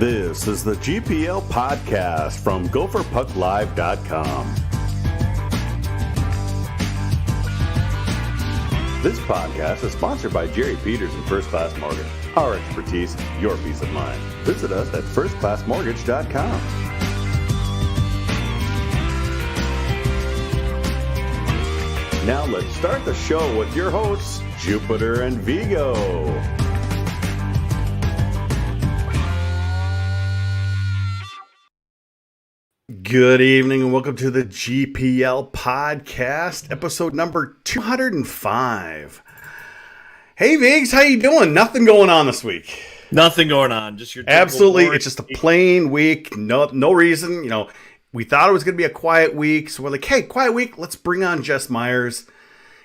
This is the GPL podcast from GopherPuckLive.com. This podcast is sponsored by Jerry Peters and First Class Mortgage. Our expertise, your peace of mind. Visit us at FirstClassMortgage.com. Now let's start the show with your hosts, Jupiter and Vigo. Good evening and welcome to the GPL podcast, episode number 205. Hey Viggs, how you doing? Nothing going on this week. Nothing going on. Just your absolutely. It's just a plain week. No reason. You know, we thought it was going to be a quiet week, so we're like, hey, quiet week. Let's bring on Jess Myers.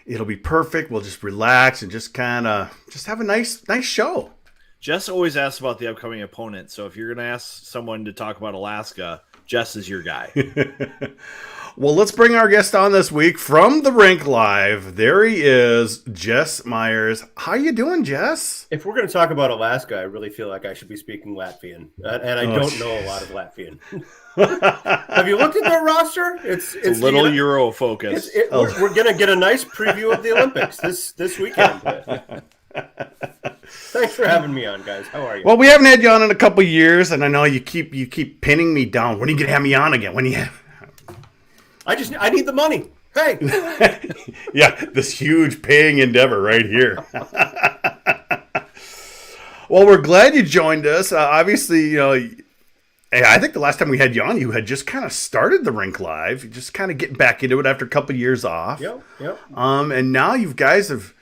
It'll be perfect. We'll just relax and just kind of just have a nice show. Jess always asks about the upcoming opponent, so if you're going to ask someone to talk about Alaska, Jess is your guy. Well, let's bring our guest on this week from the Rink Live. There he is, Jess Myers. How you doing, Jess? If we're going to talk about Alaska, I really feel like I should be speaking Latvian, and I don't know a lot of Latvian. Have you looked at their roster? It's a little Euro focus. We're going to get a nice preview of the Olympics this weekend. Thanks for having me on, guys. How are you? Well, we haven't had you on in a couple of years, and I know you keep pinning me down. When are you going to have me on again? I need the money. Hey. Yeah, this huge paying endeavor right here. Well, we're glad you joined us. Obviously, you know, I think the last time we had you on, you had just kind of started the Rink Live. You just kind of getting back into it after a couple of years off. Yep. And now you guys have,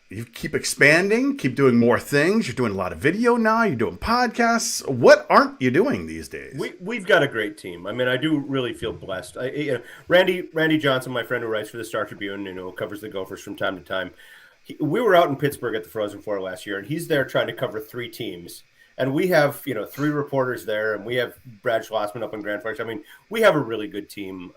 you keep expanding, keep doing more things. You're doing a lot of video now. You're doing podcasts. What aren't you doing these days? We've got a great team. I mean, I do really feel blessed. Randy Johnson, my friend who writes for the Star Tribune, covers the Gophers from time to time. We were out in Pittsburgh at the Frozen Four last year, and he's there trying to cover three teams. And we have, three reporters there, and we have Brad Schlossman up in Grand Forks. I mean, we have a really good team,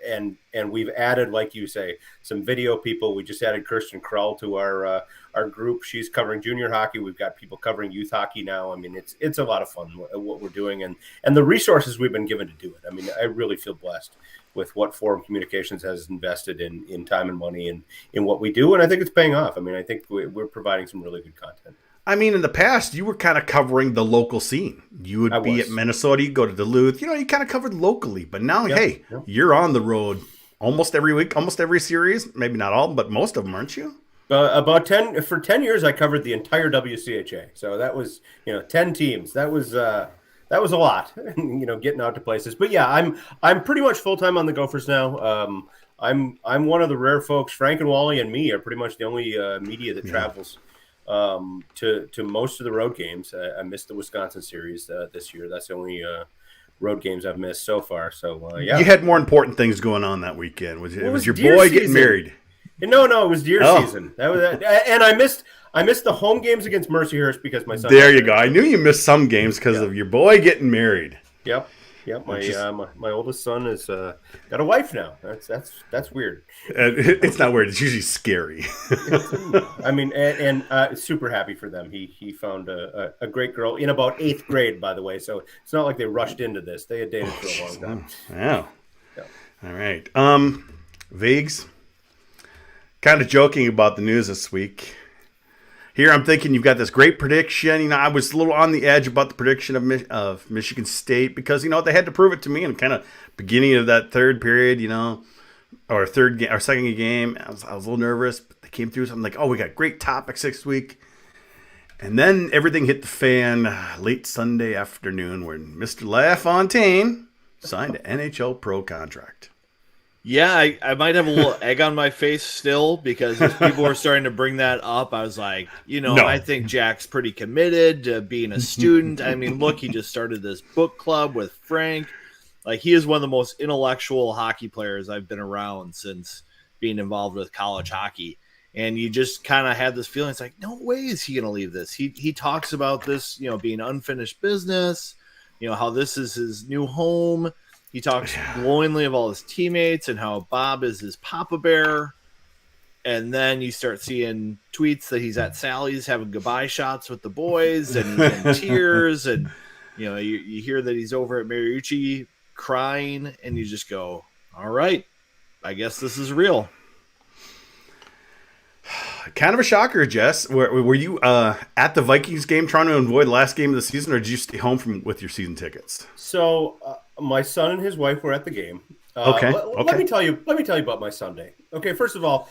and we've added, like you say, some video people. We just added Kirsten Krull to our group. She's covering junior hockey. We've got people covering youth hockey now. I mean, it's a lot of fun what we're doing, and the resources we've been given to do it. I mean, I really feel blessed with what Forum Communications has invested in time and money and in what we do, and I think it's paying off. I mean, I think we're providing some really good content. I mean, in the past, you were kind of covering the local scene. You would be at Minnesota, you go to Duluth. You kind of covered locally. But now, you're on the road almost every week, almost every series. Maybe not all, but most of them, aren't you? About 10 years, I covered the entire WCHA. So that was 10 teams. That was a lot. Getting out to places. But yeah, I'm pretty much full time on the Gophers now. I'm one of the rare folks. Frank and Wally and me are pretty much the only media that travels to most of the road games. I missed the Wisconsin series this year. That's the only road games I've missed so far. So yeah, you had more important things going on that weekend. Was your boy getting married? No, it was deer season. That was and I missed the home games against Mercyhurst because my son. There you go. I knew you missed some games because of your boy getting married. Yep. My oldest son is got a wife now. That's weird. It's not weird. It's usually scary. I mean, and super happy for them. He found a great girl in about 8th grade, by the way. So it's not like they rushed into this. They had dated for a long time. Wow. Yeah. All right. Viggs, kind of joking about the news this week. Here I'm thinking you've got this great prediction. I was a little on the edge about the prediction of Michigan State because, they had to prove it to me in kind of beginning of that third period, or second game. I was a little nervous, but they came through. So I'm like, we got great topics this week. And then everything hit the fan late Sunday afternoon when Mr. LaFontaine signed an NHL pro contract. Yeah, I might have a little egg on my face still because as people were starting to bring that up, I was like, no. I think Jack's pretty committed to being a student. I mean, look, he just started this book club with Frank. Like, he is one of the most intellectual hockey players I've been around since being involved with college hockey. And you just kind of had this feeling, it's like, no way is he going to leave this. He talks about this, being unfinished business, how this is his new home. He talks glowingly of all his teammates and how Bob is his papa bear. And then you start seeing tweets that he's at Sally's having goodbye shots with the boys and he's in tears. And, you hear that he's over at Mariucci crying, and you just go, all right, I guess this is real. Kind of a shocker, Jess. Were you at the Vikings game trying to avoid the last game of the season, or did you stay home with your season tickets? So my son and his wife were at the game. Okay. Let me tell you about my Sunday. Okay, first of all,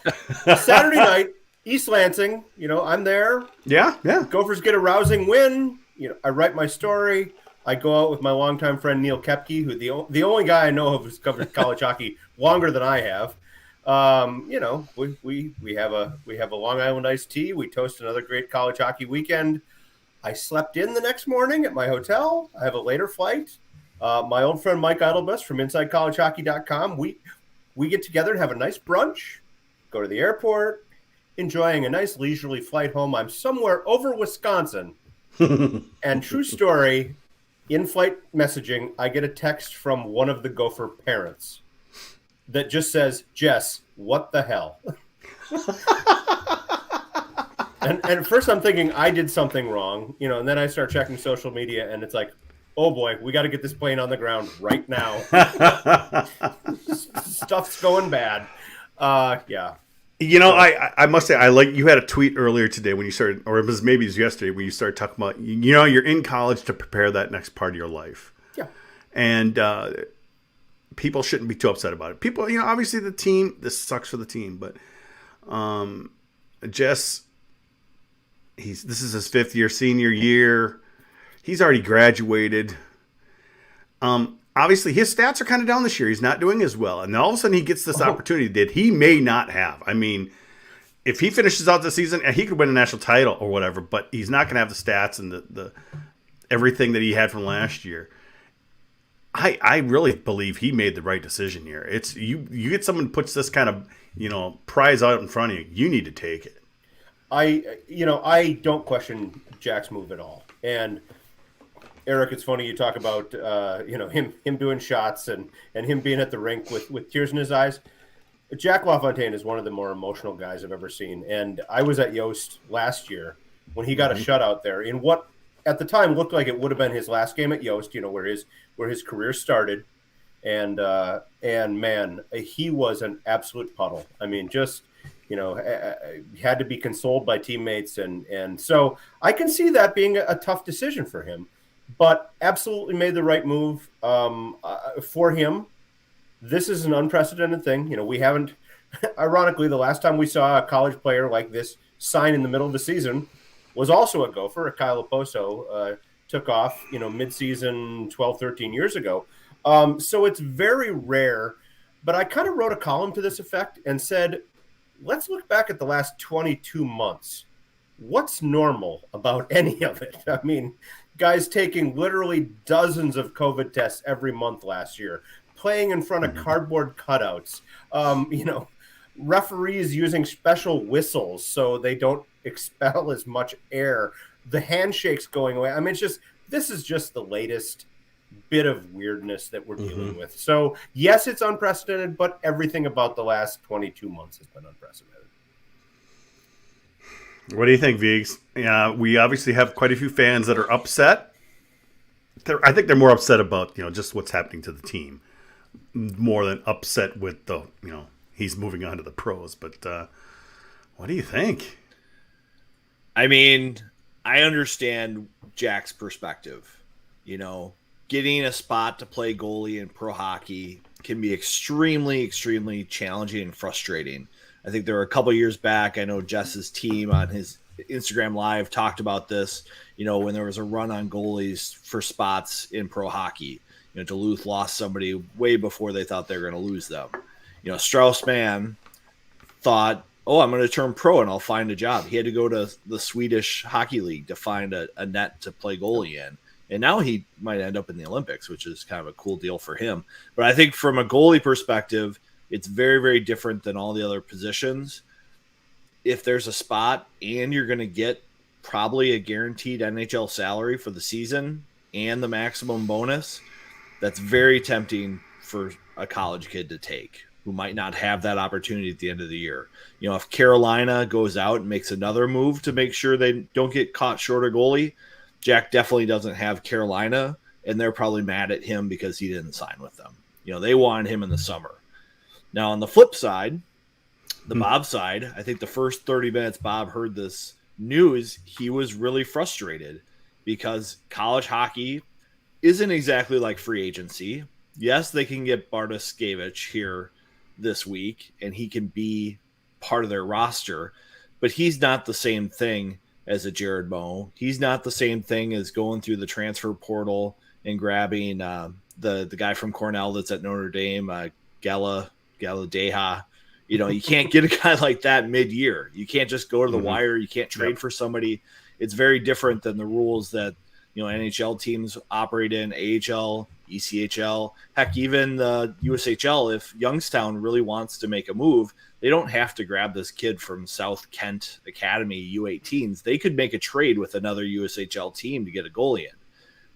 Saturday night, East Lansing. I'm there. Yeah. Gophers get a rousing win. I write my story. I go out with my longtime friend Neil Kepke, who the only guy I know of who's covered college hockey longer than I have. We have a Long Island iced tea. We toast another great college hockey weekend. I slept in the next morning at my hotel. I have a later flight. My old friend Mike Idlebus from InsideCollegeHockey.com. We get together and have a nice brunch, go to the airport, enjoying a nice leisurely flight home. I'm somewhere over Wisconsin. And true story, in-flight messaging, I get a text from one of the Gopher parents that just says, Jess, what the hell? and at first I'm thinking I did something wrong, and then I start checking social media and it's like, oh boy, we got to get this plane on the ground right now. Stuff's going bad. Yeah. I must say, you had a tweet earlier today when you started, or it was yesterday when you started talking about, you're in college to prepare that next part of your life. Yeah. And people shouldn't be too upset about it. People, obviously the team, this sucks for the team, but Jess, this is his 5th year, senior year. He's already graduated. Obviously, his stats are kind of down this year. He's not doing as well. And then all of a sudden, he gets this opportunity that he may not have. I mean, if he finishes out the season, he could win a national title or whatever, but he's not going to have the stats and the everything that he had from last year. I really believe he made the right decision here. It's you get someone who puts this kind of prize out in front of you. You need to take it. I don't question Jack's move at all. And Eric, it's funny you talk about him doing shots and him being at the rink with tears in his eyes. Jack LaFontaine is one of the more emotional guys I've ever seen. And I was at Yost last year when he got a shutout there in what at the time looked like it would have been his last game at Yost, where his career started. And man, he was an absolute puddle. I mean, just had to be consoled by teammates, and so I can see that being a tough decision for him. But absolutely made the right move for him. This is an unprecedented thing. We haven't, ironically, the last time we saw a college player like this sign in the middle of the season was also a Gopher. Kyle Oposo took off, mid-season 12, 13 years ago. So it's very rare. But I kind of wrote a column to this effect and said, let's look back at the last 22 months. What's normal about any of it? I mean, guys taking literally dozens of COVID tests every month last year, playing in front of cardboard cutouts, referees using special whistles so they don't expel as much air, the handshakes going away. I mean, this is just the latest bit of weirdness that we're dealing with. So, yes, it's unprecedented, but everything about the last 22 months has been unprecedented. What do you think, Viggs? We obviously have quite a few fans that are upset. I think they're more upset about just what's happening to the team, more than upset with the he's moving on to the pros. But what do you think? I mean, I understand Jack's perspective. Getting a spot to play goalie in pro hockey can be extremely, extremely challenging and frustrating. I think there were a couple years back, I know Jess's team on his Instagram Live talked about this, when there was a run on goalies for spots in pro hockey. Duluth lost somebody way before they thought they were going to lose them. Strauss-Mann thought, I'm going to turn pro and I'll find a job. He had to go to the Swedish Hockey League to find a net to play goalie in. And now he might end up in the Olympics, which is kind of a cool deal for him. But I think from a goalie perspective, it's very, very different than all the other positions. If there's a spot and you're going to get probably a guaranteed NHL salary for the season and the maximum bonus, that's very tempting for a college kid to take. who might not have that opportunity at the end of the year. You know, if Carolina goes out and makes another move to make sure they don't get caught short of goalie, Jack definitely doesn't have Carolina, and they're probably mad at him because he didn't sign with them. You know, they wanted him in the summer. Now, on the flip side, the Bob side, I think the first 30 minutes Bob heard this news, he was really frustrated because college hockey isn't exactly like free agency. Yes, they can get Bartoskevich here this week, and he can be part of their roster, but he's not the same thing as a Jared Moe. He's not the same thing as going through the transfer portal and grabbing the guy from Cornell that's at Notre Dame, Galadeja. You know, you can't get a guy like that mid-year. You can't just go to the wire. You can't trade for somebody. It's very different than the rules that, you know, NHL teams operate in, AHL, ECHL, heck, even the USHL. If Youngstown really wants to make a move, they don't have to grab this kid from South Kent Academy U18s. They could make a trade with another USHL team to get a goalie in.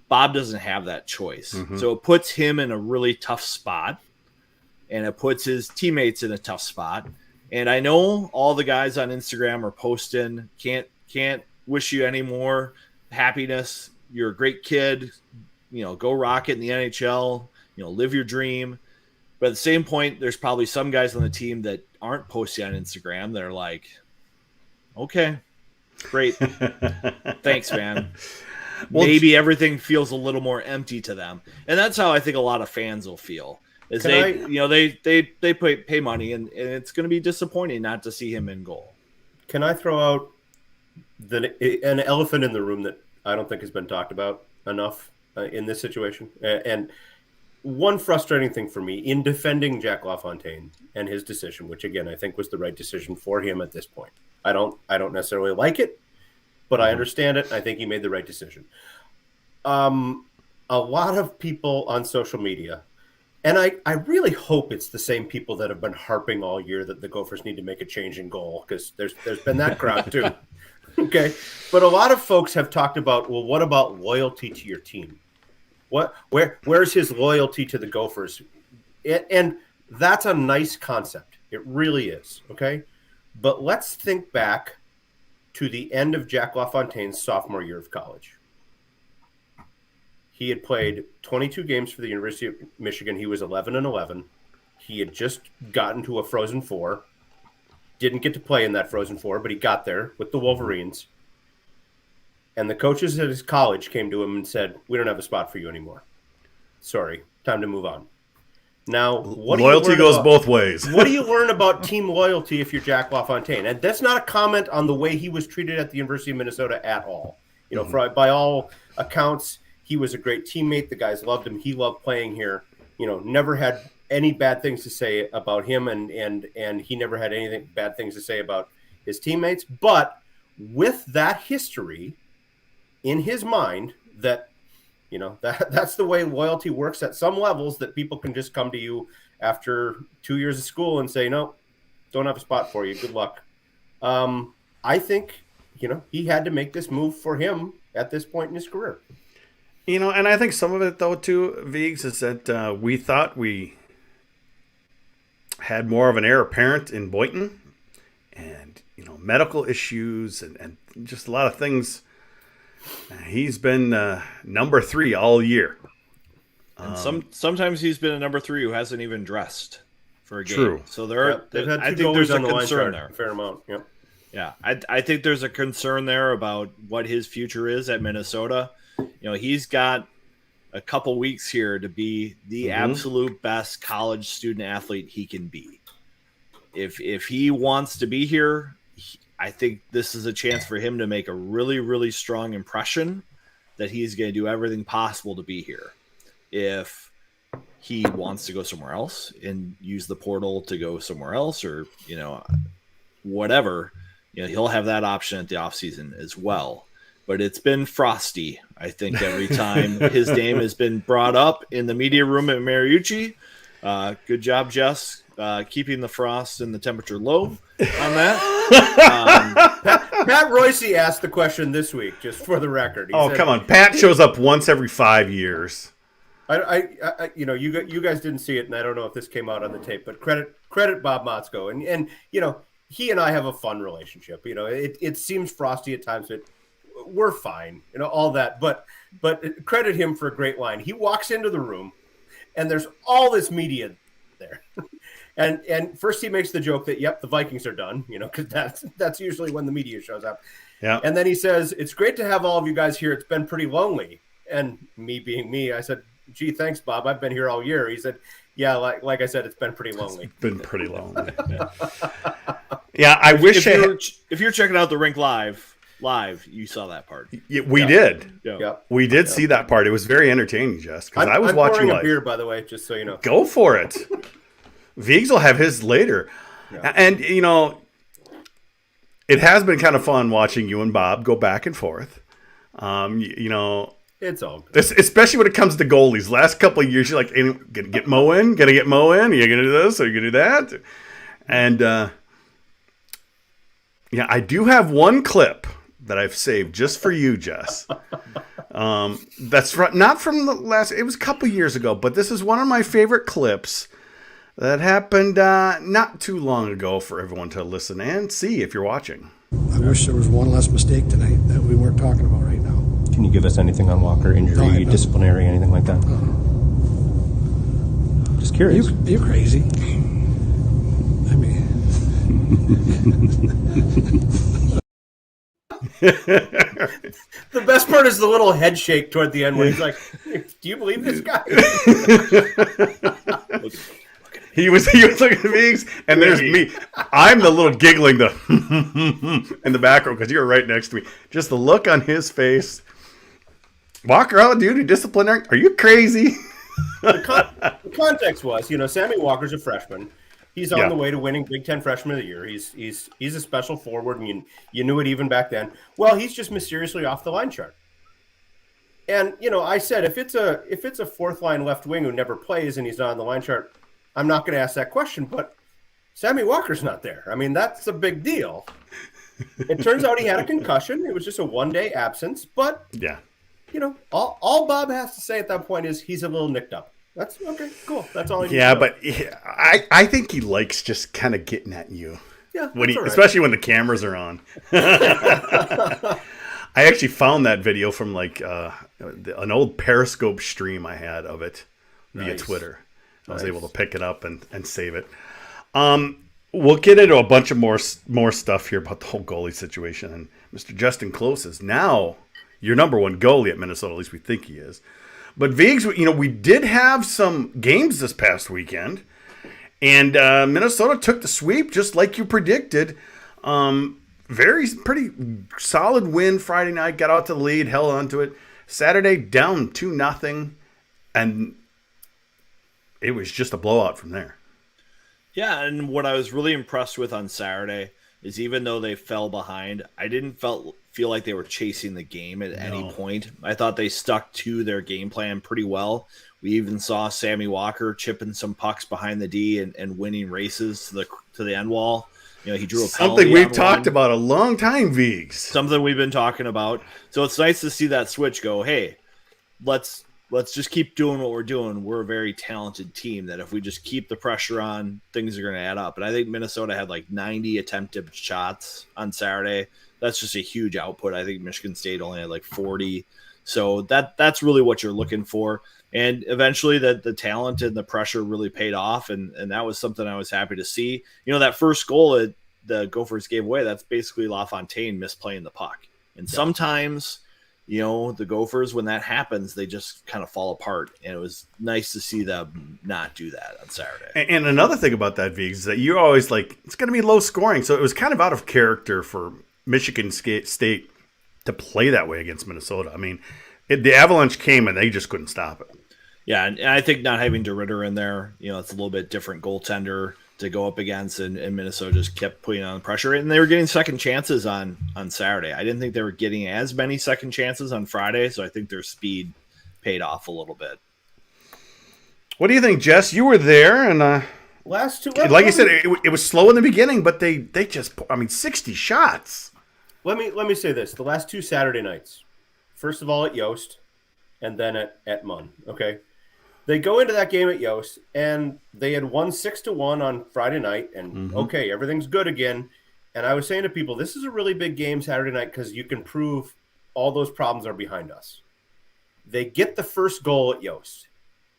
Bob doesn't have that choice. So it puts him in a really tough spot, and it puts his teammates in a tough spot. And I know all the guys on Instagram are posting, can't wish you any more happiness. You're a great kid. You know, go rock it in the NHL, you know, live your dream. But at the same point, there's probably some guys on the team that aren't posting on Instagram that are like, okay, great. Thanks, man. Well, maybe everything feels a little more empty to them. And that's how I think a lot of fans will feel. Is they pay money, and it's going to be disappointing not to see him in goal. Can I throw out an elephant in the room that I don't think has been talked about enough in this situation? And one frustrating thing for me in defending Jack LaFontaine and his decision, which again I think was the right decision for him at this point. I don't necessarily like it, but I understand it. I think he made the right decision. A lot of people on social media, and I really hope it's the same people that have been harping all year that the Gophers need to make a change in goal, because there's been that crowd too. Okay. But a lot of folks have talked about, well, what about loyalty to your team? Where's his loyalty to the Gophers? And that's a nice concept. It really is. Okay. But let's think back to the end of Jack LaFontaine's sophomore year of college. He had played 22 games for the University of Michigan. He was 11-11. He had just gotten to a Frozen Four. Didn't get to play in that Frozen Four, but he got there with the Wolverines. And the coaches at his college came to him and said, "We don't have a spot for you anymore. Sorry, time to move on." Now, loyalty goes both ways. What do you learn about team loyalty if you're Jack LaFontaine? And that's not a comment on the way he was treated at the University of Minnesota at all. You know, by all accounts, he was a great teammate. The guys loved him. He loved playing here. You know, never had any bad things to say about him, and he never had anything bad things to say about his teammates. But with that history in his mind, that, you know, that's the way loyalty works at some levels, that people can just come to you after 2 years of school and say, "No, don't have a spot for you. Good luck." I think, you know, he had to make this move for him at this point in his career. You know, and I think some of it, though, too, Viggs, is that we thought we had more of an heir apparent in Boynton, and, you know, medical issues and just a lot of things. He's been number 3 all year. And sometimes he's been a number 3 who hasn't even dressed for a game. True. So I think there's a concern there. A fair amount. Yep. Yeah, I think there's a concern there about what his future is at Minnesota. You know, he's got a couple weeks here to be the absolute best college student athlete he can be. If he wants to be here, I think this is a chance for him to make a really, really strong impression that he's going to do everything possible to be here. If he wants to go somewhere else and use the portal to go somewhere else, or, you know, whatever, you know, he'll have that option at the offseason as well. But it's been frosty, I think, every time his name has been brought up in the media room at Mariucci. Good job, Jess, keeping the frost and the temperature low on that. Pat Royce asked the question this week, just for the record. Come on. Pat shows up once every 5 years. I you guys didn't see it, and I don't know if this came out on the tape, but credit Bob Motzko, and he and I have a fun relationship. It seems frosty at times, but we're fine, all that. But credit him for a great line. He walks into the room, and there's all this media there. And first he makes the joke that, yep, the Vikings are done, because that's usually when the media shows up. Yeah. And then he says, it's great to have all of you guys here. It's been pretty lonely. And me being me, I said, gee, thanks, Bob. I've been here all year. He said, yeah, like I said, it's been pretty lonely. It's been pretty lonely. Yeah, I wish if you're checking out the rink live, you saw that part. We did. Yeah. We did see that part. It was very entertaining, Jess, because I was watching live. A beer, by the way, just so you know. Go for it. Viggs will have his later. Yeah. And, it has been kind of fun watching you and Bob go back and forth. It's all good. Especially when it comes to goalies. Last couple of years, you're like, gonna get Mo in? Gonna get Mo in? Are you gonna do this? Are you gonna do that? And I do have one clip that I've saved just for you, Jess. That's not from the last. It was a couple years ago, but this is one of my favorite clips that happened not too long ago for everyone to listen and see if you're watching. I wish there was one less mistake tonight that we weren't talking about right now. Can you give us anything on Walker, injury, disciplinary, anything like that? Just curious. You're crazy. I mean... The best part is the little head shake toward the end when he's like, do you believe this guy? He was looking at me, and there's me. I'm the little giggling in the back row because you were right next to me. Just the look on his face. Walker out of duty, disciplinary. Are you crazy? The context was, Sammy Walker's a freshman. He's on the way to winning Big Ten Freshman of the Year. He's a special forward, and you knew it even back then. Well, he's just mysteriously off the line chart. And I said if it's a fourth line left wing who never plays and he's not on the line chart, I'm not going to ask that question, but Sammy Walker's not there. I mean, that's a big deal. It turns out he had a concussion. It was just a one-day absence. But, all Bob has to say at that point is he's a little nicked up. That's okay, cool. That's all he needs to know. But I think he likes just kind of getting at you. Yeah, especially when the cameras are on. I actually found that video from an old Periscope stream I had of it via Twitter. I was able to pick it up and save it. We'll get into a bunch of more stuff here about the whole goalie situation. And Mr. Justin Close is now your number one goalie at Minnesota. At least we think he is. But Viggs, we did have some games this past weekend. And Minnesota took the sweep just like you predicted. Pretty solid win Friday night. Got out to the lead, held on to it. Saturday down 2-0. And it was just a blowout from there. Yeah, and what I was really impressed with on Saturday is even though they fell behind, I didn't feel like they were chasing the game at any point. I thought they stuck to their game plan pretty well. We even saw Sammy Walker chipping some pucks behind the D and winning races to the end wall. He drew a penalty. Something we've talked about a long time, Viggs. Something we've been talking about. So it's nice to see that switch go, hey, let's just keep doing what we're doing. We're a very talented team that if we just keep the pressure on, things are going to add up. And I think Minnesota had 90 attempted shots on Saturday. That's just a huge output. I think Michigan State only had 40. So that's really what you're looking for. And eventually the talent and the pressure really paid off. And that was something I was happy to see. That first goal the Gophers gave away, that's basically LaFontaine misplaying the puck. And sometimes – the Gophers, when that happens, they just kind of fall apart. And it was nice to see them not do that on Saturday. And another thing about that, Viggs, is that you're always it's going to be low scoring. So it was kind of out of character for Michigan State to play that way against Minnesota. I mean, the Avalanche came and they just couldn't stop it. Yeah, and I think not having DeRitter in there, it's a little bit different goaltender to go up against, and Minnesota just kept putting on pressure. And they were getting second chances on Saturday. I didn't think they were getting as many second chances on Friday, so I think their speed paid off a little bit. What do you think, Jess? You were there, and last two. Like you said, it was slow in the beginning, but they just 60 shots. Let me say this: the last two Saturday nights, first of all at Yost, and then at Munn. Okay, They go into that game at Yost, and they had won 6-1 on Friday night, and okay, everything's good again. And I was saying to people, this is a really big game Saturday night because you can prove all those problems are behind us. They get the first goal at Yost.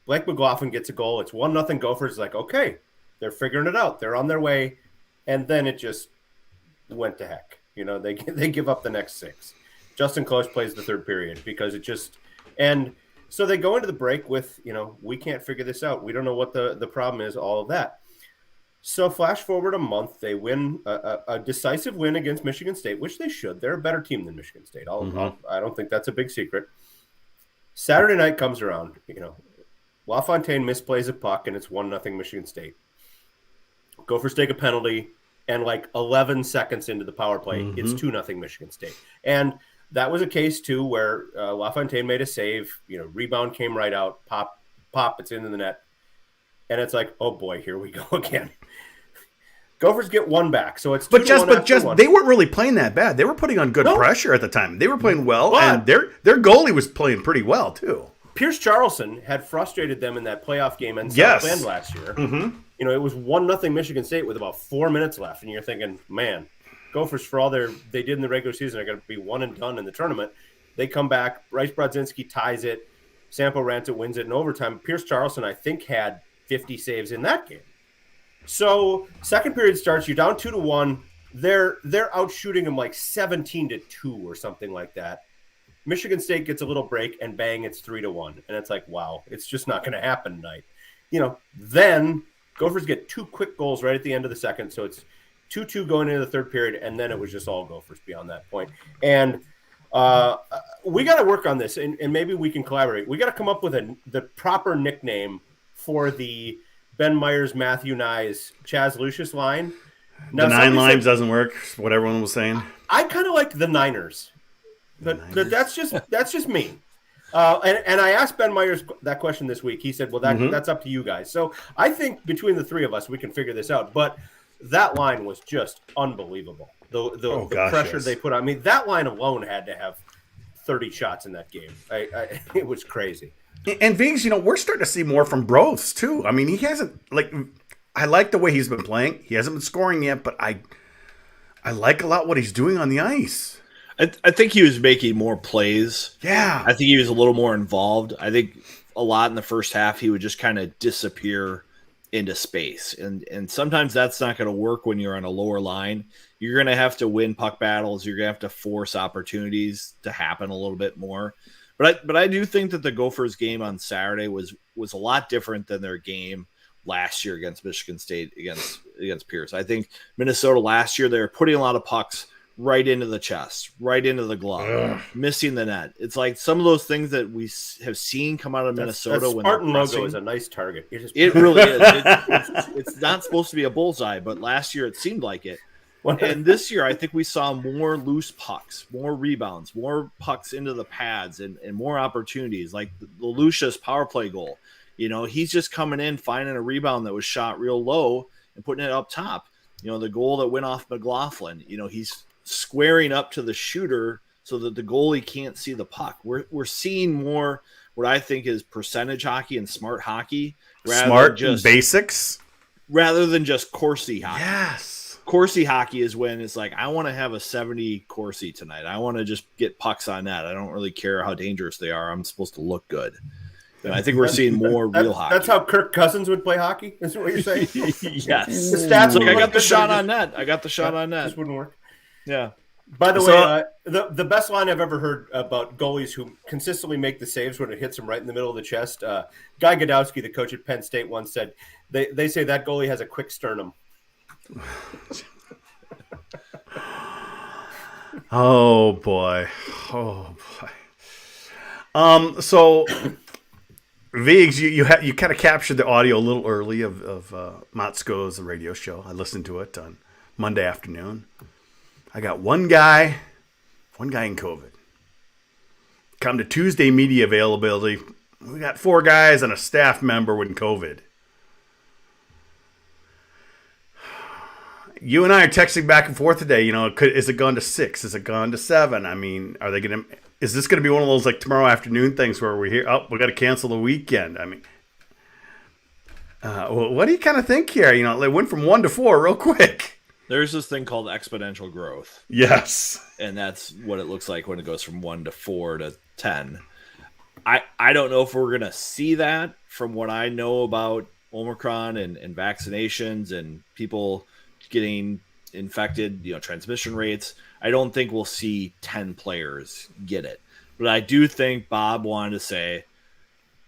Blake McLaughlin gets a goal. It's 1-0 Gophers. Like, okay, they're figuring it out. They're on their way. And then it just went to heck. They give up the next 6. Justin Close plays the third period because it just – and – so they go into the break with, we can't figure this out. We don't know what the problem is, all of that. So flash forward a month, they win a decisive win against Michigan State, which they should. They're a better team than Michigan State. I don't think that's a big secret. Saturday night comes around. LaFontaine misplays a puck, and it's 1-0 Michigan State. Gophers take a penalty, and 11 seconds into the power play, it's 2-0 Michigan State. And that was a case, too, where LaFontaine made a save. Rebound came right out. Pop, it's into the net. And it's like, oh, boy, here we go again. Gophers get one back. So it's 2-1 they weren't really playing that bad. They were putting on good pressure at the time. They were playing well, and their goalie was playing pretty well, too. Pierce Charleston had frustrated them in that playoff game in South Bend last year. It was 1-0 Michigan State with about 4 minutes left. And you're thinking, man, Gophers, for all they did in the regular season, are going to be one and done in the tournament. They come back. Bryce Brodzinski ties it. Sampo Rancet wins it in overtime. Pierce Charleston, I think, had 50 saves in that game. So second period starts. You're down 2-1. They're out shooting them 17-2 or something like that. Michigan State gets a little break, and bang, it's 3-1. And it's like, wow, it's just not going to happen tonight. Then Gophers get 2 quick goals right at the end of the second. So it's 2-2 going into the third period, and then it was just all Gophers beyond that point. And we got to work on this, and maybe we can collaborate. We got to come up with the proper nickname for the Ben Myers, Matthew Nyes, Chaz Lucius line. Now, the 9 lines doesn't work, what everyone was saying. I kind of like the Niners. But that's just me. And I asked Ben Myers that question this week. He said, well, that's up to you guys. So I think between the three of us, we can figure this out. But that line was just unbelievable. The pressure they put on. I mean, that line alone had to have 30 shots in that game. It was crazy. And Viggs, we're starting to see more from Broths, too. I mean, he hasn't, I like the way he's been playing. He hasn't been scoring yet, but I like a lot what he's doing on the ice. I think he was making more plays. Yeah. I think he was a little more involved. I think a lot in the first half, he would just kind of disappear into space. And sometimes that's not going to work when you're on a lower line. You're going to have to win puck battles. You're going to have to force opportunities to happen a little bit more. But I do think that the Gophers game on Saturday was a lot different than their game last year against Michigan State against Pierce. I think Minnesota last year, they were putting a lot of pucks right into the chest, right into the glove, missing the net. It's like some of those things that we have seen come out of Minnesota. That Spartan logo is a nice target. It really is. It's not supposed to be a bullseye, but last year it seemed like it. And this year, I think we saw more loose pucks, more rebounds, more pucks into the pads, and more opportunities. Like the Lucius power play goal. He's just coming in, finding a rebound that was shot real low and putting it up top. The goal that went off McLaughlin, he's squaring up to the shooter so that the goalie can't see the puck. We're seeing more what I think is percentage hockey and smart hockey. Basics. Rather than just Corsi hockey. Yes. Corsi hockey is when it's like, I want to have a 70 Corsi tonight. I want to just get pucks on net. I don't really care how dangerous they are. I'm supposed to look good. And I think we're seeing more real hockey. That's how Kirk Cousins would play hockey? Is that what you're saying? Yes. The stats I got the shot on net. This wouldn't work. Yeah. By the way, the best line I've ever heard about goalies who consistently make the saves when it hits them right in the middle of the chest, Guy Godowski, the coach at Penn State, once said, they say that goalie has a quick sternum. Oh boy. So Viggs, you kind of captured the audio a little early of Motzko's radio show. I listened to it on Monday afternoon. I got one guy in COVID. Come to Tuesday media availability, we got 4 guys and a staff member with COVID. You and I are texting back and forth today. Is it gone to 6? Is it gone to 7? I mean, is this going to be one of those tomorrow afternoon things where we're here? Oh, we got to cancel the weekend. I mean, What do you kind of think here? It went from 1 to 4 real quick. There's this thing called exponential growth. Yes. And that's what it looks like when it goes from 1 to 4 to 10. I don't know if we're going to see that from what I know about Omicron and vaccinations and people getting infected, transmission rates. I don't think we'll see 10 players get it. But I do think Bob wanted to say,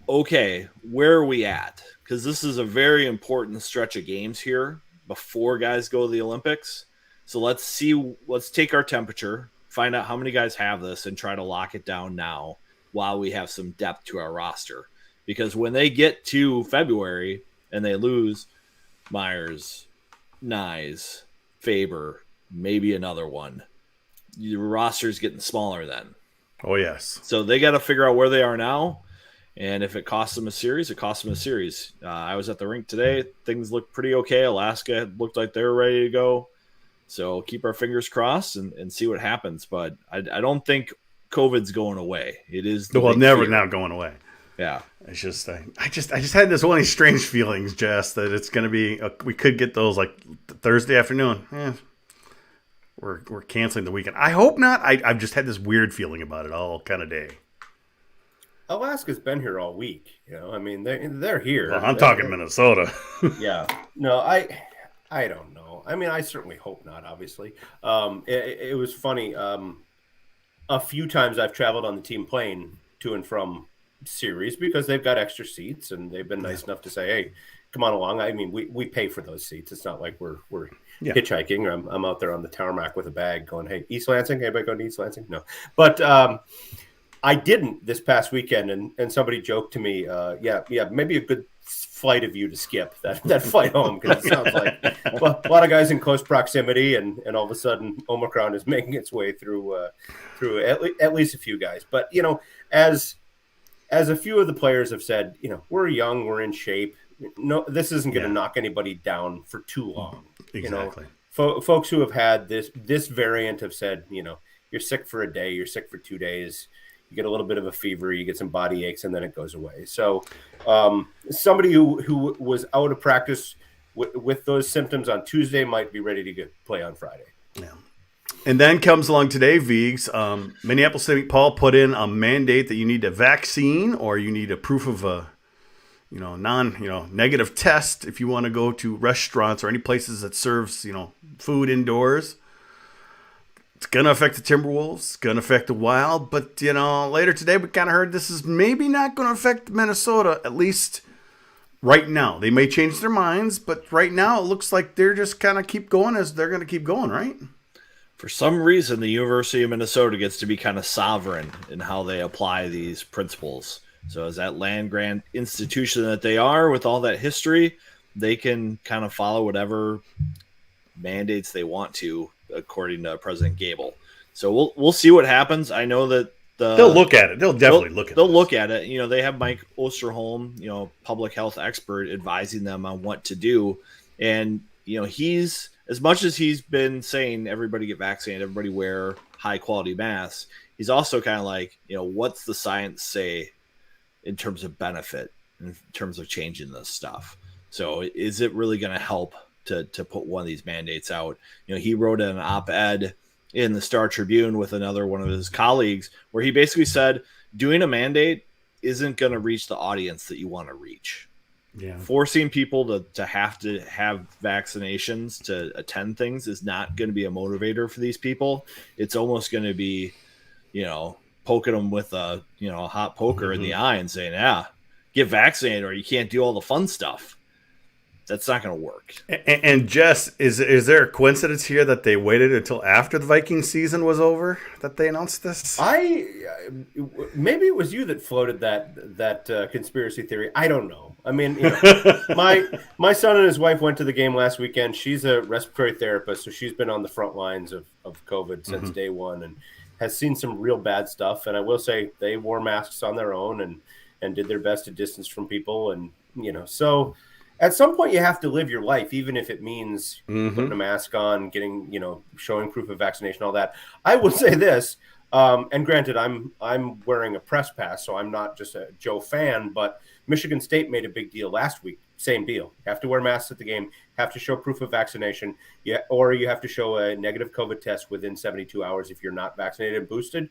okay, where are we at? Because this is a very important stretch of games here before guys go to the Olympics. So let's take our temperature, find out how many guys have this, and try to lock it down now while we have some depth to our roster. Because when they get to February and they lose Myers, Nyes, Faber, maybe another one, your roster's getting smaller then. Oh, yes. So they got to figure out where they are now. And if it costs them a series, it costs them a series. I was at the rink today. Things looked pretty okay. Alaska looked like they were ready to go. So keep our fingers crossed and see what happens. But I don't think COVID's going away. It is never now going away. Yeah. It's just I just had this one of these strange feelings, Jess, that it's going to be we could get those like Thursday afternoon. We're canceling the weekend. I hope not. I've just had this weird feeling about it all kind of day. Alaska's been here all week. I mean, they're here. Well, I'm talking Minnesota. Yeah. No, I don't know. I mean, I certainly hope not, obviously. It was funny. A few times I've traveled on the team plane to and from series because they've got extra seats and they've been nice enough to say, hey, come on along. I mean, we pay for those seats. It's not like we're hitchhiking or I'm out there on the tarmac with a bag going, hey, East Lansing? Anybody going to East Lansing? No. But I didn't this past weekend, and somebody joked to me, maybe a good flight of you to skip that flight home because it sounds like a lot of guys in close proximity, and all of a sudden Omicron is making its way through at least a few guys. But as a few of the players have said, we're young, we're in shape. No, this isn't going to knock anybody down for too long. Exactly. Folks who have had this variant have said, you're sick for a day, you're sick for 2 days. You get a little bit of a fever, you get some body aches, and then it goes away. So somebody who was out of practice with those symptoms on Tuesday might be ready to play on Friday. Yeah. And then comes along today, Vigs. Minneapolis-St. Paul put in a mandate that you need a vaccine or you need a proof of a negative test if you want to go to restaurants or any places that serves food indoors. It's going to affect the Timberwolves. It's going to affect the Wild. But, later today we kind of heard this is maybe not going to affect Minnesota, at least right now. They may change their minds, but right now it looks like they're just kind of keep going as they're going to keep going, right? For some reason, the University of Minnesota gets to be kind of sovereign in how they apply these principles. So as that land-grant institution that they are with all that history, they can kind of follow whatever mandates they want to, according to President Gable. So we'll see what happens. I know that they'll look at it. They'll definitely look at it. They'll look at it. They have Mike Osterholm, public health expert, advising them on what to do. And, he's, as much as he's been saying everybody get vaccinated, everybody wear high-quality masks, he's also kind of like, what's the science say in terms of benefit, in terms of changing this stuff? So is it really going to help to put one of these mandates out? He wrote an op-ed in the Star Tribune with another one of his colleagues where he basically said doing a mandate isn't going to reach the audience that you want to reach. Yeah. Forcing people to have vaccinations to attend things is not going to be a motivator for these people. It's almost going to be, poking them with a hot poker in the eye and saying, get vaccinated or you can't do all the fun stuff. That's not going to work. And Jess, is there a coincidence here that they waited until after the Viking season was over that they announced this? Maybe it was you that floated that conspiracy theory. I don't know. I mean, my son and his wife went to the game last weekend. She's a respiratory therapist, so she's been on the front lines of COVID since day one and has seen some real bad stuff. And I will say they wore masks on their own and did their best to distance from people. And, so at some point you have to live your life, even if it means putting a mask on, getting, showing proof of vaccination, all that. I will say this, and granted, I'm wearing a press pass, so I'm not just a Joe fan, but Michigan State made a big deal last week same deal. You have to wear masks at the game, have to show proof of vaccination, or you have to show a negative COVID test within 72 hours if you're not vaccinated and boosted.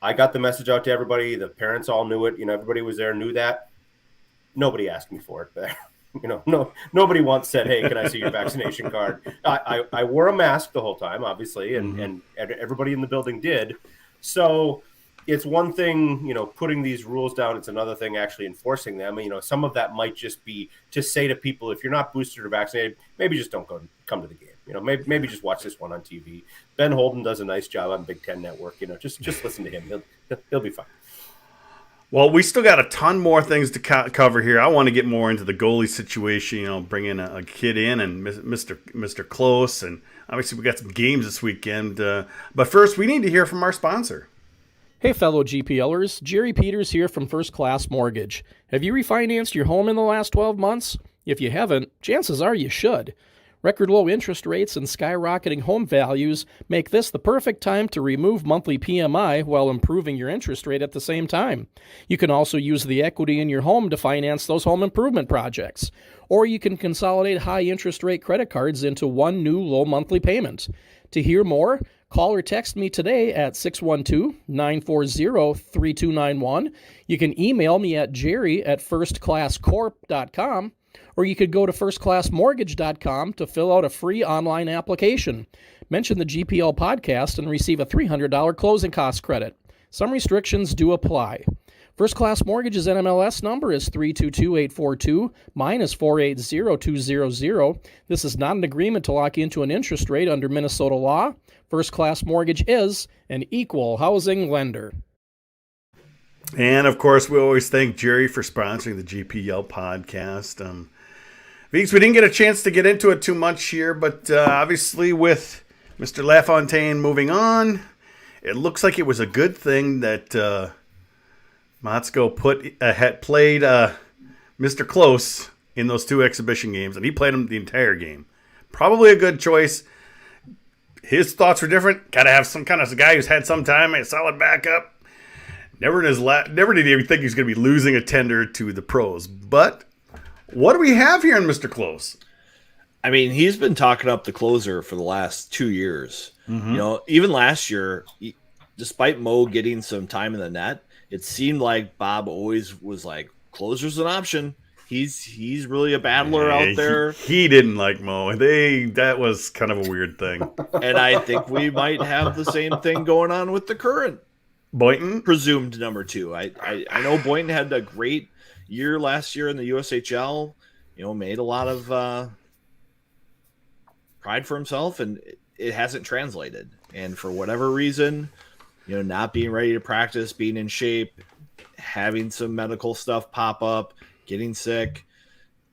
I got the message out to everybody. The parents all knew it. Everybody was there, knew that. Nobody asked me for it there. Nobody once said, "Hey, can I see your vaccination card?" I wore a mask the whole time, obviously, and everybody in the building did. So it's one thing, putting these rules down. It's another thing actually enforcing them. Some of that might just be to say to people, if you're not boosted or vaccinated, maybe just don't come to the game. Maybe just watch this one on TV. Ben Holden does a nice job on Big Ten Network. Just listen to him. He'll be fine. Well, we still got a ton more things to cover here. I want to get more into the goalie situation, bring in a kid in and Mr. Close. And obviously we got some games this weekend. But first, we need to hear from our sponsor. Hey, fellow GPLers. Jerry Peters here from First Class Mortgage. Have you refinanced your home in the last 12 months? If you haven't, chances are you should. Record low interest rates and skyrocketing home values make this the perfect time to remove monthly PMI while improving your interest rate at the same time. You can also use the equity in your home to finance those home improvement projects. Or you can consolidate high interest rate credit cards into one new low monthly payment. To hear more, call or text me today at 612-940-3291. You can email me at jerry@firstclasscorp.com. Or you could go to firstclassmortgage.com to fill out a free online application. Mention the GPL podcast and receive a $300 closing cost credit. Some restrictions do apply. First Class Mortgage's NMLS number is 322842 -480200. This is not an agreement to lock into an interest rate under Minnesota law. First Class Mortgage is an equal housing lender. And, of course, we always thank Jerry for sponsoring the GPL podcast. Viggs, we didn't get a chance to get into it too much here, but obviously with Mr. LaFontaine moving on, it looks like it was a good thing that Motzko played Mr. Close in those two exhibition games, and he played him the entire game. Probably a good choice. His thoughts were different. Got to have some kind of guy who's had some time, a solid backup. Never did he even think he was going to be losing a tender to the pros. But what do we have here in Mr. Close? I mean, he's been talking up the closer for the last 2 years. Mm-hmm. Even last year, despite Mo getting some time in the net, it seemed like Bob always was like, closer's an option. He's really a battler out there. He didn't like Mo. That was kind of a weird thing. And I think we might have the same thing going on with the current Boynton, presumed number two. I know Boynton had a great year last year in the USHL. Made a lot of pride for himself, and it hasn't translated. And for whatever reason, not being ready to practice, being in shape, having some medical stuff pop up, getting sick.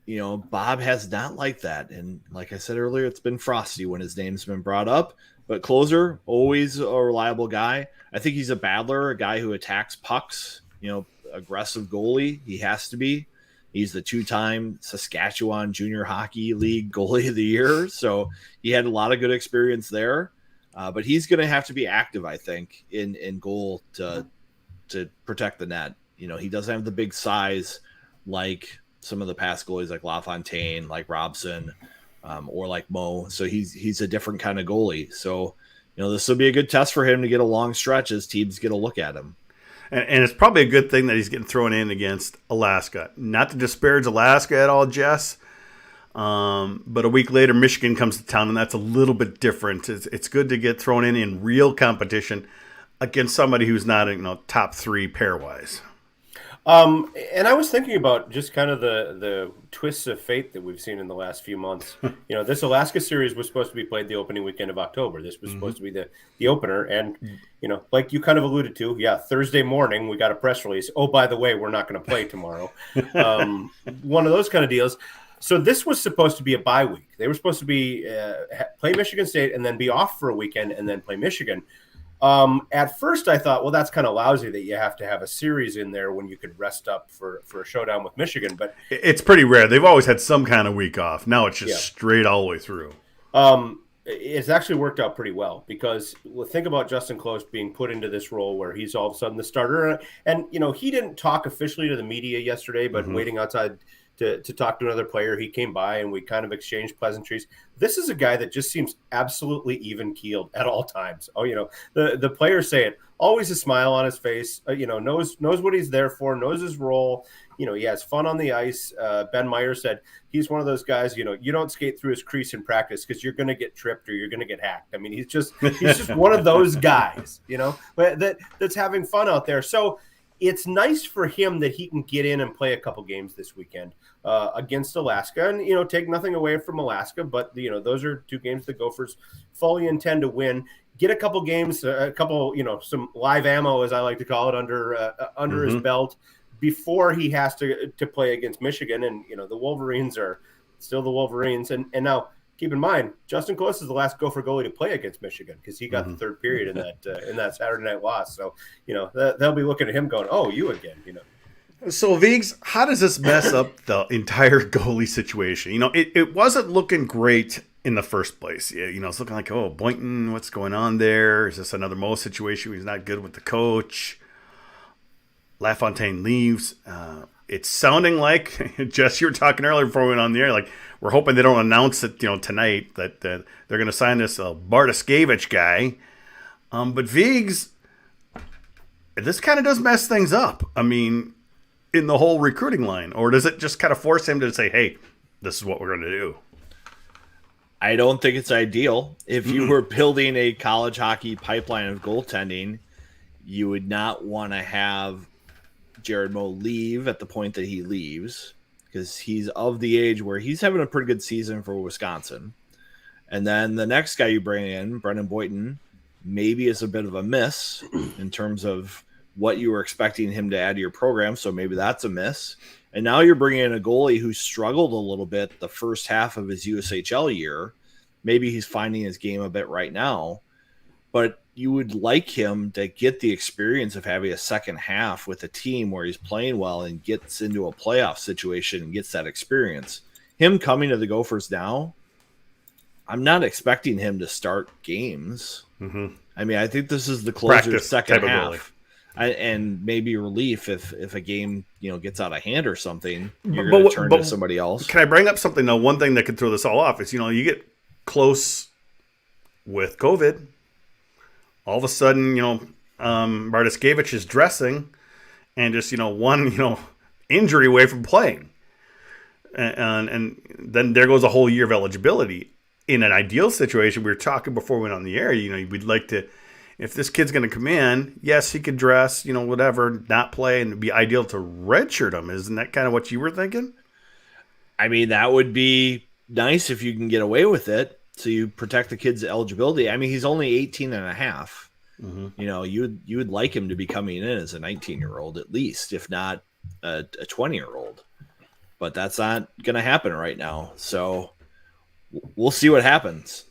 Bob has not liked that. And like I said earlier, it's been frosty when his name's been brought up. But closer, always a reliable guy. I think he's a battler, a guy who attacks pucks, aggressive goalie. He has to be. He's the 2-time Saskatchewan Junior Hockey League Goalie of the Year. So he had a lot of good experience there. But he's going to have to be active, I think, in goal to protect the net. He doesn't have the big size like some of the past goalies like LaFontaine, like Robson, or like Mo. So he's a different kind of goalie. So, this will be a good test for him to get a long stretch as teams get a look at him. And it's probably a good thing that he's getting thrown in against Alaska. Not to disparage Alaska at all, Jess. But a week later, Michigan comes to town, and that's a little bit different. It's good to get thrown in real competition against somebody who's not top 3 pairwise. And I was thinking about just kind of the twists of fate that we've seen in the last few months. This Alaska series was supposed to be played the opening weekend of October. This was supposed to be the opener. And, like you kind of alluded to, Thursday morning, we got a press release. Oh, by the way, we're not going to play tomorrow. One of those kind of deals. So this was supposed to be a bye week. They were supposed to be play Michigan State and then be off for a weekend and then play Michigan. At first I thought, well, that's kind of lousy that you have to have a series in there when you could rest up for a showdown with Michigan, but it's pretty rare. They've always had some kind of week off. Now it's just straight all the way through. It's actually worked out pretty well because think about Justin Close being put into this role where he's all of a sudden the starter. And, he didn't talk officially to the media yesterday, but waiting outside to talk to another player. He came by and we kind of exchanged pleasantries. This is a guy that just seems absolutely even-keeled at all times. Oh, the players say it, always a smile on his face, knows what he's there for, knows his role. He has fun on the ice. Ben Myers said he's one of those guys, you don't skate through his crease in practice because you're going to get tripped or you're going to get hacked. I mean, he's just one of those guys, but that's having fun out there. So it's nice for him that he can get in and play a couple games this weekend against Alaska and, take nothing away from Alaska. But, those are 2 games the Gophers fully intend to win. Get a couple games, some live ammo, as I like to call it, under his belt before he has to play against Michigan. And, the Wolverines are still the Wolverines. And now, keep in mind, Justin Close is the last Gopher goalie to play against Michigan because he got the third period in that Saturday night loss. So, they'll be looking at him going, "Oh, you again," So, Viggs, how does this mess up the entire goalie situation? It wasn't looking great in the first place. It's looking like, oh, Boynton, what's going on there? Is this another Mo situation? He's not good with the coach. LaFontaine leaves. It's sounding like, Jess, you were talking earlier before we went on the air, like we're hoping they don't announce it, tonight that they're going to sign this Bartoskevich guy. But Viggs, this kind of does mess things up. I mean, in the whole recruiting line, or does it just kind of force him to say, hey, this is what we're going to do? I don't think it's ideal. If you were building a college hockey pipeline of goaltending, you would not want to have Jared Moe leave at the point that he leaves, because he's of the age where he's having a pretty good season for Wisconsin. And then the next guy you bring in, Brendan Boynton, maybe is a bit of a miss in terms of what you were expecting him to add to your program. So maybe that's a miss. And now you're bringing in a goalie who struggled a little bit the first half of his USHL year. Maybe he's finding his game a bit right now, but you would like him to get the experience of having a second half with a team where he's playing well and gets into a playoff situation and gets that experience. Him coming to the Gophers now, I'm not expecting him to start games. I mean, I think this is the closer's second half. And maybe relief if a game gets out of hand or something, you're going to turn to somebody else. Can I bring up something though? One thing that could throw this all off is you get close with COVID. All of a sudden, Bartoskevich is dressing, and just one injury away from playing, and then there goes a whole year of eligibility. In an ideal situation, we were talking before we went on the air. We'd like to. If this kid's going to come in, yes, he could dress, whatever, not play, and it'd be ideal to redshirt him. Isn't that kind of what you were thinking? I mean, that would be nice if you can get away with it, so you protect the kid's eligibility. I mean, he's only 18 and a half. You would like him to be coming in as a 19-year-old at least, if not a 20-year-old. But that's not going to happen right now. So we'll see what happens.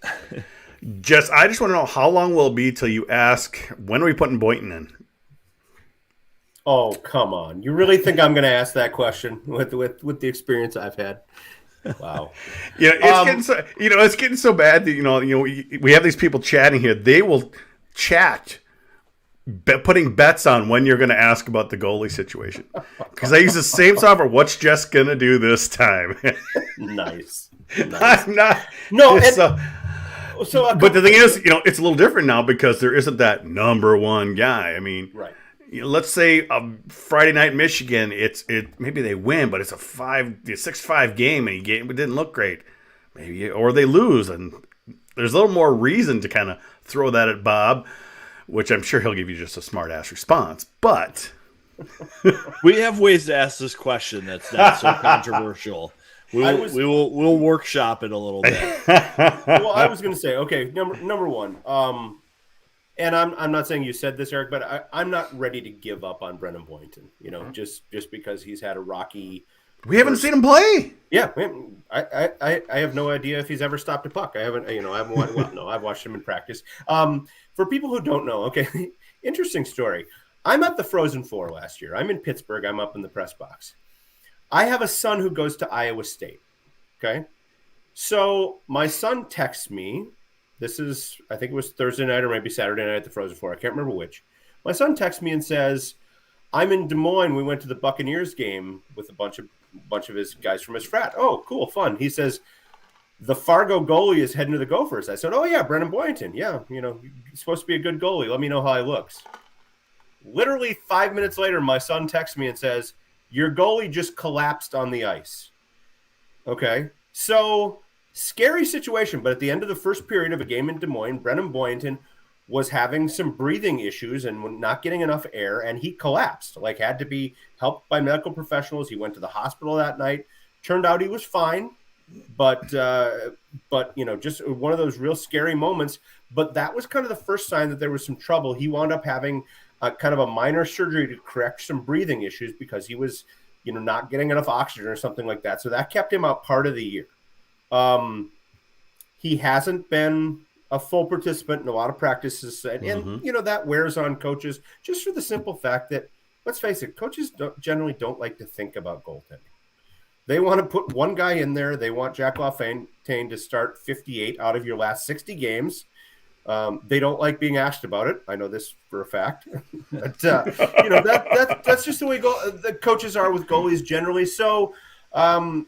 Jess, I just want to know, how long will it be till you ask, when are we putting Boynton in? Oh, come on. You really think I'm going to ask that question with the experience I've had? Wow. It's getting so bad that, we have these people chatting here. They will chat, putting bets on when you're going to ask about the goalie situation. Because I use the same software. What's Jess going to do this time? Nice. I'm not. No, but the thing is, it's a little different now because there isn't that number one guy. I mean, right. Let's say a Friday night in Michigan, maybe they win, but it's a 6-5 game, and it didn't look great. Maybe, or they lose, and there's a little more reason to kind of throw that at Bob, which I'm sure he'll give you just a smart ass response. But we have ways to ask this question that's not so controversial. We'll workshop it a little bit. Well, I was going to say, okay, number one, and I'm not saying you said this, Eric, but I'm not ready to give up on Brendan Boynton. Just because he's had a rocky. We haven't seen him play. Yeah, I have no idea if he's ever stopped a puck. I haven't. I've watched him in practice. For people who don't know, okay, interesting story. I'm at the Frozen Four last year. I'm in Pittsburgh. I'm up in the press box. I have a son who goes to Iowa State. Okay. So my son texts me. This is, I think it was Thursday night or maybe Saturday night at the Frozen Four. I can't remember which. My son texts me and says, I'm in Des Moines. We went to the Buccaneers game with a bunch of bunch of his guys from his frat. Oh, cool, fun. He says, the Fargo goalie is heading to the Gophers. I said, oh, yeah, Brennan Boynton. Yeah, he's supposed to be a good goalie. Let me know how he looks. Literally 5 minutes later, my son texts me and says, your goalie just collapsed on the ice. Okay, so scary situation. But at the end of the first period of a game in Des Moines, Brennan Boynton was having some breathing issues and not getting enough air, and he collapsed, had to be helped by medical professionals. He went to the hospital that night. Turned out he was fine, but just one of those real scary moments. But that was kind of the first sign that there was some trouble. He wound up having kind of a minor surgery to correct some breathing issues because he was, not getting enough oxygen or something like that. So that kept him out part of the year. He hasn't been a full participant in a lot of practices, and that wears on coaches just for the simple fact that, let's face it, coaches generally don't like to think about goaltending. They want to put one guy in there. They want Jack LaFontaine to start 58 out of your last 60 games. They don't like being asked about it. I know this for a fact. But, that's just the way the coaches are with goalies generally. So, that's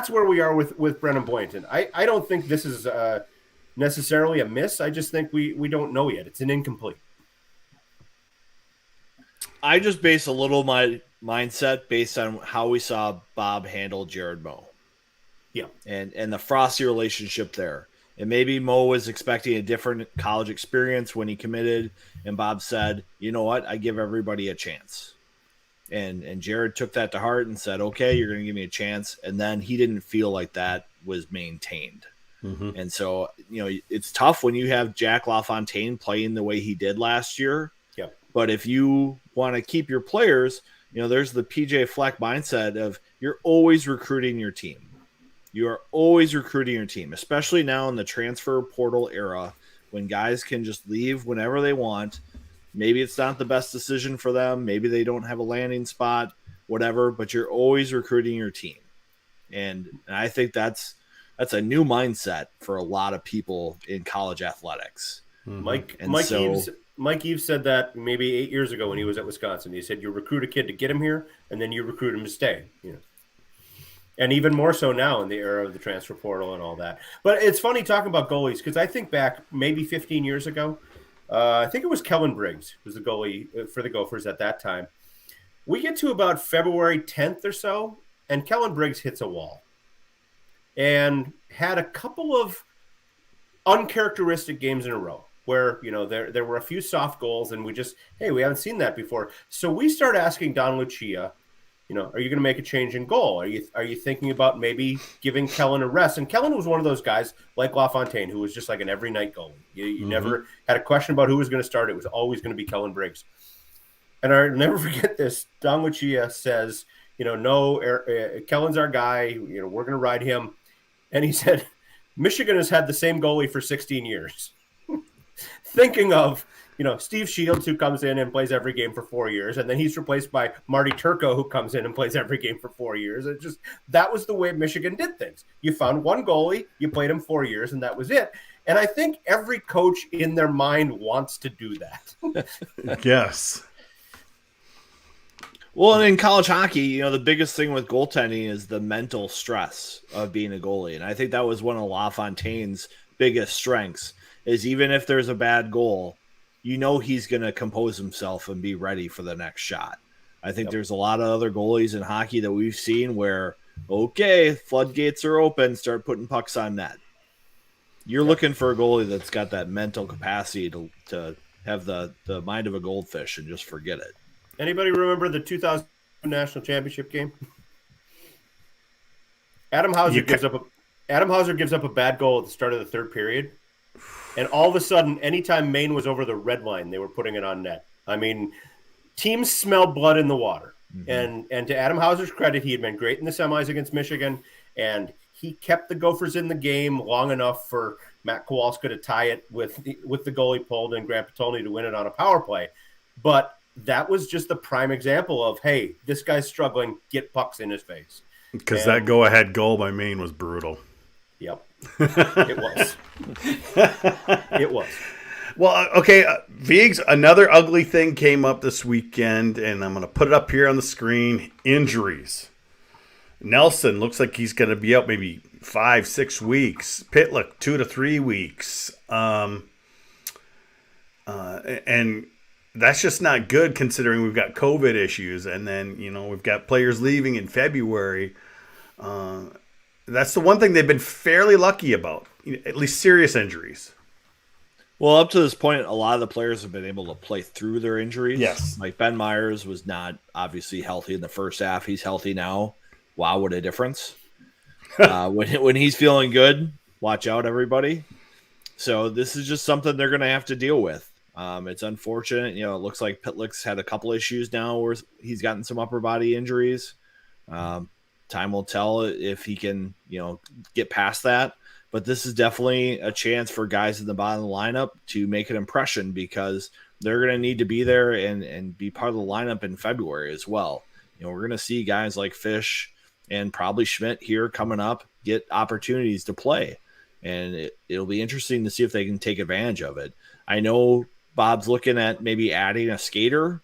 where we are with Brennan Boynton. I don't think this is necessarily a miss. I just think we don't know yet. It's an incomplete. I just base a little my mindset based on how we saw Bob handle Jared Moe. Yeah. And the frosty relationship there. And maybe Moe was expecting a different college experience when he committed, and Bob said, you know what, I give everybody a chance. And Jared took that to heart and said, okay, you're going to give me a chance. And then he didn't feel like that was maintained. Mm-hmm. And so, it's tough when you have Jack LaFontaine playing the way he did last year. Yeah. But if you want to keep your players, there's the PJ Fleck mindset of you're always recruiting your team. You are always recruiting your team, especially now in the transfer portal era when guys can just leave whenever they want. Maybe it's not the best decision for them. Maybe they don't have a landing spot, whatever, but you're always recruiting your team. And I think that's a new mindset for a lot of people in college athletics. Mm-hmm. Mike Eves said that maybe 8 years ago when he was at Wisconsin. He said, you recruit a kid to get him here, and then you recruit him to stay. And even more so now in the era of the transfer portal and all that. But it's funny talking about goalies because I think back maybe 15 years ago, I think it was Kellen Briggs who was the goalie for the Gophers at that time. We get to about February 10th or so, and Kellen Briggs hits a wall and had a couple of uncharacteristic games in a row where, there were a few soft goals and we haven't seen that before. So we start asking Don Lucia, are you going to make a change in goal? Are you thinking about maybe giving Kellen a rest? And Kellen was one of those guys like LaFontaine who was just like an every night goalie. You never had a question about who was going to start. It was always going to be Kellen Briggs. And I'll never forget this. Don Lucia says, no, Kellen's our guy. We're going to ride him. And he said, Michigan has had the same goalie for 16 years. Thinking of, Steve Shields, who comes in and plays every game for 4 years, and then he's replaced by Marty Turco, who comes in and plays every game for 4 years. That was the way Michigan did things. You found one goalie, you played him 4 years, and that was it. And I think every coach in their mind wants to do that. Yes. Well, and in college hockey, the biggest thing with goaltending is the mental stress of being a goalie. And I think that was one of LaFontaine's biggest strengths, is even if there's a bad goal, he's going to compose himself and be ready for the next shot. I think there's a lot of other goalies in hockey that we've seen where, okay, floodgates are open, start putting pucks on net. You're looking for a goalie that's got that mental capacity to have the mind of a goldfish and just forget it. Anybody remember the 2000 national championship game? Adam Hauser gives up a bad goal at the start of the third period. And all of a sudden, anytime Maine was over the red line, they were putting it on net. I mean, teams smell blood in the water. Mm-hmm. And to Adam Hauser's credit, he had been great in the semis against Michigan, and he kept the Gophers in the game long enough for Matt Kowalska to tie it with the goalie pulled and Grant Petolny to win it on a power play. But that was just the prime example of, hey, this guy's struggling, get pucks in his face. Because that go-ahead goal by Maine was brutal. Yep. It was. It was. Well, okay, Viggs, another ugly thing came up this weekend, and I'm going to put it up here on the screen. Injuries. Nelson looks like he's going to be out maybe 5-6 weeks. Pitlick 2 to 3 weeks. And that's just not good considering we've got COVID issues, and then we've got players leaving in February. That's the one thing they've been fairly lucky about, at least serious injuries. Well, up to this point, a lot of the players have been able to play through their injuries. Yes. Like Ben Myers was not obviously healthy in the first half. He's healthy now. Wow, what a difference. When he's feeling good, watch out, everybody. So this is just something they're going to have to deal with. It's unfortunate. It looks like Pitlick's had a couple issues now where he's gotten some upper body injuries. Time will tell if he can, get past that. But this is definitely a chance for guys in the bottom of the lineup to make an impression because they're going to need to be there and be part of the lineup in February as well. We're going to see guys like Fish and probably Schmidt here coming up get opportunities to play. And it'll be interesting to see if they can take advantage of it. I know Bob's looking at maybe adding a skater.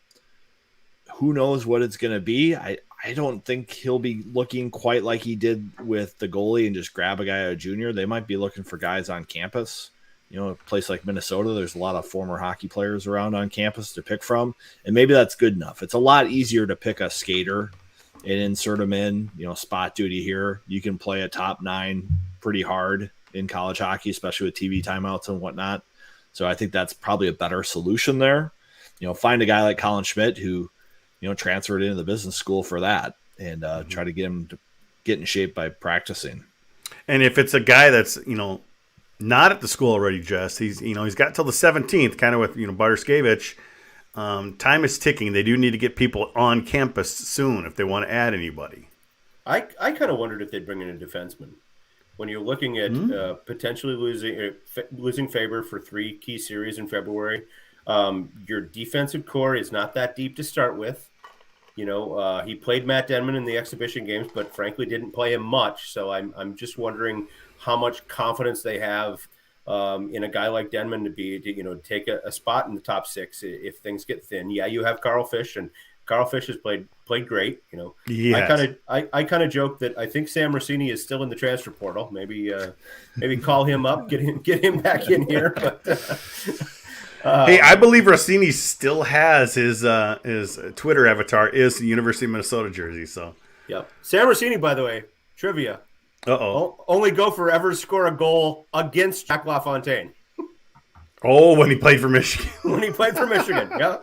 Who knows what it's going to be? I don't think he'll be looking quite like he did with the goalie and just grab a guy out of junior. They might be looking for guys on campus. A place like Minnesota, there's a lot of former hockey players around on campus to pick from, and maybe that's good enough. It's a lot easier to pick a skater and insert him in, spot duty here. You can play a top 9 pretty hard in college hockey, especially with TV timeouts and whatnot. So I think that's probably a better solution there. Find a guy like Colin Schmidt who transferred into the business school for that and try to get him to get in shape by practicing. And if it's a guy that's, not at the school already, Jess, he's got till the 17th, kind of with, Bartskevich. Time is ticking. They do need to get people on campus soon if they want to add anybody. I kind of wondered if they'd bring in a defenseman. When you're looking at potentially losing Faber for 3 key series in February, your defensive core is not that deep to start with. He played Matt Denman in the exhibition games, but frankly didn't play him much. So I'm just wondering how much confidence they have in a guy like Denman to take a spot in the top 6 if things get thin. Yeah, you have Carl Fish, and Carl Fish has played great. Yes. I kind of joke that I think Sam Rossini is still in the transfer portal. Maybe call him up, get him back in here. But hey, I believe Rossini still has his Twitter avatar is the University of Minnesota jersey. So, yep. Sam Rossini, by the way, trivia. Only Gopher ever score a goal against Jack LaFontaine. Oh, when he played for Michigan. Yeah.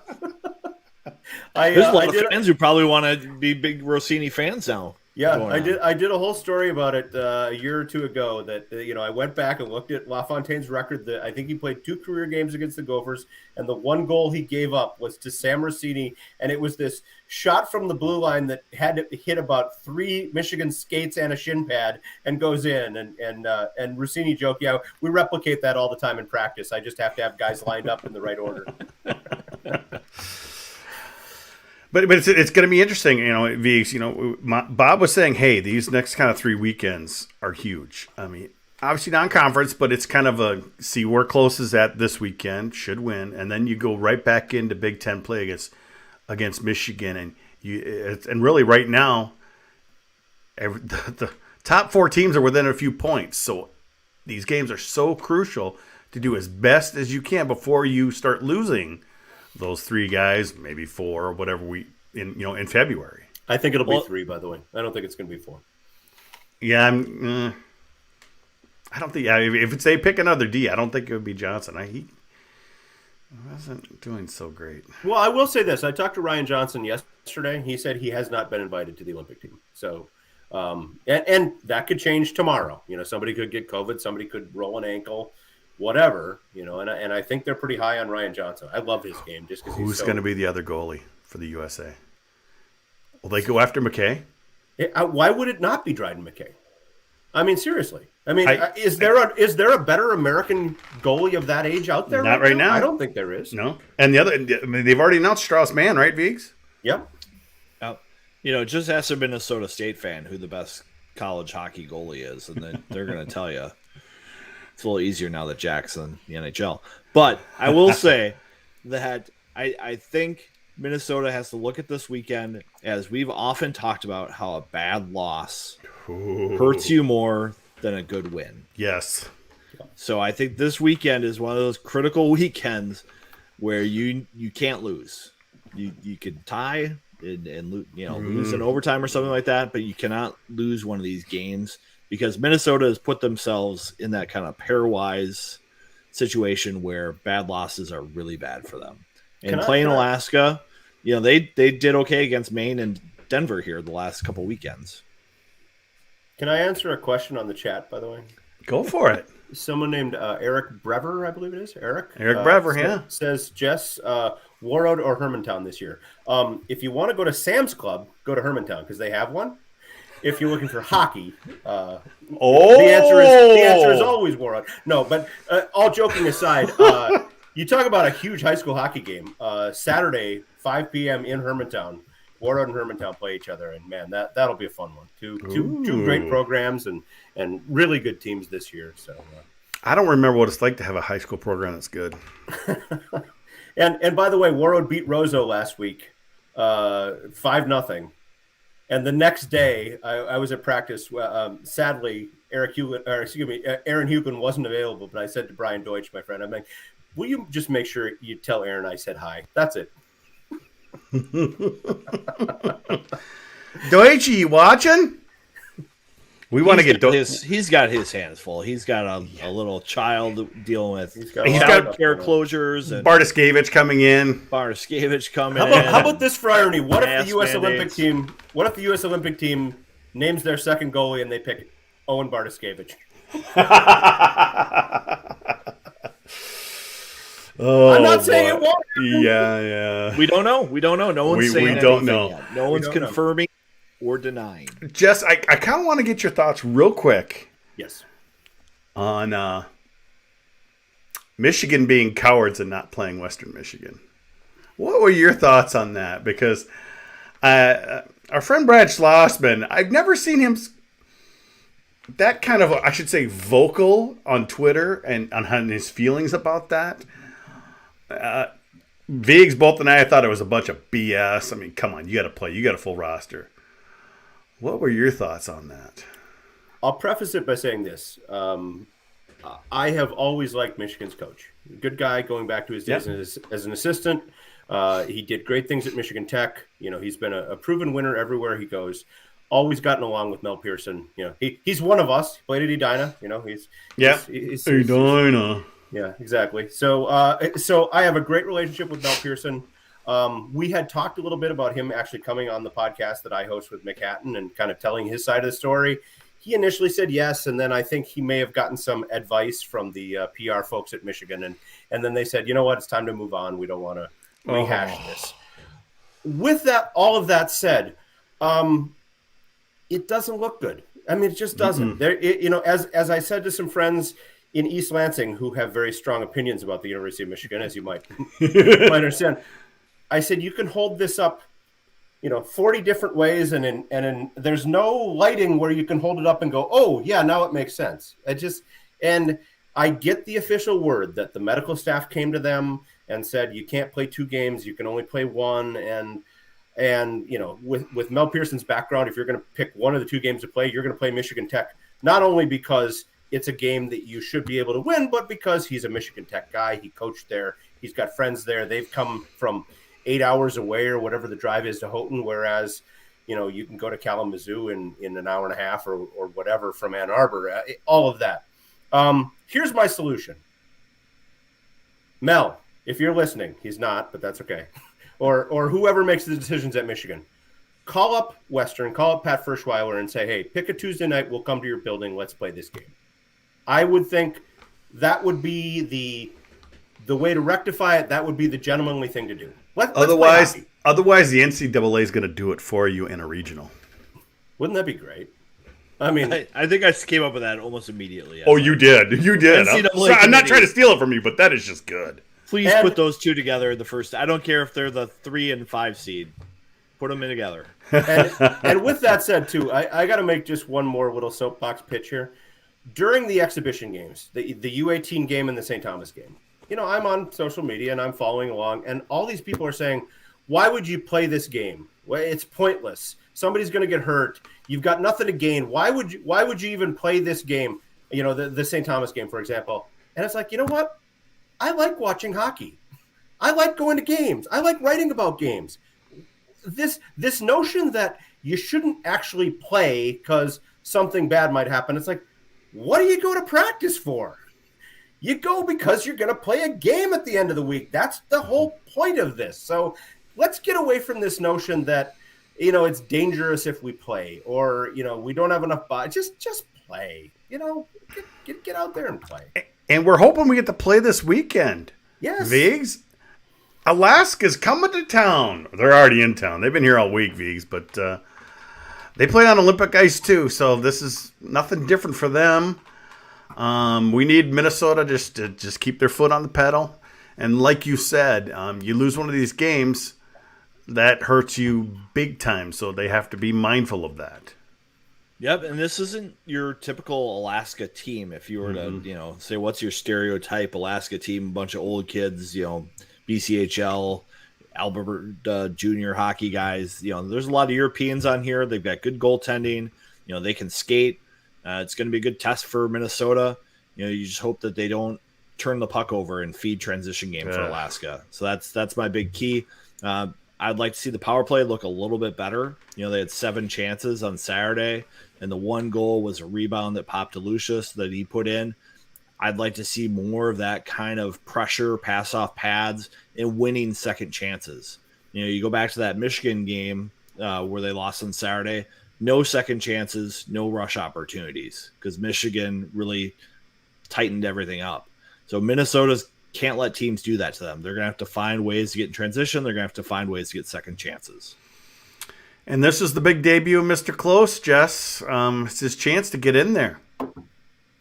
There's a lot of fans who probably want to be big Rossini fans now. Yeah, I did a whole story about it a year or two ago that, I went back and looked at LaFontaine's record. I think he played 2 career games against the Gophers, and the one goal he gave up was to Sam Rossini, and it was this shot from the blue line that had to hit about 3 Michigan skates and a shin pad and goes in. And Rossini joked, yeah, we replicate that all the time in practice. I just have to have guys lined up in the right order. But it's going to be interesting, Viggs, Bob was saying, hey, these next kind of 3 weekends are huge. I mean, obviously non-conference, but it's kind of a see where close is at this weekend, should win, and then you go right back into Big Ten play against Michigan, and really right now, the top 4 teams are within a few points, so these games are so crucial to do as best as you can before you start losing those 3 guys, maybe 4 or whatever in February. I think it'll be 3, by the way. I don't think it's going to be 4. Yeah, I don't think. If it's they pick another D, I don't think it would be Johnson. He wasn't doing so great. Well, I will say this: I talked to Ryan Johnson yesterday. He said he has not been invited to the Olympic team. So, and that could change tomorrow. Somebody could get COVID. Somebody could roll an ankle. Whatever, and I think they're pretty high on Ryan Johnson. I love his game just because who's going to be the other goalie for the USA? Will they go after McKay? Why would it not be Dryden McKay? I mean, seriously. I mean, is there a better American goalie of that age out there? Not right now. I don't think there is. No. And they've already announced Strauss Mann, right, Viggs? Yep. Just ask a Minnesota State fan who the best college hockey goalie is, and then they're going to tell you. It's a little easier now that Jack's in the NHL. But I will say that I think Minnesota has to look at this weekend, as we've often talked about, how a bad loss hurts you more than a good win. Yes. So I think this weekend is one of those critical weekends where you can't lose. You can tie and lose in overtime or something like that, but you cannot lose one of these games, because Minnesota has put themselves in that kind of pairwise situation where bad losses are really bad for them. And playing Alaska, they did okay against Maine and Denver here the last couple weekends. Can I answer a question on the chat, by the way? Go for it. Someone named Eric Brever, I believe it is. Eric Brever, says, Jess, Warroad or Hermantown this year. If you want to go to Sam's Club, go to Hermantown because they have one. If you're looking for hockey, the answer is always Warroad. No, but all joking aside, you talk about a huge high school hockey game. Saturday, 5 p.m. in Hermantown. Warroad and Hermantown play each other, and man, that'll be a fun one. Two great programs and really good teams this year. So I don't remember what it's like to have a high school program that's good. and by the way, Warroad beat Roseau last week, 5-0. And the next day, I was at practice. Sadly, Aaron Hugen wasn't available, but I said to Brian Deutsch, my friend, I'm like, will you just make sure you tell Aaron I said hi? That's it. Deutsch, you watching? We want to get he's got his hands full. He's got a little child dealing with. He's got care closures and Bartoskevich coming in. How about this for irony? What if the U.S. Olympic team? What if the U.S. Olympic team names their second goalie and they pick Owen Bartoskevich? I'm not saying it won't. Yeah. We don't know. No one's saying we don't know. Yet. No one's confirming or denying. Jess, I kind of want to get your thoughts real quick. Yes. On Michigan being cowards and not playing Western Michigan. What were your thoughts on that? Because our friend Brad Schlossman, I've never seen him that kind of, I should say, vocal on Twitter and on his feelings about that. Viggs, Bolt, and I thought it was a bunch of BS. I mean, come on, you got to play. You got a full roster. What were your thoughts on that? I'll preface it by saying this. I have always liked Michigan's coach. Good guy going back to his days as an assistant. He did great things at Michigan Tech. He's been a proven winner everywhere he goes. Always gotten along with Mel Pearson. He's one of us. He played at Edina. He's Edina. Yeah, exactly. So I have a great relationship with Mel Pearson. We had talked a little bit about him actually coming on the podcast that I host with Mick Hatton and kind of telling his side of the story. He initially said yes, and then I think he may have gotten some advice from the PR folks at Michigan, and then they said, you know what, it's time to move on. We don't want to rehash this. With that, all of that said, it doesn't look good. I mean, it just doesn't. As I said to some friends in East Lansing who have very strong opinions about the University of Michigan, as you might understand, I said, you can hold this up, 40 different ways, and there's no lighting where you can hold it up and go, oh yeah, now it makes sense. And I get the official word that the medical staff came to them and said, you can't play 2 games, you can only play 1. And with Mel Pearson's background, if you're going to pick one of the 2 games to play, you're going to play Michigan Tech, not only because it's a game that you should be able to win, but because he's a Michigan Tech guy. He coached there. He's got friends there. They've come from 8 hours away or whatever the drive is to Houghton, whereas, you can go to Kalamazoo in an hour and a half or whatever from Ann Arbor, all of that. Here's my solution. Mel, if you're listening, he's not, but that's okay. Or whoever makes the decisions at Michigan. Call up Western, call up Pat Ferschweiler and say, hey, pick a Tuesday night. We'll come to your building. Let's play this game. I would think that would be the way to rectify it. That would be the gentlemanly thing to do. Otherwise, the NCAA is going to do it for you in a regional. Wouldn't that be great? I mean, I think I came up with that almost immediately. Oh, you did. I'm not trying to steal it from you, but that is just good. Please put those 2 together in the first. I don't care if they're the 3 and 5 seed. Put them in together. And with that said, too, I got to make just one more little soapbox pitch here. during the exhibition games, the U18 game and the St. Thomas game, I'm on social media and I'm following along, and all these people are saying, why would you play this game? Well, it's pointless. Somebody's going to get hurt. You've got nothing to gain. Why would you even play this game? The St. Thomas game, for example. And it's like, you know what? I like watching hockey. I like going to games. I like writing about games. This notion that you shouldn't actually play because something bad might happen. It's like, what do you go to practice for? You go because you're going to play a game at the end of the week. That's the whole point of this. So let's get away from this notion that, it's dangerous if we play, or, we don't have enough body. Just play, get out there and play. And we're hoping we get to play this weekend. Yes. Vigs, Alaska's coming to town. They're already in town. They've been here all week, Vigs, but they play on Olympic ice too. So this is nothing different for them. We need Minnesota to keep their foot on the pedal. And like you said, you lose one of these games, that hurts you big time. So they have to be mindful of that. Yep, and this isn't your typical Alaska team. If you were to, say, what's your stereotype Alaska team? A bunch of old kids, BCHL, Alberta junior hockey guys. There's a lot of Europeans on here. They've got good goaltending. They can skate. It's going to be a good test for Minnesota. You just hope that they don't turn the puck over and feed transition game for Alaska. So that's my big key. I'd like to see the power play look a little bit better. They had 7 chances on Saturday, and the one goal was a rebound that popped to Lucius that he put in. I'd like to see more of that kind of pressure, pass off pads, and winning second chances. You go back to that Michigan game where they lost on Saturday. No second chances, no rush opportunities, because Michigan really tightened everything up. So Minnesota's can't let teams do that to them. They're going to have to find ways to get in transition. They're going to have to find ways to get second chances. And this is the big debut of Mr. Close, Jess. It's his chance to get in there.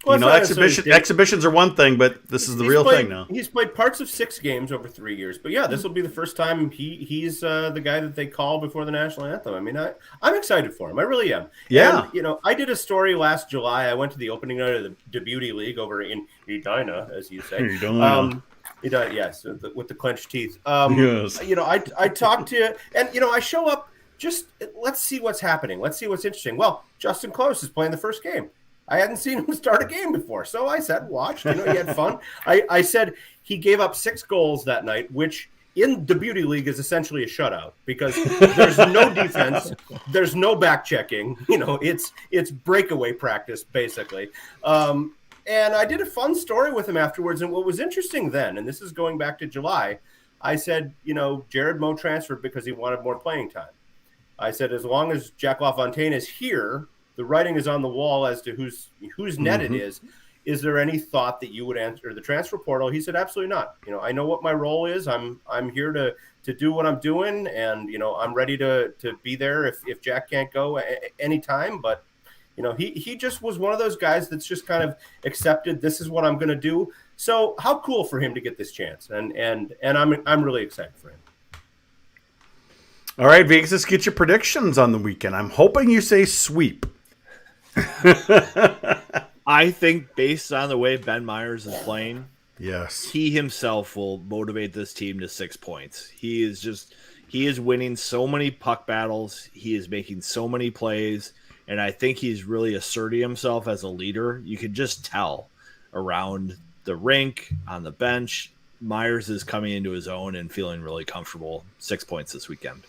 Well, exhibitions are one thing, but this is the real thing now. He's played parts of 6 games over 3 years. But yeah, this will be the first time he's the guy that they call before the national anthem. I mean, I'm excited for him. I really am. Yeah. And, I did a story last July. I went to the opening night of the Beauty League over in Edina, as you say. Edina. Yes, with the clenched teeth. Yes. I talked to, and, I show up, just let's see what's happening. Let's see what's interesting. Well, Justin Close is playing the first game. I hadn't seen him start a game before. So I sat and watched. He had fun. I said he gave up 6 goals that night, which in the Beauty League is essentially a shutout because there's no defense. There's no back checking. It's breakaway practice, basically. And I did a fun story with him afterwards. And what was interesting then, and this is going back to July, I said, Jared Moe transferred because he wanted more playing time. I said, as long as Jack LaFontaine is here, the writing is on the wall as to whose net it is. Is there any thought that you would enter the transfer portal? He said, absolutely not. I know what my role is. I'm here to do what I'm doing, and I'm ready to be there if Jack can't go anytime. But he just was one of those guys that's just kind of accepted this is what I'm going to do. So how cool for him to get this chance, and I'm really excited for him. All right, Vegas, let's get your predictions on the weekend. I'm hoping you say sweep. I think based on the way Ben Myers is playing, yes, he himself will motivate this team to 6 points. He is winning so many puck battles. He is making so many plays, and I think he's really asserting himself as a leader. You can just tell around the rink, on the bench, Myers is coming into his own and feeling really comfortable. 6 points this weekend.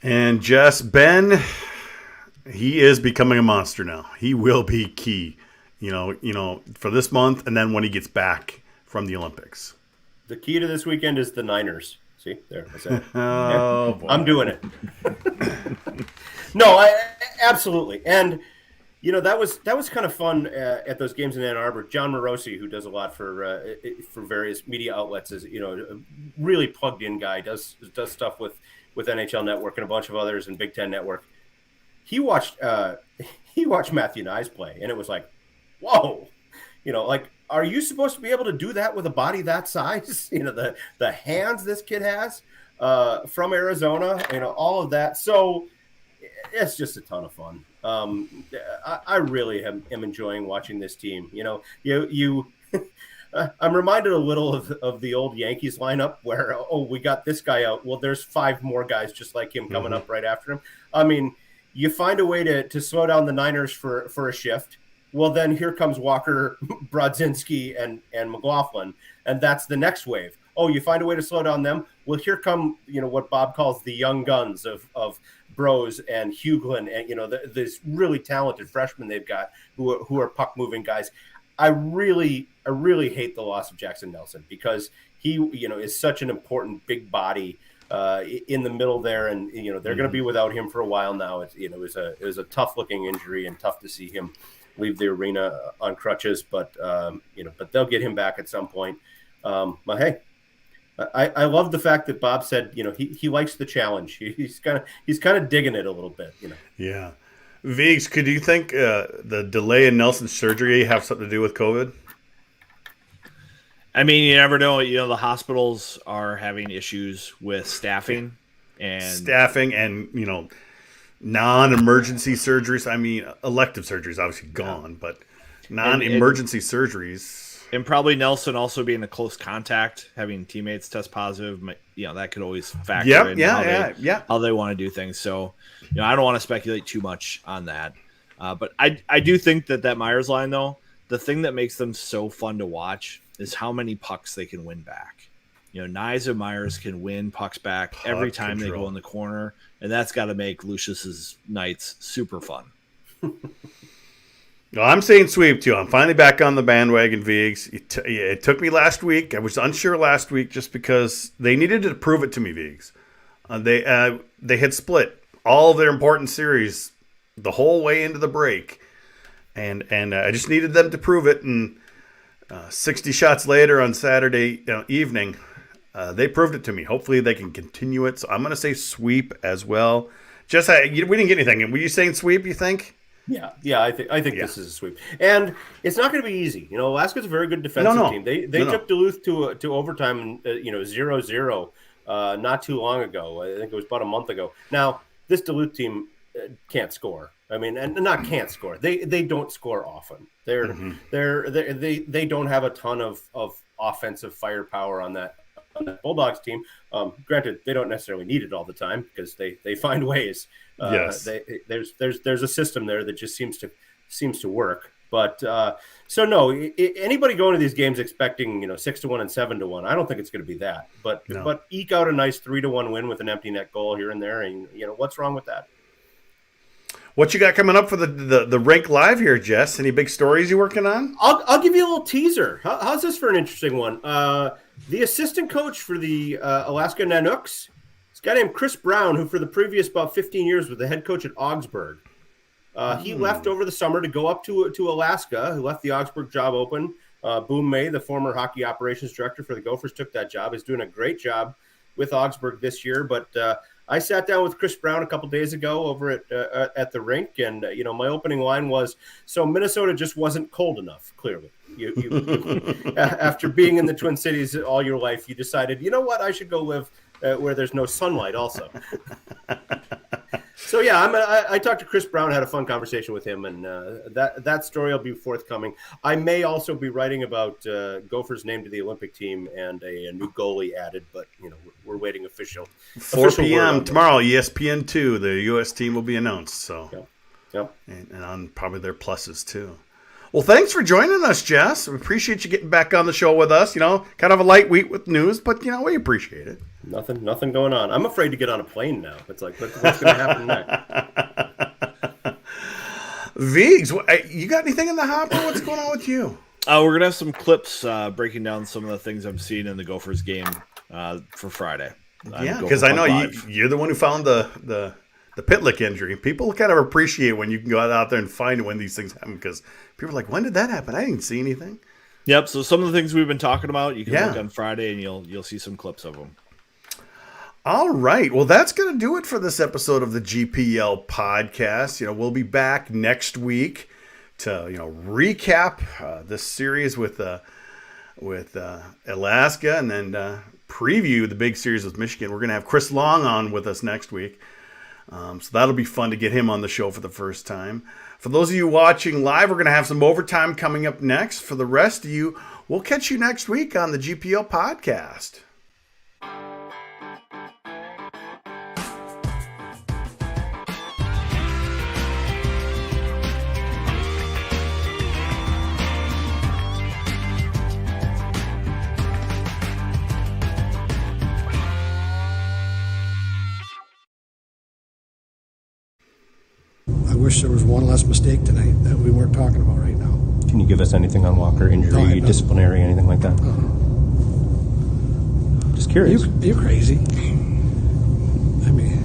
And Jess, Ben, he is becoming a monster now. He will be key, for this month and then when he gets back from the Olympics. The key to this weekend is the Niners. See, there, I said it. Oh, boy. I'm doing it. No, absolutely. And, that was kind of fun at those games in Ann Arbor. John Morosi, who does a lot for various media outlets, is, a really plugged in guy, does stuff with NHL Network and a bunch of others and Big Ten Network. He watched Matthew Nyes play, and it was like, whoa, are you supposed to be able to do that with a body that size? The hands this kid has from Arizona, all of that. So it's just a ton of fun. I really am enjoying watching this team. I'm reminded a little of the old Yankees lineup where, we got this guy out. Well, there's 5 more guys just like him coming up right after him. I mean, you find a way to slow down the Niners for a shift. Well, then here comes Walker, Brodzinski, and McLaughlin, and that's the next wave. Oh, you find a way to slow down them. Well, here come what Bob calls the young guns of Bros and Huglin, and this really talented freshmen they've got who are puck moving guys. I really hate the loss of Jackson Nelson because he is such an important big body in the middle there, and they're going to be without him for a while now. It was a tough looking injury and tough to see him leave the arena on crutches, but they'll get him back at some point. But hey, I love the fact that Bob said he likes the challenge. He's kind of digging it a little bit. Yeah. Viggs, could you think the delay in Nelson's surgery have something to do with COVID? I mean, you never know. The hospitals are having issues with staffing and non-emergency surgeries. I mean, elective surgeries obviously gone, but non-emergency surgeries. And probably Nelson also being a close contact, having teammates test positive, that could always factor in how they want to do things. So, I don't want to speculate too much on that. But I do think that Myers line, though, the thing that makes them so fun to watch is how many pucks they can win back. Nyes and Myers can win pucks back every time they go in the corner, and that's got to make Lucius's nights super fun. No, I'm saying sweep too. I'm finally back on the bandwagon, Viggs. It took me last week. I was unsure last week just because they needed to prove it to me, Viggs. They had split all of their important series the whole way into the break, and I just needed them to prove it. And 60 shots later on Saturday evening, they proved it to me. Hopefully they can continue it. So I'm going to say sweep as well. Just we didn't get anything. Were you saying sweep? You think? Yeah. I think this is a sweep, and it's not going to be easy. Alaska's a very good defensive team. They took Duluth to overtime, 0-0, not too long ago. I think it was about a month ago. Now this Duluth team can't score. I mean, and not can't score. They don't score often. They don't have a ton of offensive firepower on that Bulldogs team. Granted, they don't necessarily need it all the time because they find ways. Yes. There's a system there that just seems to work. But so no, anybody going to these games expecting 6-1 and 7-1, I don't think it's going to be that. But eke out a nice 3-1 win with an empty net goal here and there, and what's wrong with that? What you got coming up for the Rink Live here, Jess? Any big stories you working on? I'll give you a little teaser. How's this for an interesting one? The assistant coach for the Alaska Nanooks, this guy named Chris Brown, who for the previous about 15 years was the head coach at Augsburg. He left over the summer to go up to Alaska. He left the Augsburg job open. Boom May, the former hockey operations director for the Gophers, took that job. He's doing a great job with Augsburg this year. But I sat down with Chris Brown a couple days ago over at the rink, and my opening line was, "So Minnesota just wasn't cold enough. Clearly, you after being in the Twin Cities all your life, you decided, what, I should go live where there's no sunlight also." So yeah, I talked to Chris Brown, had a fun conversation with him, and that story will be forthcoming. I may also be writing about Gophers named to the Olympic team and a new goalie added, but we're waiting official 4 p.m. tomorrow, ESPN2. The U.S. team will be announced. So, yeah. And on probably their pluses too. Well, thanks for joining us, Jess. We appreciate you getting back on the show with us. Kind of a light week with news, but we appreciate it. Nothing going on. I'm afraid to get on a plane now. It's like, what's going to happen next? Viggs, you got anything in the hopper? What's going on with you? We're going to have some clips breaking down some of the things I'm seeing in the Gophers game for Friday. Yeah, because I know you're the one who found the Pitlick injury. People kind of appreciate when you can go out there and find when these things happen, because people are like, when did that happen? I didn't see anything. Yep, so some of the things we've been talking about, you can look on Friday and you'll see some clips of them. All right. Well, that's going to do it for this episode of the GPL podcast. We'll be back next week to, recap this series with Alaska, and then preview the big series with Michigan. We're going to have Chris Long on with us next week. So that'll be fun to get him on the show for the first time. For those of you watching live, we're going to have some overtime coming up next. For the rest of you, we'll catch you next week on the GPL podcast. I wish there was one less mistake tonight that we weren't talking about right now. Can you give us anything on Walker? Injury, disciplinary, anything like that? Just curious. You crazy? I mean...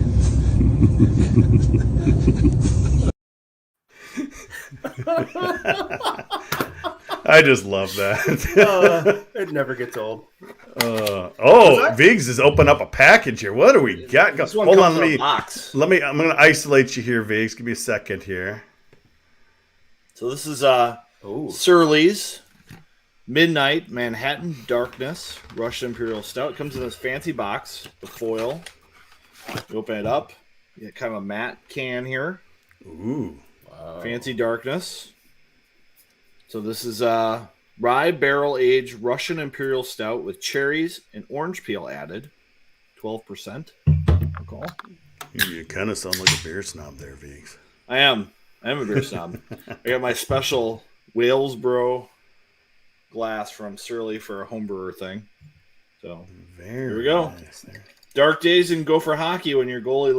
I just love that. It never gets old. Viggs has opened up a package here. What do we got? Hold on, I'm going to isolate you here, Viggs. Give me a second here. So this is Surly's Midnight Manhattan Darkness Russian Imperial Stout. It comes in this fancy box, the foil. You open it up. You get kind of a matte can here. Ooh. Wow. Fancy darkness. So this is rye barrel-aged Russian Imperial Stout with cherries and orange peel added. 12% alcohol. You kind of sound like a beer snob there, Viggs. I am a beer snob. I got my special Walesboro glass from Surly for a homebrewer thing. So here we go. Nice there. Dark days and go for hockey when your goalie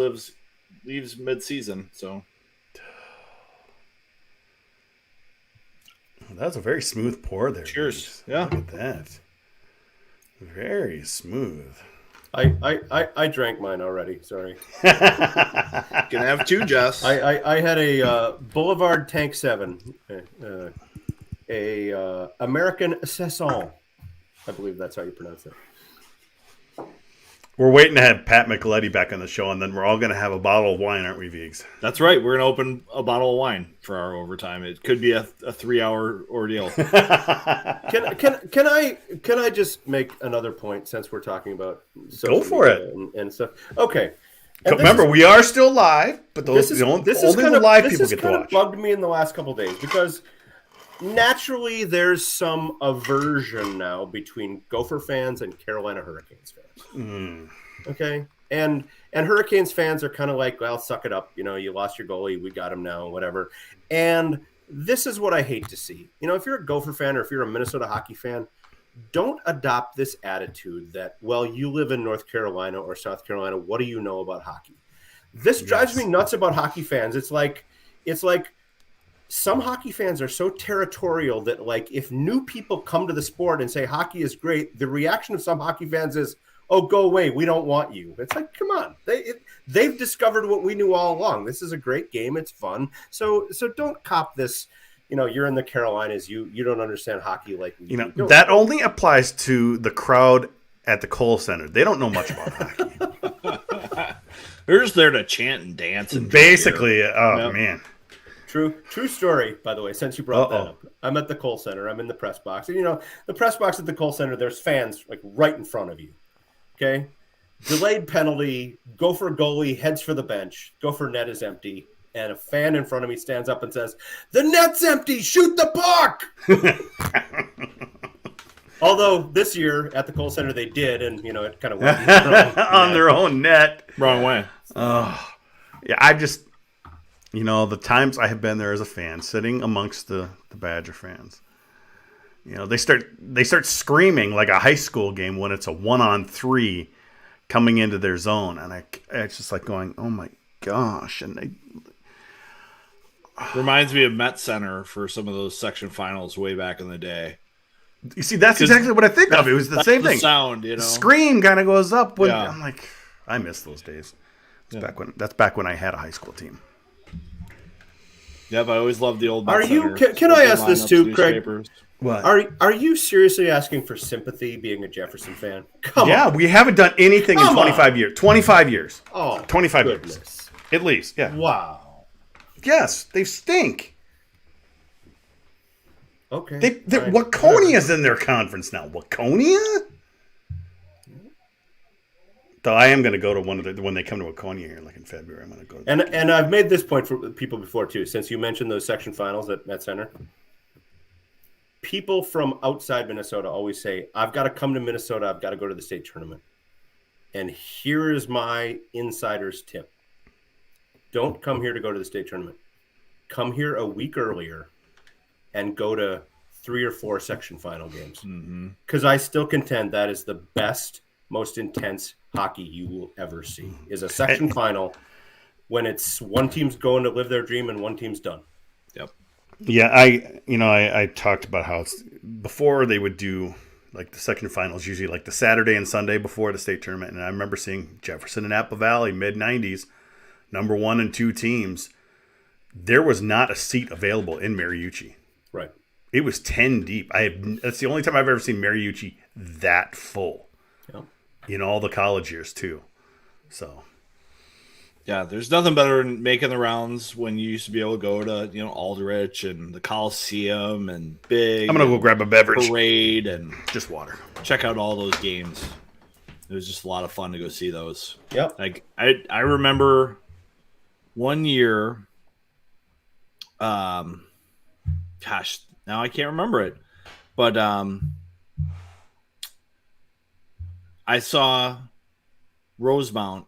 leaves mid-season. So that's a very smooth pour there. Cheers. Viggs. Yeah. Look at that. Very smooth. I drank mine already. Sorry. Can have two, Jess. I had a Boulevard Tank 7, American Saison. I believe that's how you pronounce it. We're waiting to have Pat McLetty back on the show, and then we're all going to have a bottle of wine, aren't we, Viggs? That's right. We're going to open a bottle of wine for our overtime. It could be a 3-hour ordeal. Can I just make another point since we're talking about go for it and stuff? Okay. Remember, we are still live, but only the live people get to watch. This has kind of bugged me in the last couple of days because naturally there's some aversion now between Gopher fans and Carolina Hurricanes fans. Okay, and Hurricanes fans are kind of like, well, suck it up. You know, you lost your goalie, we got him now, whatever. And this is what I hate to see. You know, if you're a Gopher fan or if you're a Minnesota hockey fan, don't adopt this attitude that, well, you live in North Carolina or South Carolina. What do you know about hockey? This drives me nuts about hockey fans. It's like some hockey fans are so territorial that, like, if new people come to the sport and say hockey is great, the reaction of some hockey fans is, oh, go away, we don't want you. It's like, come on. They've discovered what we knew all along. This is a great game. It's fun. So don't cop this, you know, you're in the Carolinas. You don't understand hockey like we do. That only applies to the crowd at the Kohl Center. They don't know much about hockey. They're just there to chant and dance. And basically, man. True story, by the way, since you brought that up. I'm at the Kohl Center. I'm in the press box. And, you know, the press box at the Kohl Center, there's fans, like, right in front of you. Okay? Delayed penalty, Gopher goalie heads for the bench. Gopher net is empty. And a fan in front of me stands up and says, "The net's empty! Shoot the puck!" Although this year at the Kohl Center they did, and, you know, it kind of went on their own net. Wrong way. Yeah, I just... You know, the times I have been there as a fan, sitting amongst the Badger fans, you know, they start screaming like a high school game when it's a 1-on-3 coming into their zone, and it's just like going, oh my gosh, and they reminds me of Met Center for some of those section finals way back in the day. You see, that's exactly what I think of. It was the same thing. Sound, you know, scream kind of goes up when I'm like, I miss those days. That's back when I had a high school team. Yep, I always loved the old. Are you? Can I ask this too, Craig? What? Are you seriously asking for sympathy being a Jefferson fan? Come on. We haven't done anything in 25 years. 25 years. Oh, 25 goodness. years. At least, yeah. Wow. Yes, they stink. Okay. Waconia's in their conference now. Waconia? Though I am going to go to when they come to Waconia here, like in February. I'm going to go. And I've made this point for people before too. Since you mentioned those section finals at Center, people from outside Minnesota always say, "I've got to come to Minnesota. I've got to go to the state tournament." And here is my insider's tip: don't come here to go to the state tournament. Come here a week earlier, and go to 3 or 4 section final games. Because I still contend that is the best, most intense hockey you will ever see, is a section final when it's one team's going to live their dream and one team's done. Yep. Yeah, I talked about how before they would do like the second finals, usually like the Saturday and Sunday before the state tournament. And I remember seeing Jefferson and Apple Valley, mid-90s, number 1 and 2 teams. There was not a seat available in Mariucci. Right. It was 10 deep. That's the only time I've ever seen Mariucci that full. Yep. In all the college years too. So yeah, there's nothing better than making the rounds when you used to be able to go to, Aldrich and the Coliseum and Big. I'm gonna go grab a beverage. Parade and just water. Check out all those games. It was just a lot of fun to go see those. Yep. Like I remember one year, gosh, now I can't remember it, but I saw Rosemount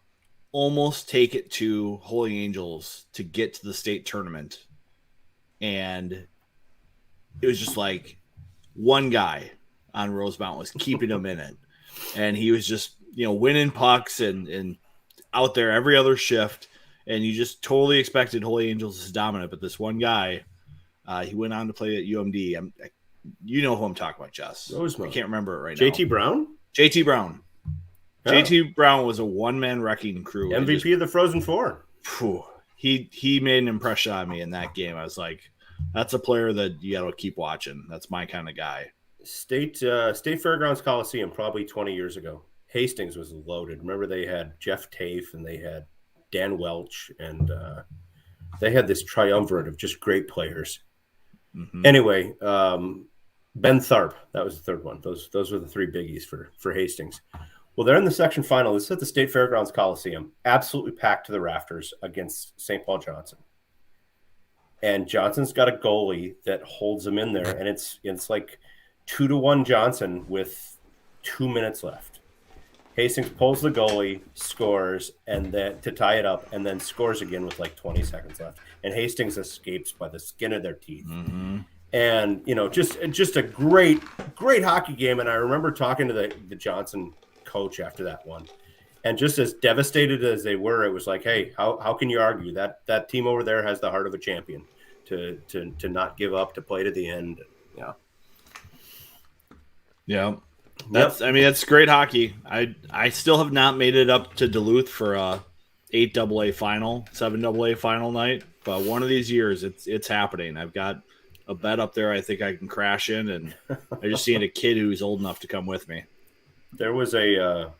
almost take it to Holy Angels to get to the state tournament. And it was just like one guy on Rosemount was keeping them in it. And he was just, winning pucks and out there every other shift. And you just totally expected Holy Angels to dominate. But this one guy, he went on to play at UMD. You know who I'm talking about, Jess. Rosemount. I can't remember it right now. JT Brown? JT Brown. Oh. JT Brown was a one-man wrecking crew. MVP of the Frozen Four. He made an impression on me in that game. I was like, that's a player that you got to keep watching. That's my kind of guy. State Fairgrounds Coliseum, probably 20 years ago. Hastings was loaded. Remember, they had Jeff Tafe and they had Dan Welch, and they had this triumvirate of just great players. Mm-hmm. Anyway, Ben Tharp, that was the third one. Those were the 3 biggies for Hastings. Well, they're in the section final. This is at the State Fairgrounds Coliseum, absolutely packed to the rafters against St. Paul Johnson. And Johnson's got a goalie that holds him in there, and it's like 2-1 Johnson with 2 minutes left. Hastings pulls the goalie, scores, and then to tie it up, and then scores again with like 20 seconds left. And Hastings escapes by the skin of their teeth. Mm-hmm. And just a great hockey game. And I remember talking to the Johnson coach after that one, and just as devastated as they were, it was like, hey, how can you argue that team over there has the heart of a champion to not give up, to play to the end? That's great hockey. I still have not made it up to Duluth for a 8 AA final, 7 AA final night, but one of these years it's happening. I've got a bed up there I think I can crash in, and I just seen a kid who's old enough to come with me. There was this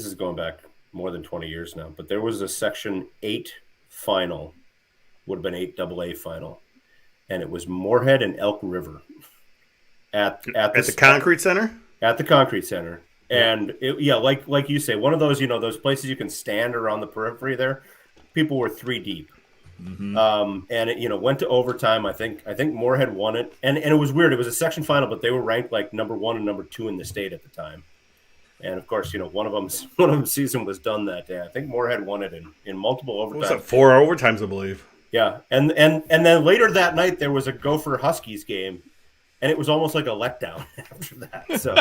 is going back more than 20 years now, but there was a Section 8 final, would have been 8 AA final, and it was Moorhead and Elk River at the Concrete Center? At the Concrete Center. And, like you say, one of those, those places you can stand around the periphery there, people were 3 deep. Mm-hmm. And it went to overtime. I think Moorhead won it, and it was weird. It was a section final, but they were ranked like number 1 and number 2 in the state at the time. And of course, one of them's season was done that day. I think Moorhead won it in multiple overtimes. What was that, 4 overtimes, I believe. Yeah, and then later that night there was a Gopher Huskies game, and it was almost like a letdown after that. So,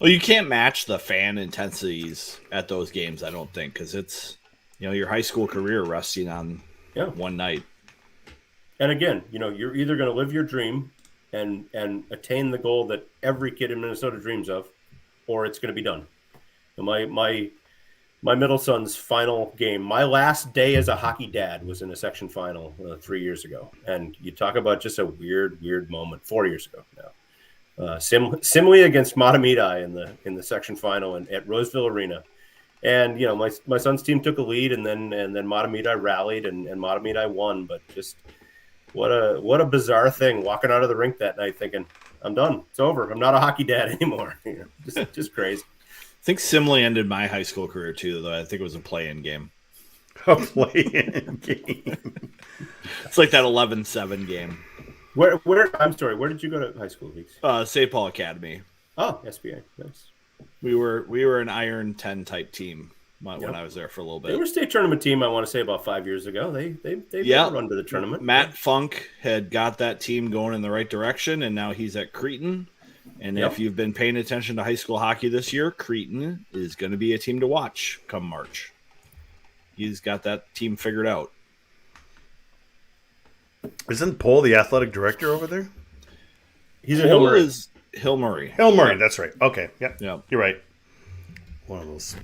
well, you can't match the fan intensities at those games, I don't think, because it's. Your high school career resting on one night. And again, you're either going to live your dream and attain the goal that every kid in Minnesota dreams of, or it's going to be done. And my middle son's final game, my last day as a hockey dad, was in a section final 3 years ago. And you talk about just a weird moment. 4 years ago now. Simley against Matamidi in the section final at Roseville Arena. And my son's team took a lead, and then Matamidi rallied, and Matamidi won. But just what a bizarre thing, walking out of the rink that night thinking, I'm done, it's over, I'm not a hockey dad anymore. Just crazy. think Simile ended my high school career too, though. I think it was a play-in game. A play-in game. It's like that 11-7 game. Where? I'm sorry. Where did you go to high school, Weeks? St. Paul Academy. Oh, SBA. Nice. We were an Iron 10 type team when I was there for a little bit. They were a state tournament team, I want to say, about 5 years ago. They run to the tournament. Matt Funk had got that team going in the right direction, and now he's at Cretin. And if you've been paying attention to high school hockey this year, Cretin is going to be a team to watch come March. He's got that team figured out. Isn't Paul the athletic director over there? He's at Hill Murray. Hill Murray. Hill Murray, that's right. Okay, yep. You're right. One of those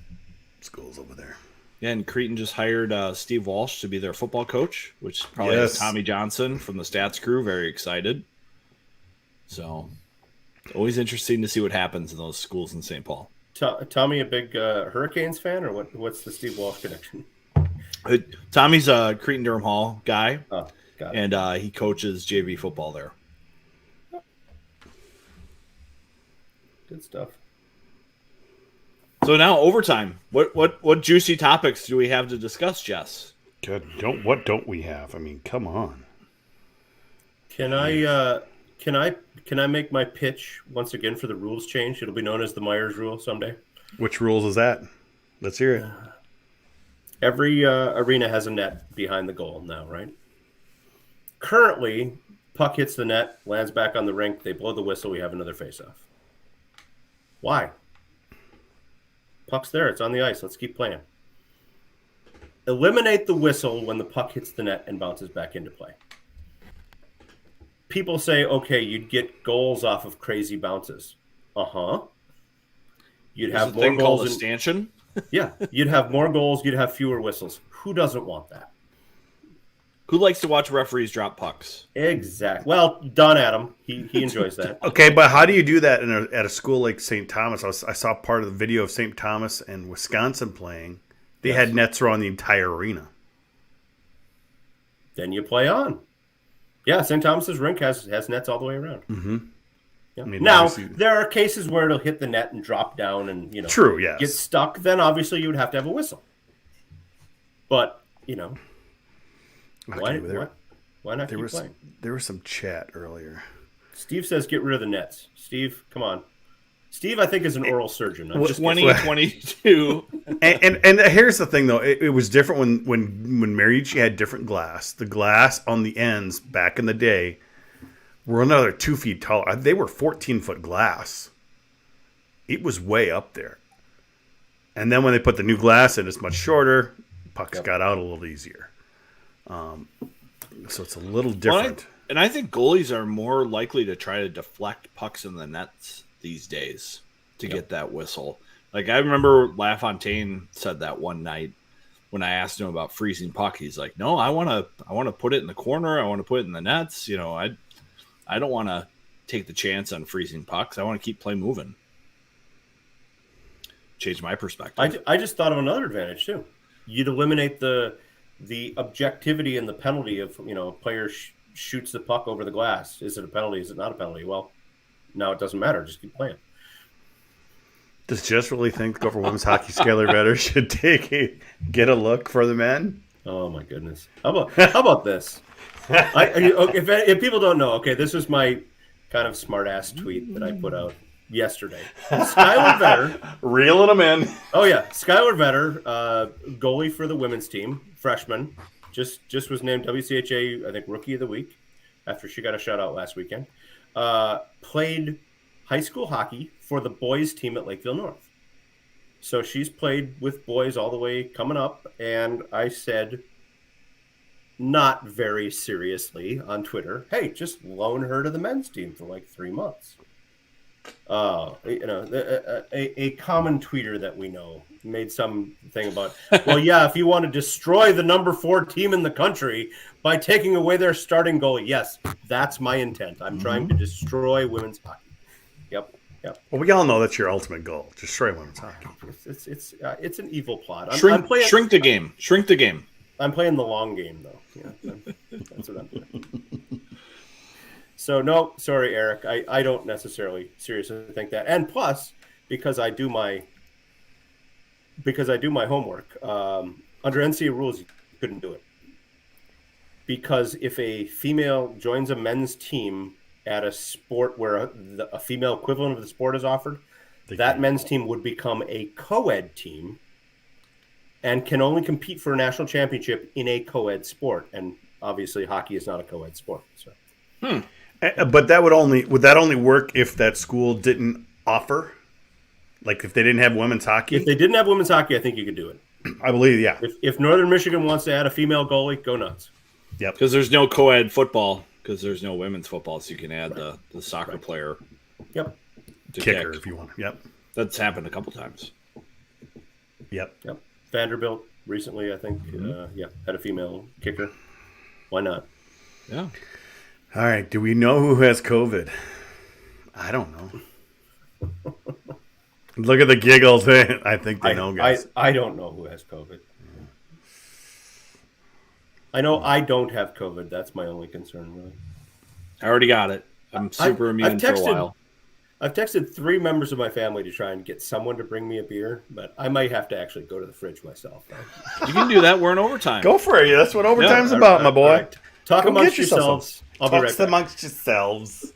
schools over there. Yeah, and Cretin just hired Steve Walsh to be their football coach, which probably has Tommy Johnson from the Stats crew very excited. So, always interesting to see what happens in those schools in St. Paul. Tommy, a big Hurricanes fan, or what's the Steve Walsh connection? Tommy's a Cretin-Durham Hall guy, and he coaches JV football there. Good stuff. So now overtime. What juicy topics do we have to discuss, Jess? Good. What don't we have? I mean, come on. Can I make my pitch once again for the rules change? It'll be known as the Myers rule someday. Which rules is that? Let's hear it. Every arena has a net behind the goal now, right? Currently, puck hits the net, lands back on the rink, they blow the whistle, we have another face-off. Why? Puck's there, it's on the ice, let's keep playing. Eliminate the whistle when the puck hits the net and bounces back into play. People say, okay, you'd get goals off of crazy bounces. You'd have more goals. Called a stanchion? Yeah, you'd have more goals, you'd have fewer whistles. Who doesn't want that? Who likes to watch referees drop pucks? Exactly. Well, Don Adam, he enjoys that. Okay, but how do you do that at a school like St. Thomas? I saw part of the video of St. Thomas and Wisconsin playing. They had nets around the entire arena. Then you play on. Yeah, St. Thomas's rink has nets all the way around. Mm-hmm. Yeah. I mean, now, there are cases where it'll hit the net and drop down and, True, yes. get stuck. Then obviously you would have to have a whistle. But, why not keep playing? There was some chat earlier. Steve says get rid of the nets. Steve, come on. Steve, I think, is an oral surgeon. 2022. and here's the thing, though. It was different when Mariucci had different glass. The glass on the ends back in the day were another 2 feet taller. They were 14-foot glass. It was way up there. And then when they put the new glass in, it's much shorter. Pucks got out a little easier. So it's a little different. And I think goalies are more likely to try to deflect pucks in the nets these days to get that whistle. Like I remember LaFontaine said that one night when I asked him about freezing puck. He's like, "No, I want to put it in the corner. I want to put it in the nets. I don't want to take the chance on freezing pucks. I want to keep play moving." Changed my perspective. I just thought of another advantage too. You'd eliminate the objectivity and the penalty of a player shoots the puck over the glass. Is it a penalty? Is it not a penalty? Well, now it doesn't matter. Just keep playing. Does Jess really think the Gopher Women's Hockey Scalar Better should get a look for the men? Oh my goodness! How about this? If people don't know, okay, this was my kind of smart-ass tweet that I put out yesterday. Skylar Vetter. Reeling them in. Oh, yeah. Skylar Vetter, goalie for the women's team, freshman, just was named WCHA, I think, Rookie of the Week after she got a shutout last weekend. Played high school hockey for the boys team at Lakeville North. So she's played with boys all the way coming up, and I said, not very seriously on Twitter, hey, just loan her to the men's team for like 3 months. A common tweeter that we know made something about, well, yeah, if you want to destroy the number 4 team in the country by taking away their starting goalie, yes, that's my intent. I'm trying to destroy women's hockey. Yep. Well, we all know that's your ultimate goal: destroy women's hockey. It's an evil plot. Shrink the game. Shrink the game. I'm playing the long game, though. Yeah, that's what I'm playing. So, no, sorry, Eric. I don't necessarily seriously think that. And plus, because I do my because I do my homework. Under NCAA rules, you couldn't do it. Because if a female joins a men's team at a sport where a female equivalent of the sport is offered, that men's team would become a co-ed team and can only compete for a national championship in a co-ed sport. And obviously hockey is not a co-ed sport. So. But that would only work if that school didn't offer? Like if they didn't have women's hockey? If they didn't have women's hockey, I think you could do it. I believe, yeah. If Northern Michigan wants to add a female goalie, go nuts. Yep. Because there's no co-ed football, because there's no women's football, so you can add the soccer player. Yep. Kicker, if you want. Yep. That's happened a couple times. Yep. Vanderbilt recently, I think, had a female kicker. Why not? Yeah. All right. Do we know who has COVID? I don't know. Look at the giggles. I think they know, guys. I don't know who has COVID. I know I don't have COVID. That's my only concern, really. I already got it. I'm super immune for a while. I've texted 3 members of my family to try and get someone to bring me a beer, but I might have to actually go to the fridge myself. Right? You can do that. We're in overtime. Go for it. That's what overtime's about, my boy. Right. Talk amongst yourselves. I'll be right back. Amongst yourselves.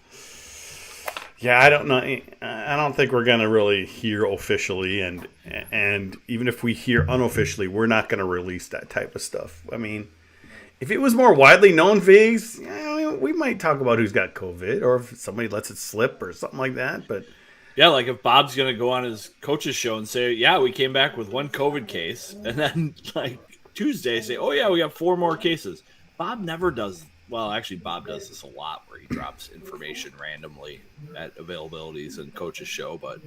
Yeah, I don't know. I don't think we're going to really hear officially, and even if we hear unofficially, we're not going to release that type of stuff. I mean, if it was more widely known, Vigs, we might talk about who's got COVID, or if somebody lets it slip or something like that. But yeah, like if Bob's going to go on his coach's show and say, yeah, we came back with 1 COVID case, and then like Tuesday say, oh yeah, we got 4 more cases. Bob never does. Well, actually, Bob does this a lot where he drops information randomly at availabilities and coach's show. But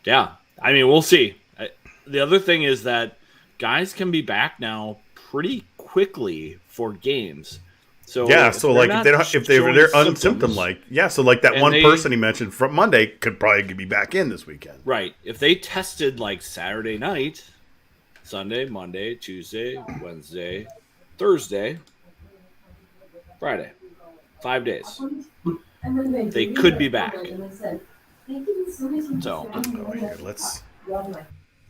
yeah, I mean, we'll see. The other thing is that guys can be back now pretty quickly for games. So yeah, so like if they're unsymptom-like, yeah. So like that one person he mentioned from Monday could probably be back in this weekend, right? If they tested like Saturday night, Sunday, Monday, Tuesday, Wednesday, Thursday, Friday, 5 days, they could be back. So here,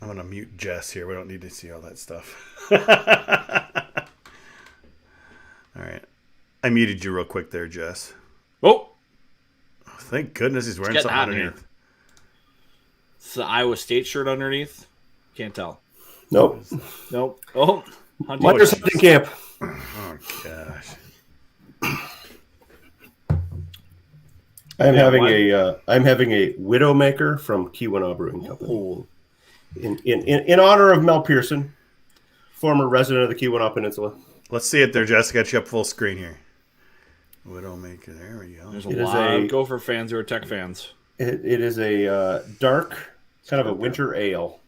I'm gonna mute Jess here. We don't need to see all that stuff. All right. I muted you real quick there, Jess. Oh, thank goodness he's wearing something underneath. It's the Iowa State shirt underneath. Can't tell. Nope. Oh, Hunter's hunting camp. Oh gosh. I'm having a Widowmaker from Keweenaw Brewing Company. In honor of Mel Pearson, former resident of the Keweenaw Peninsula. Let's see it there, Jess. Got you up full screen here. Widowmaker. There we go. There's a lot of Gopher fans who are Tech fans. It is a dark, kind of a winter ale,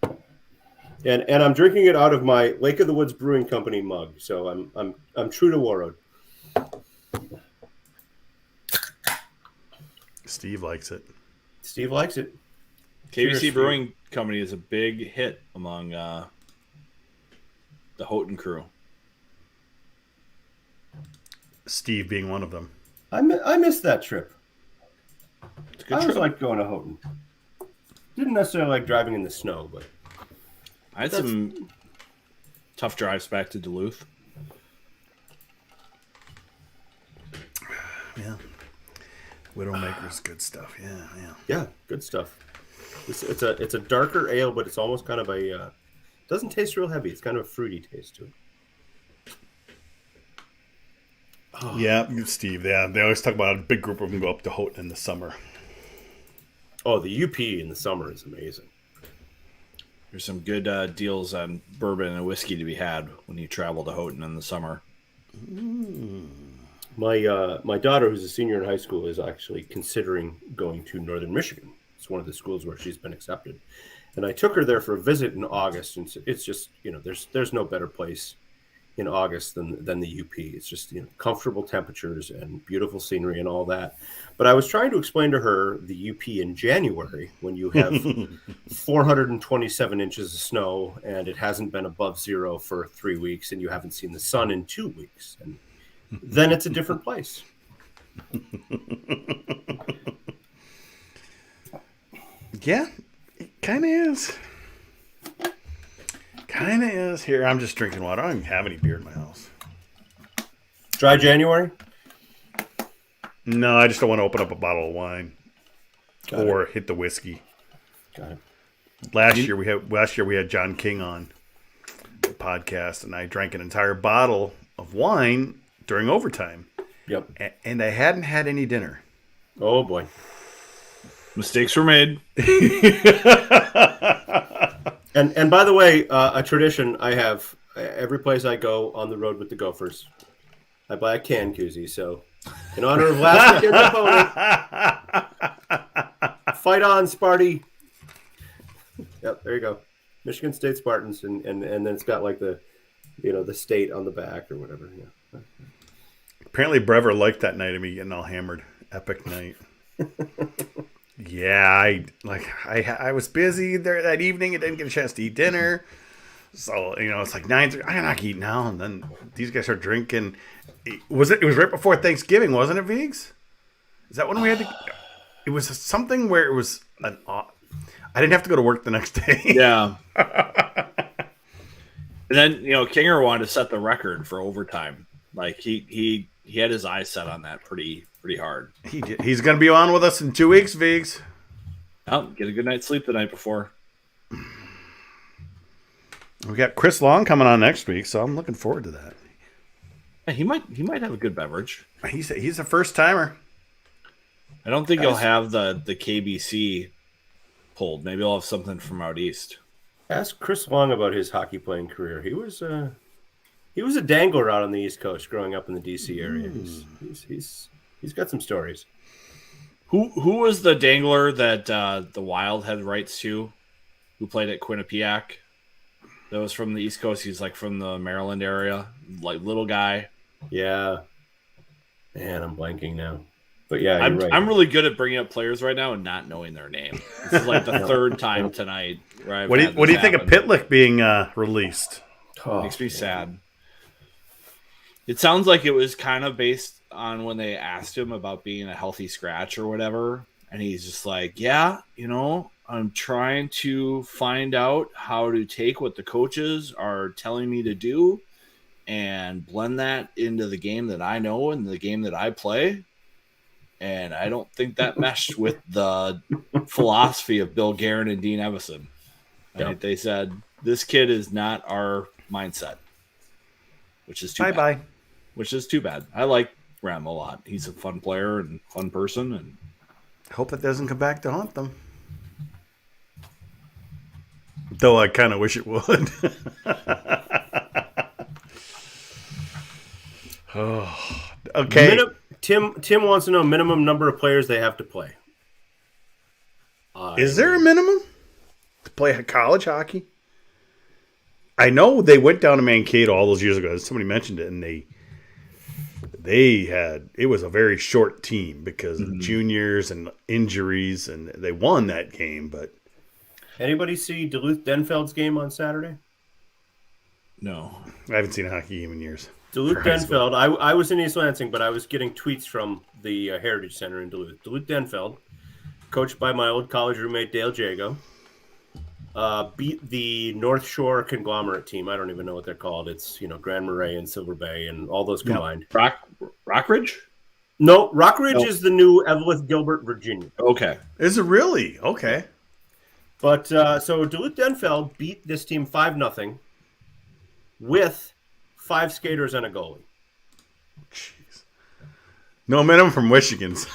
and I'm drinking it out of my Lake of the Woods Brewing Company mug. So I'm true to Warroad. Steve likes it. Steve likes it. KBC Brewing Company is a big hit among the Houghton crew. Steve being one of them. I missed that trip. It's a good I trip. was like going to Houghton. Didn't necessarily like driving in the snow, but I had some tough drives back to Duluth. Yeah. Widowmaker's good stuff. Yeah. Yeah, good stuff. It's a darker ale, but it's almost kind of a doesn't taste real heavy. It's kind of a fruity taste to it. Oh. Yeah, Steve. Yeah, they always talk about a big group of them go up to Houghton in the summer. Oh, the UP in the summer is amazing. There's some good deals on bourbon and whiskey to be had when you travel to Houghton in the summer. My daughter, who's a senior in high school, is actually considering going to Northern Michigan. It's one of the schools where she's been accepted. And I took her there for a visit in August, and it's just, there's no better place in August than the UP. It's just, comfortable temperatures and beautiful scenery and all that. But I was trying to explain to her the UP in January when you have 427 inches of snow and it hasn't been above zero for 3 weeks and you haven't seen the sun in 2 weeks. And then it's a different place. Yeah. Kind of is. Kind of is. Here, I'm just drinking water. I don't even have any beer in my house. Dry January? No, I just don't want to open up a bottle of wine or hit the whiskey. Got it. Last year we had John King on the podcast, and I drank an entire bottle of wine during overtime. Yep. And I hadn't had any dinner. Oh boy. Mistakes were made. And by the way, a tradition I have every place I go on the road with the Gophers, I buy a can koozie. So, in honor of last weekend's opponent, fight on, Sparty. Yep, there you go. Michigan State Spartans, and then it's got like the state on the back or whatever. Yeah. Apparently, Brever liked that night of me getting all hammered. Epic night. Yeah, I was busy there that evening. I didn't get a chance to eat dinner. So, it's like 9:30. I'm not eating now. And then these guys are drinking. It was right before Thanksgiving, wasn't it, Viggs? Is that when we had to? It was something where it was I didn't have to go to work the next day. Yeah. And then, Kinger wanted to set the record for overtime. Like he had his eyes set on that pretty hard. He did. He's going to be on with us in 2 weeks, Viggs. Oh, get a good night's sleep the night before. We got Chris Long coming on next week, so I'm looking forward to that. Yeah, he might have a good beverage. He's a first timer. I don't think he'll have the KBC pulled. Maybe he'll have something from out east. Ask Chris Long about his hockey playing career. He was a dangler out on the East Coast growing up in the DC area. He's got some stories. Who was the dangler that the Wild had rights to? Who played at Quinnipiac? That was from the East Coast. He's like from the Maryland area, like little guy. Yeah. Man, I'm blanking now. But yeah, I'm, right. I'm really good at bringing up players right now and not knowing their name. This is like the third time tonight. Where what do you think of Pitlick being released? Oh, makes me sad. It sounds like it was kind of based on when they asked him about being a healthy scratch or whatever. And he's just like, yeah, I'm trying to find out how to take what the coaches are telling me to do and blend that into the game that I know and the game that I play. And I don't think that meshed with the philosophy of Bill Guerin and Dean Evison. I think they said, this kid is not our mindset, which is too bad. Bye-bye. Which is too bad. I like Rem a lot. He's a fun player and fun person. And hope it doesn't come back to haunt them. Though I kind of wish it would. Oh, okay. Tim wants to know minimum number of players they have to play. Is there a minimum to play college hockey? I know they went down to Mankato all those years ago. Somebody mentioned it, and it was a very short team because of juniors and injuries, and they won that game. But anybody see Duluth Denfeld's game on Saturday? No, I haven't seen a hockey game in years. Duluth Denfeld. I was in East Lansing, but I was getting tweets from the Heritage Center in Duluth. Duluth Denfeld, coached by my old college roommate Dale Jago, beat the North Shore Conglomerate team. I don't even know what they're called. It's Grand Marais and Silver Bay and all those combined. Rockridge? No, Rockridge is the new Evelyn Gilbert, Virginia. Okay, is it really? Okay, but so Duluth Denfeld beat this team 5-0 with 5 skaters and a goalie. Jeez. No minimum from Michigan's.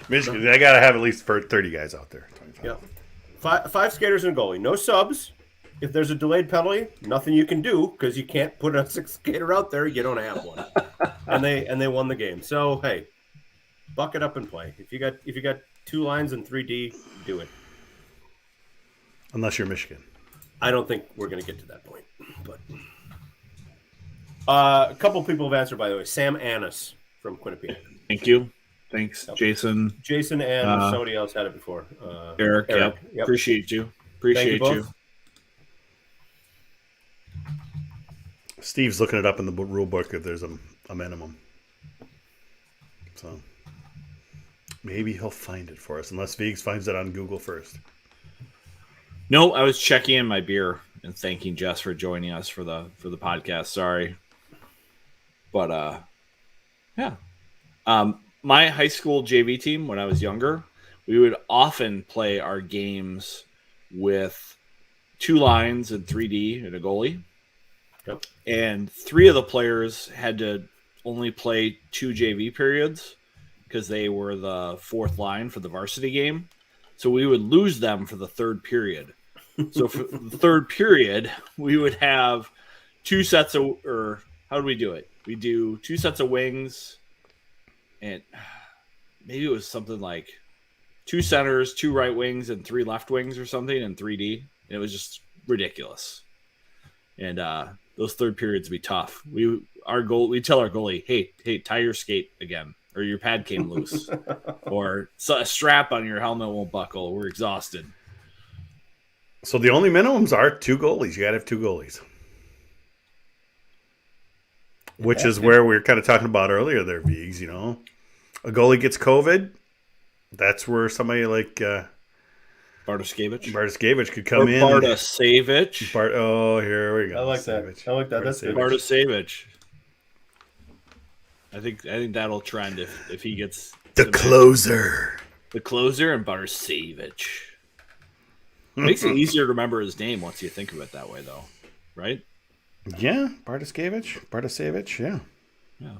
Michigan, they got to have at least 30 guys out there. 25. Yeah. 5 skaters and a goalie. No subs. If there's a delayed penalty, nothing you can do because you can't put a 6th skater out there. You don't have one. and they won the game. So, hey, buck it up and play. If you got 2 lines and 3D, do it. Unless you're Michigan. I don't think we're going to get to that point. But a couple people have answered, by the way. Sam Annis from Quinnipiac. Thank you. Thanks, Jason. Jason and somebody else had it before. Eric. Yep. Appreciate you. Appreciate you. Steve's looking it up in the rule book if there's a minimum. So Maybe he'll find it for us, unless Viggs finds it on Google first. No, I was checking in my beer and thanking Jess for joining us for the podcast. Sorry. But yeah. My high school JV team, when I was younger, we would often play our games with 2 lines and 3D and a goalie. Yep. And 3 of the players had to only play 2 JV periods because they were the 4th line for the varsity game. So we would lose them for the 3rd period. So for the 3rd period, we would have 2 sets of, or how do we do it? We do 2 sets of wings, and maybe it was something like 2 centers, 2 right wings, and 3 left wings or something in 3D. And it was just ridiculous. And those 3rd periods would be tough. We tell our goalie, hey, tie your skate again, or your pad came loose, or a strap on your helmet won't buckle. We're exhausted. So the only minimums are 2 goalies. You got to have 2 goalies. Which is where we were kind of talking about earlier there, Viggs, A goalie gets COVID, that's where somebody like Bartoskevich could come in. Bartoskevich. Oh, here we go. I like that. That's good. Bartoskevich. I think that'll trend if he gets the closer. The closer and Bartoskevich. Makes it easier to remember his name once you think of it that way, though, right? Yeah, Bartoskevich, yeah. Yeah,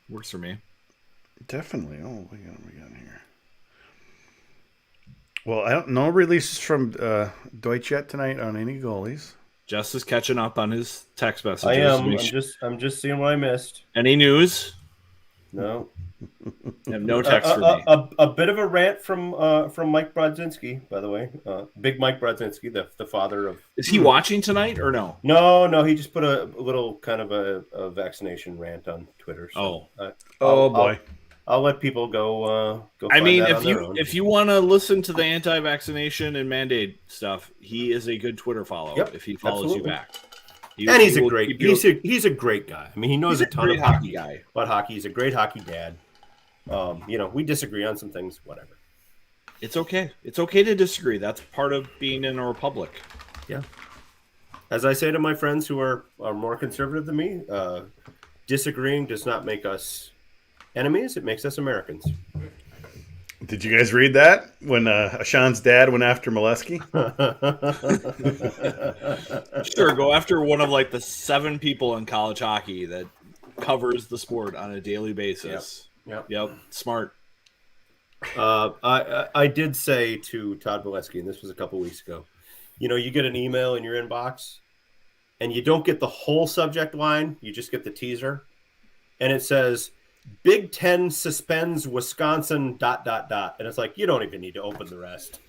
works for me. Definitely. Oh, what we got here? Well, no releases from Deutsch yet tonight on any goalies. Jess is catching up on his text messages. I am. I'm just seeing what I missed. Any news? No. I have no text for me. A bit of a rant from Mike Brodzinski, by the way. Big Mike Brodzinski, the father of. Is he watching tonight or no? No. He just put a little kind of a vaccination rant on Twitter. So boy. I'll let people go. I mean, if you want to listen to the anti-vaccination and mandate stuff, he is a good Twitter follow. Yep, if he follows you back. He's a great guy. I mean, he knows a ton of hockey guy. About hockey. He's a great hockey dad. We disagree on some things, whatever. It's okay. It's okay to disagree. That's part of being in a republic. Yeah. As I say to my friends who are more conservative than me, disagreeing does not make us enemies. It makes us Americans. Did you guys read that when Ashan's dad went after Molesky? Sure, go after one of like the 7 people in college hockey that covers the sport on a daily basis. Yep. Smart. I did say to Todd Molesky, and this was a couple weeks ago, you get an email in your inbox and you don't get the whole subject line, you just get the teaser, and it says Big Ten suspends Wisconsin ... And it's like, you don't even need to open the rest.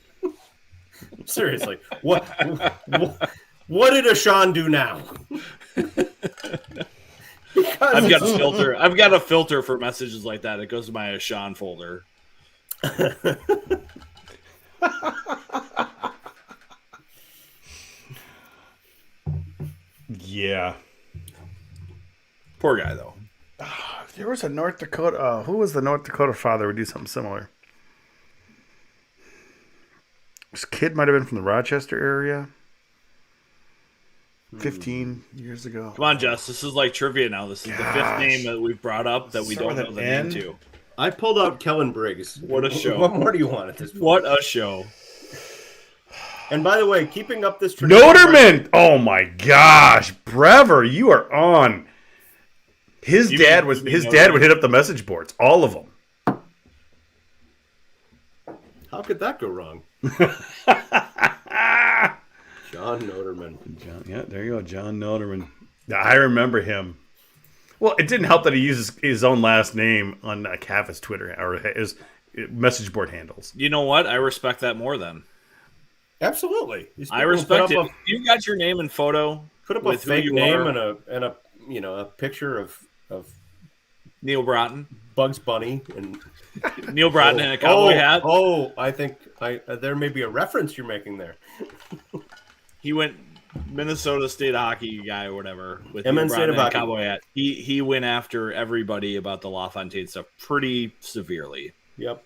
Seriously, what did Ashan do now? I've got a filter for messages like that. It goes to my Ashan folder. Yeah. Poor guy, though. There was a North Dakota. Who was the North Dakota father would do something similar? This kid might have been from the Rochester area. 15 years ago. Come on, Jess. This is like trivia now. This is the 5th name that we've brought up that we don't know the name to. I pulled out Kellen Briggs. What a show. What more do you want at this point? What a show. And by the way, keeping up this tradition. Noterman! Oh my gosh. Brever, you are on. His dad would hit up the message boards. All of them. How could that go wrong? John Noterman. Yeah, there you go, John Noterman. I remember him. Well, it didn't help that he uses his own last name on half his Twitter or his message board handles. You know what? I respect that more then. Absolutely. I respect it. You got your name and photo. Put up a fake name and a picture of Neil Broughton, Bugs Bunny, and Neil Broughton in a cowboy hat. I think there may be a reference you're making there. He went Minnesota State hockey guy or whatever with Neil Broughton in a cowboy hat. He went after everybody about the LaFontaine stuff pretty severely. Yep.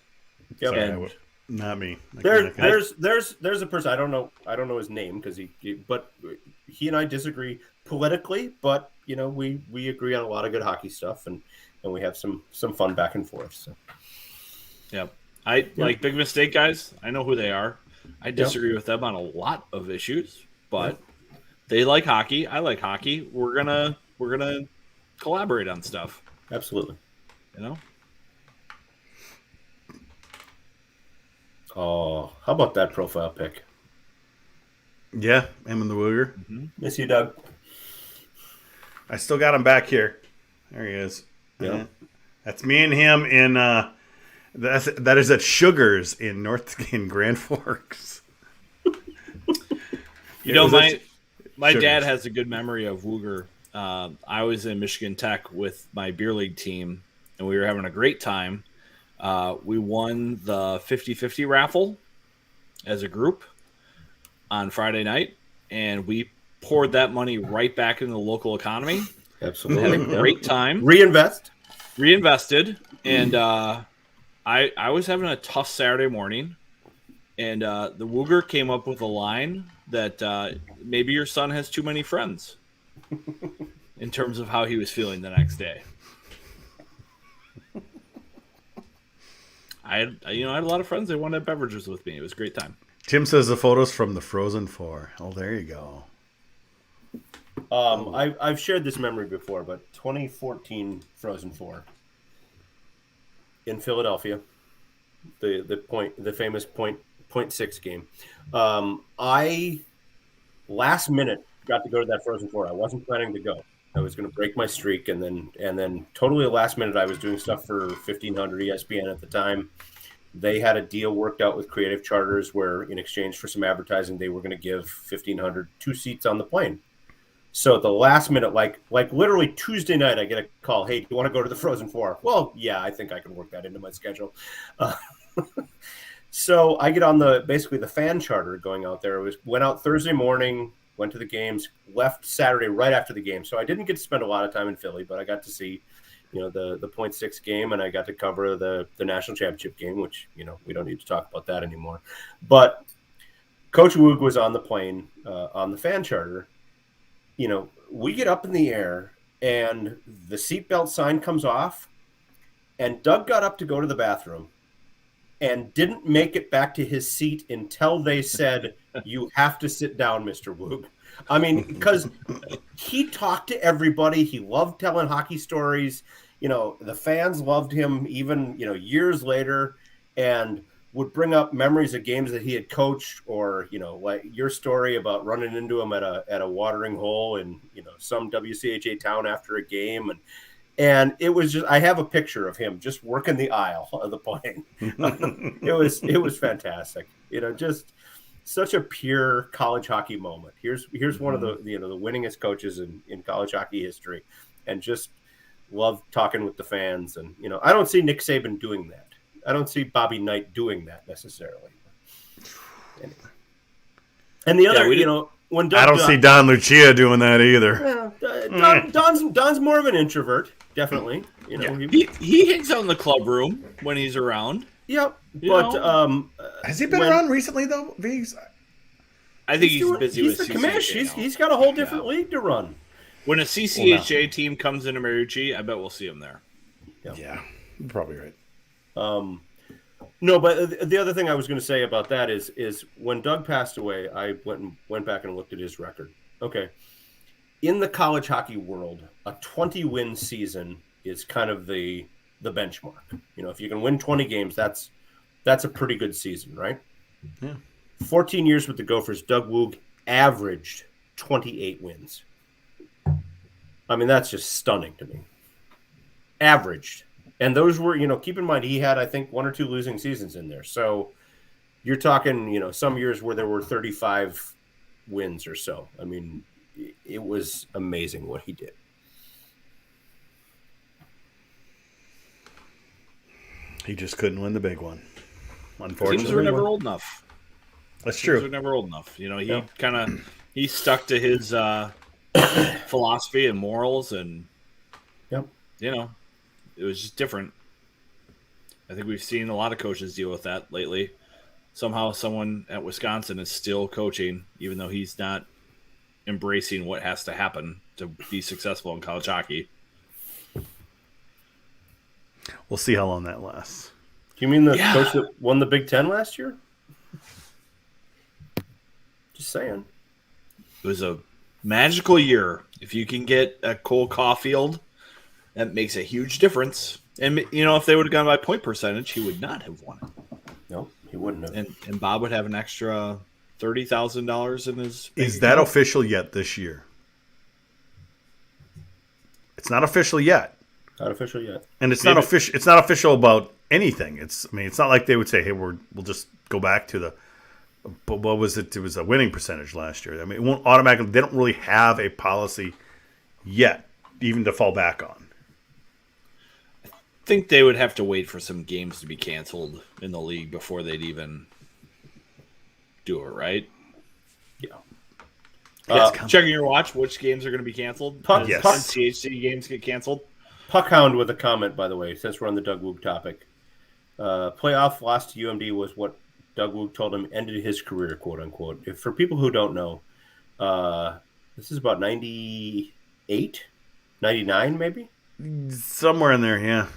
Yep. Sorry, not me. There's a person I don't know his name because but he and I disagree politically, but we agree on a lot of good hockey stuff and we have some fun back and forth. So. Yep. Like Big Mistake guys. I know who they are. I disagree with them on a lot of issues, but they like hockey. I like hockey. We're gonna collaborate on stuff. Absolutely. You know. Oh, how about that profile pic? Yeah, him and the Wooger. Mm-hmm. Miss you, Doug. I still got him back here. There he is. Yeah. That's me and him in that is at Sugar's in Grand Forks. My dad has a good memory of Wooger. I was in Michigan Tech with my beer league team, and we were having a great time. We won the 50-50 raffle as a group on Friday night, and we poured that money right back into the local economy. Absolutely. Had a great time. Reinvested. And I was having a tough Saturday morning, and the Wooger came up with a line that maybe your son has too many friends in terms of how he was feeling the next day. I had a lot of friends that wanted beverages with me. It was a great time. Tim says the photos from the Frozen Four. Oh, there you go. I've shared this memory before, but 2014 Frozen Four in Philadelphia, the famous point 6 game. I last minute got to go to that Frozen Four. I wasn't planning to go. I was going to break my streak, and then totally last minute, I was doing stuff for 1500 ESPN at the time. They had a deal worked out with Creative Charters where, in exchange for some advertising, they were going to give 1500 2 seats on the plane. So at the last minute, like literally Tuesday night, I get a call. Hey, do you want to go to the Frozen Four? Well, yeah, I think I can work that into my schedule. So I get on basically the fan charter going out there. Went out Thursday morning, went to the games, left Saturday right after the game. So I didn't get to spend a lot of time in Philly, but I got to see, the point 6 game, and I got to cover the national championship game, which, we don't need to talk about that anymore. But Coach Woog was on the plane on the fan charter. We get up in the air, and the seatbelt sign comes off, and Doug got up to go to the bathroom and didn't make it back to his seat until they said, "You have to sit down, Mr. Woog." I mean, because he talked to everybody. He loved telling hockey stories. The fans loved him even, years later, and would bring up memories of games that he had coached, or, like your story about running into him at a watering hole in, some WCHA town after a game. And it was just, I have a picture of him just working the aisle of the plane. It was fantastic. Just such a pure college hockey moment. Here's one of the the winningest coaches in college hockey history, and just love talking with the fans. And I don't see Nick Saban doing that. I don't see Bobby Knight doing that necessarily. Anyway. And the other, when Doug, I don't see Don Lucia doing that either. Don's more of an introvert, definitely. He hangs out in the club room when he's around. Yep, but has he been around recently though, Viggs? I think he's busy with the CCHA. He's got a whole different league to run. When a CCHA team comes into Mariucci, I bet we'll see him there. Yeah, you're probably right. No, but the other thing I was going to say about that is when Doug passed away, I went back and looked at his record. Okay, in the college hockey world, a 20-win season is kind of the benchmark. If you can win 20 games, that's a pretty good season, right? Yeah. 14 years with the Gophers, Doug Woog averaged 28 wins. I mean, that's just stunning to me. Averaged. And those were, keep in mind, he had, I think, 1 or 2 losing seasons in there. So you're talking, some years where there were 35 wins or so. I mean, it was amazing what he did. He just couldn't win the big one, unfortunately. Teams were never old enough. That's true. Teams were never old enough. He stuck to his philosophy and morals, and it was just different. I think we've seen a lot of coaches deal with that lately. Somehow someone at Wisconsin is still coaching, even though he's not embracing what has to happen to be successful in college hockey. We'll see how long that lasts. Do you mean the coach that won the Big Ten last year? Just saying. It was a magical year. If you can get a Cole Caulfield, that makes a huge difference. And, if they would have gone by point percentage, he would not have won it. No, he wouldn't have. And Bob would have an extra $30,000 in his bank Is that account. official yet this year? It's not official yet. Not official yet. And it's not official. It's not official about anything. It's not like they would say, "Hey, we'll just go back to the." But what was it? It was a winning percentage last year. I mean, it won't automatically. They don't really have a policy yet, even to fall back on. I think they would have to wait for some games to be canceled in the league before they'd even do it, right? Yeah. Checking your watch, which games are going to be canceled? Yes. NCHC games get canceled. Puckhound with a comment, by the way, since we're on the Doug Woog topic. Playoff loss to UMD was what Doug Woog told him ended his career, quote unquote. If, for people who don't know, this is about 98, 99 maybe? Somewhere in there, yeah.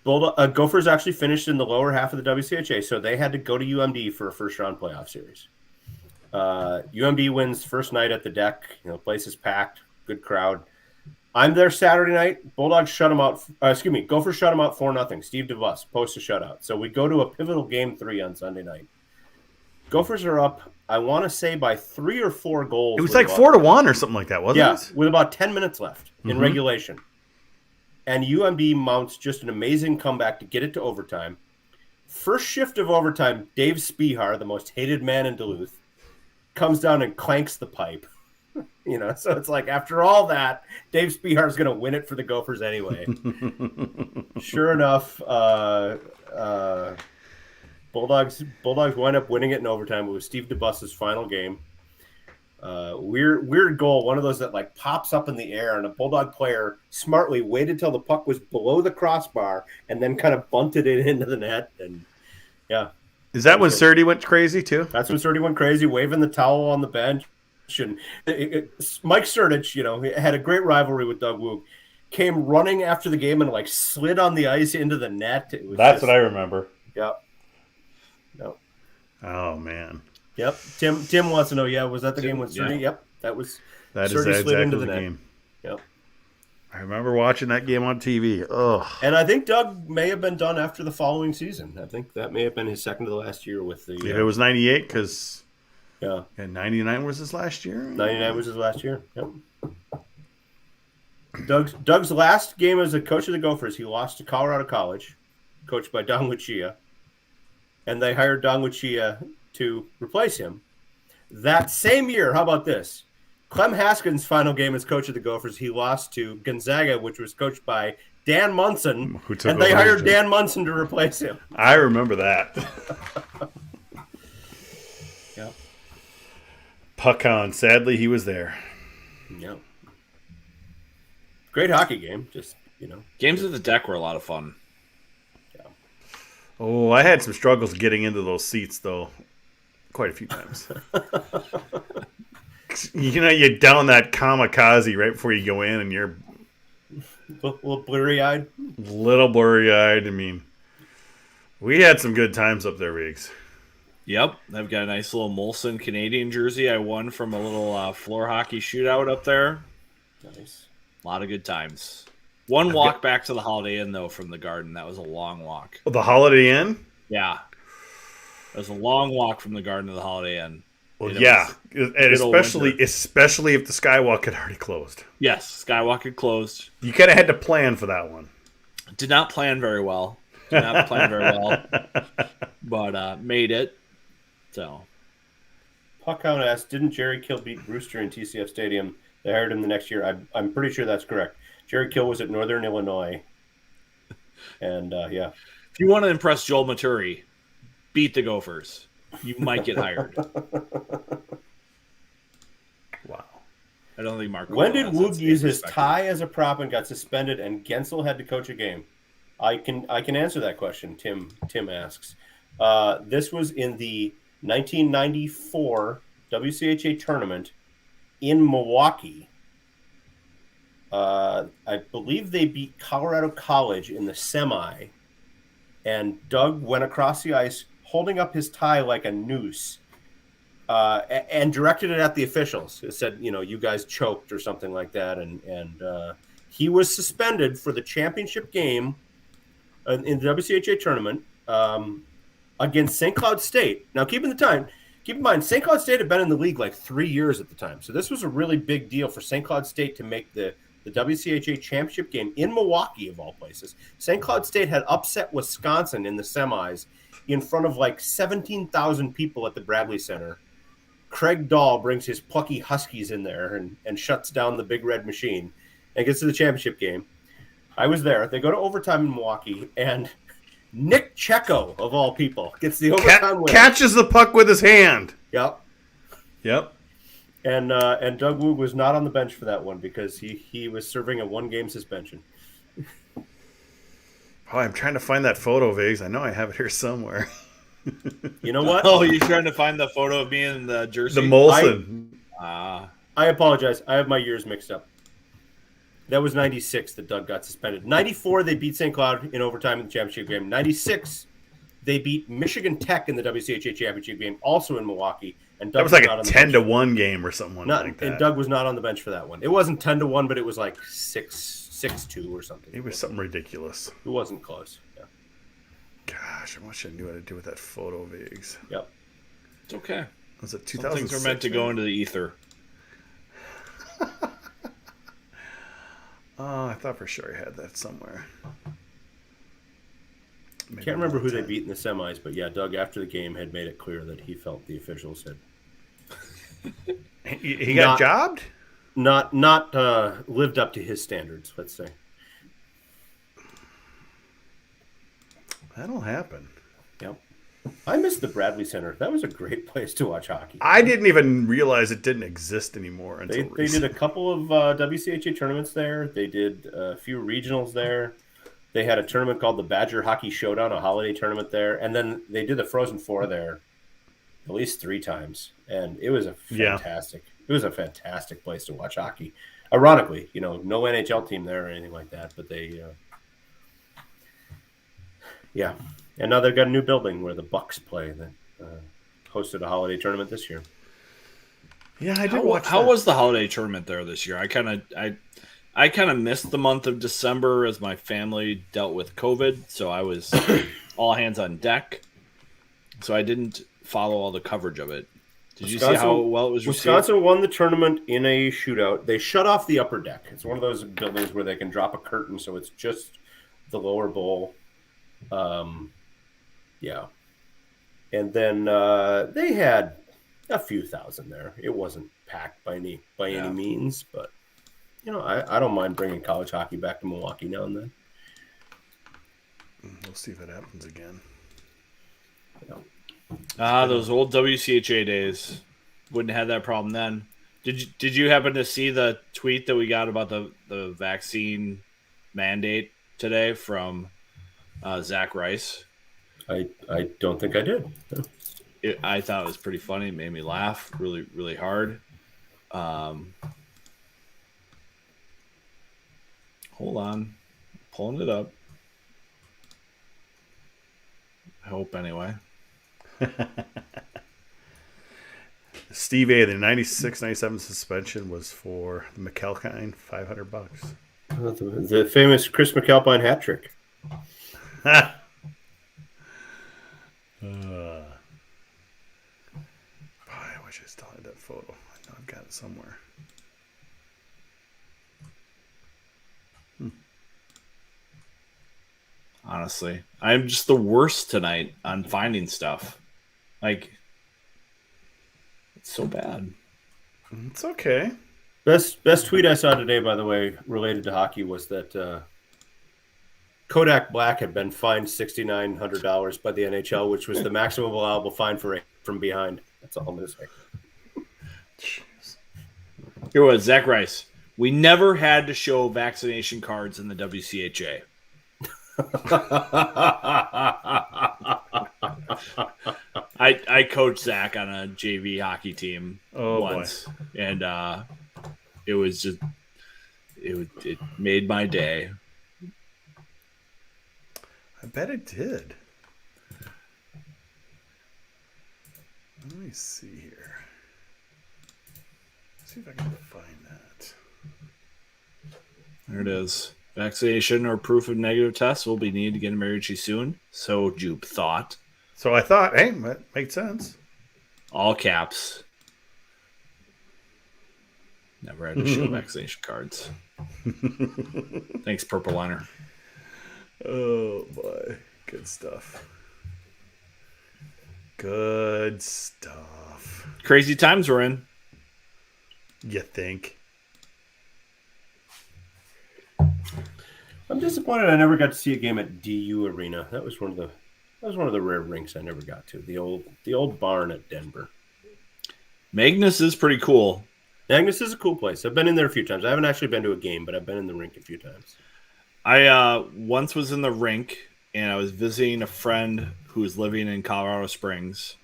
Gophers actually finished in the lower half of the WCHA, so they had to go to UMD for a first-round playoff series. UMD wins first night at the deck. Place is packed, good crowd. I'm there Saturday night. Bulldogs shut them out. Gophers shut them out 4-0. Steve DeVos posts a shutout. So we go to a pivotal game 3 on Sunday night. Gophers are up, I want to say, by 3 or 4 goals. It was like 4-1 or something like that, wasn't it? Yeah, with about 10 minutes left in regulation. And UMD mounts just an amazing comeback to get it to overtime. First shift of overtime, Dave Spihar, the most hated man in Duluth, comes down and clanks the pipe. So it's like, after all that, Dave Spihar is going to win it for the Gophers anyway. Sure enough, Bulldogs wind up winning it in overtime. It was Steve DeBus's final game. Weird goal, one of those that like pops up in the air, and a Bulldog player smartly waited till the puck was below the crossbar and then kind of bunted it into the net. And yeah, is that when Surdy went crazy too? That's when Surdy went crazy, waving the towel on the bench. And Mike Surdich, had a great rivalry with Doug Woog. Came running after the game and like slid on the ice into the net. That's what I remember. Yep. No. Oh man. Yep. Tim wants to know. Yeah, was that the game with Surdy? Yeah. Yep. That is exactly the game. Yep. I remember watching that game on TV. Oh. And I think Doug may have been done after the following season. I think that may have been his second to the last year with the. If it was 98, because. Yeah. And 99 was his last year? 99 was his last year. Yep. Doug's last game as a coach of the Gophers, he lost to Colorado College, coached by Don Lucia. And they hired Don Lucia to replace him. That same year, how about this? Clem Haskins' final game as coach of the Gophers, he lost to Gonzaga, which was coached by Dan Munson. And they hired Dan Munson to replace him. I remember that. Yep. Puckhound, sadly, he was there. Yep. Great hockey game, just, Games at the deck were a lot of fun. Yeah. Oh, I had some struggles getting into those seats, though, quite a few times. You down that kamikaze right before you go in, and you're a little blurry-eyed. Little blurry-eyed. I mean, we had some good times up there, Riggs. Yep, I've got a nice little Molson Canadian jersey I won from a little floor hockey shootout up there. Nice. A lot of good times. One walk back to the Holiday Inn, though, from the Garden. That was a long walk. Oh, the Holiday Inn? Yeah. It was a long walk from the Garden to the Holiday Inn. Well, yeah, and especially if the Skywalk had already closed. Yes, Skywalk had closed. You kind of had to plan for that one. Did not plan very well. But made it. So, Puckhound asked, didn't Jerry Kill beat Brewster in TCF Stadium? They hired him the next year. I'm pretty sure that's correct. Jerry Kill was at Northern Illinois. And, yeah. If you want to impress Joel Maturi, beat the Gophers. You might get hired. Wow. I don't think Mark. When did Woog use his tie as a prop and got suspended and Gensel had to coach a game? I can answer that question. Tim asks. This was in the 1994 WCHA tournament in Milwaukee. I believe they beat Colorado College in the semi, and Doug went across the ice holding up his tie like a noose, and directed it at the officials. It said, you guys choked or something like that, and he was suspended for the championship game in the WCHA tournament against St. Cloud State. Now, keep in mind, St. Cloud State had been in the league like 3 years at the time. So this was a really big deal for St. Cloud State to make the WCHA championship game in Milwaukee, of all places. St. Cloud State had upset Wisconsin in the semis in front of like 17,000 people at the Bradley Center. Craig Dahl brings his plucky Huskies in there and shuts down the Big Red Machine and gets to the championship game. I was there. They go to overtime in Milwaukee, and Nick Checo, of all people, gets the overtime win. Catches the puck with his hand. Yep. And Doug Woog was not on the bench for that one because he was serving a 1-game suspension. Oh, I'm trying to find that photo, Viggs. I know I have it here somewhere. You know what? Oh, you're trying to find the photo of me in the jersey? The Molson. I apologize. I have my years mixed up. That was 96 that Doug got suspended. 94, they beat St. Cloud in overtime in the championship game. 96, they beat Michigan Tech in the WCHA championship game, also in Milwaukee. And Doug that was like a 10-1 game or something like that. And Doug was not on the bench for that one. It wasn't 10-1, but it was like 6-2 or something. It was something ridiculous. It wasn't close. Yeah. Gosh, I wish I knew what to do with that photo, Viggs. Yep. It's okay. Was it 2006? Some things are meant to go into the ether. Oh, I thought for sure I had that somewhere. Maybe can't remember who they beat in the semis, but yeah, Doug, after the game, had made it clear that he felt the officials had he got jobbed? Not lived up to his standards, let's say. That'll happen. Yep. I miss the Bradley Center. That was a great place to watch hockey. I didn't even realize it didn't exist anymore until they did a couple of WCHA tournaments there. They did a few regionals there. They had a tournament called the Badger Hockey Showdown, a holiday tournament there. And then they did the Frozen Four there at least 3 times. And it was a fantastic place to watch hockey. Ironically, no NHL team there or anything like that, but they yeah. And now they've got a new building where the Bucks play that hosted a holiday tournament this year. Yeah, I did watch that. How was the holiday tournament there this year? I kind of missed the month of December as my family dealt with COVID, so I was all hands on deck. So I didn't follow all the coverage of it. Did you see how well it was received? Wisconsin won the tournament in a shootout. They shut off the upper deck. It's one of those buildings where they can drop a curtain, so it's just the lower bowl. Yeah. And then they had a few thousand there. It wasn't packed by any means, but I don't mind bringing college hockey back to Milwaukee now and then. We'll see if it happens again. Yeah. Those old WCHA days. Wouldn't have that problem then. Did you happen to see the tweet that we got about the vaccine mandate today from Zach Rice? I don't think I did. No. I thought it was pretty funny. It made me laugh really, really hard. Hold on. Pulling it up. I hope anyway. Steve A., the 96-97 suspension was for the McAlpine, $500. The famous Chris McAlpine hat trick. Boy, I wish I still had that photo. I know I've got it somewhere. Honestly, I'm just the worst tonight on finding stuff. Like, it's so bad. It's okay. Best tweet I saw today, by the way, related to hockey, was that Kodak Black had been fined $6,900 by the NHL, which was the maximum allowable fine for from behind. That's all I'm going to say. Jeez. Here was Zach Rice. We never had to show vaccination cards in the WCHA. I coached Zach on a JV hockey team once, boy. And it was just it made my day. I bet it did. Let me see here. Let's see if I can find that. There it is. Vaccination or proof of negative test will be needed to get married soon. So Jupe thought. So I thought, hey, that makes sense. All caps. Never had to show vaccination cards. Thanks, Purple Liner. Oh, boy. Good stuff. Good stuff. Crazy times we're in. You think? I'm disappointed I never got to see a game at DU Arena. That was one of the rare rinks I never got to. The old barn at Denver. Magnus is pretty cool. Magnus is a cool place. I've been in there a few times. I haven't actually been to a game, but I've been in the rink a few times. I once was in the rink, and I was visiting a friend who was living in Colorado Springs,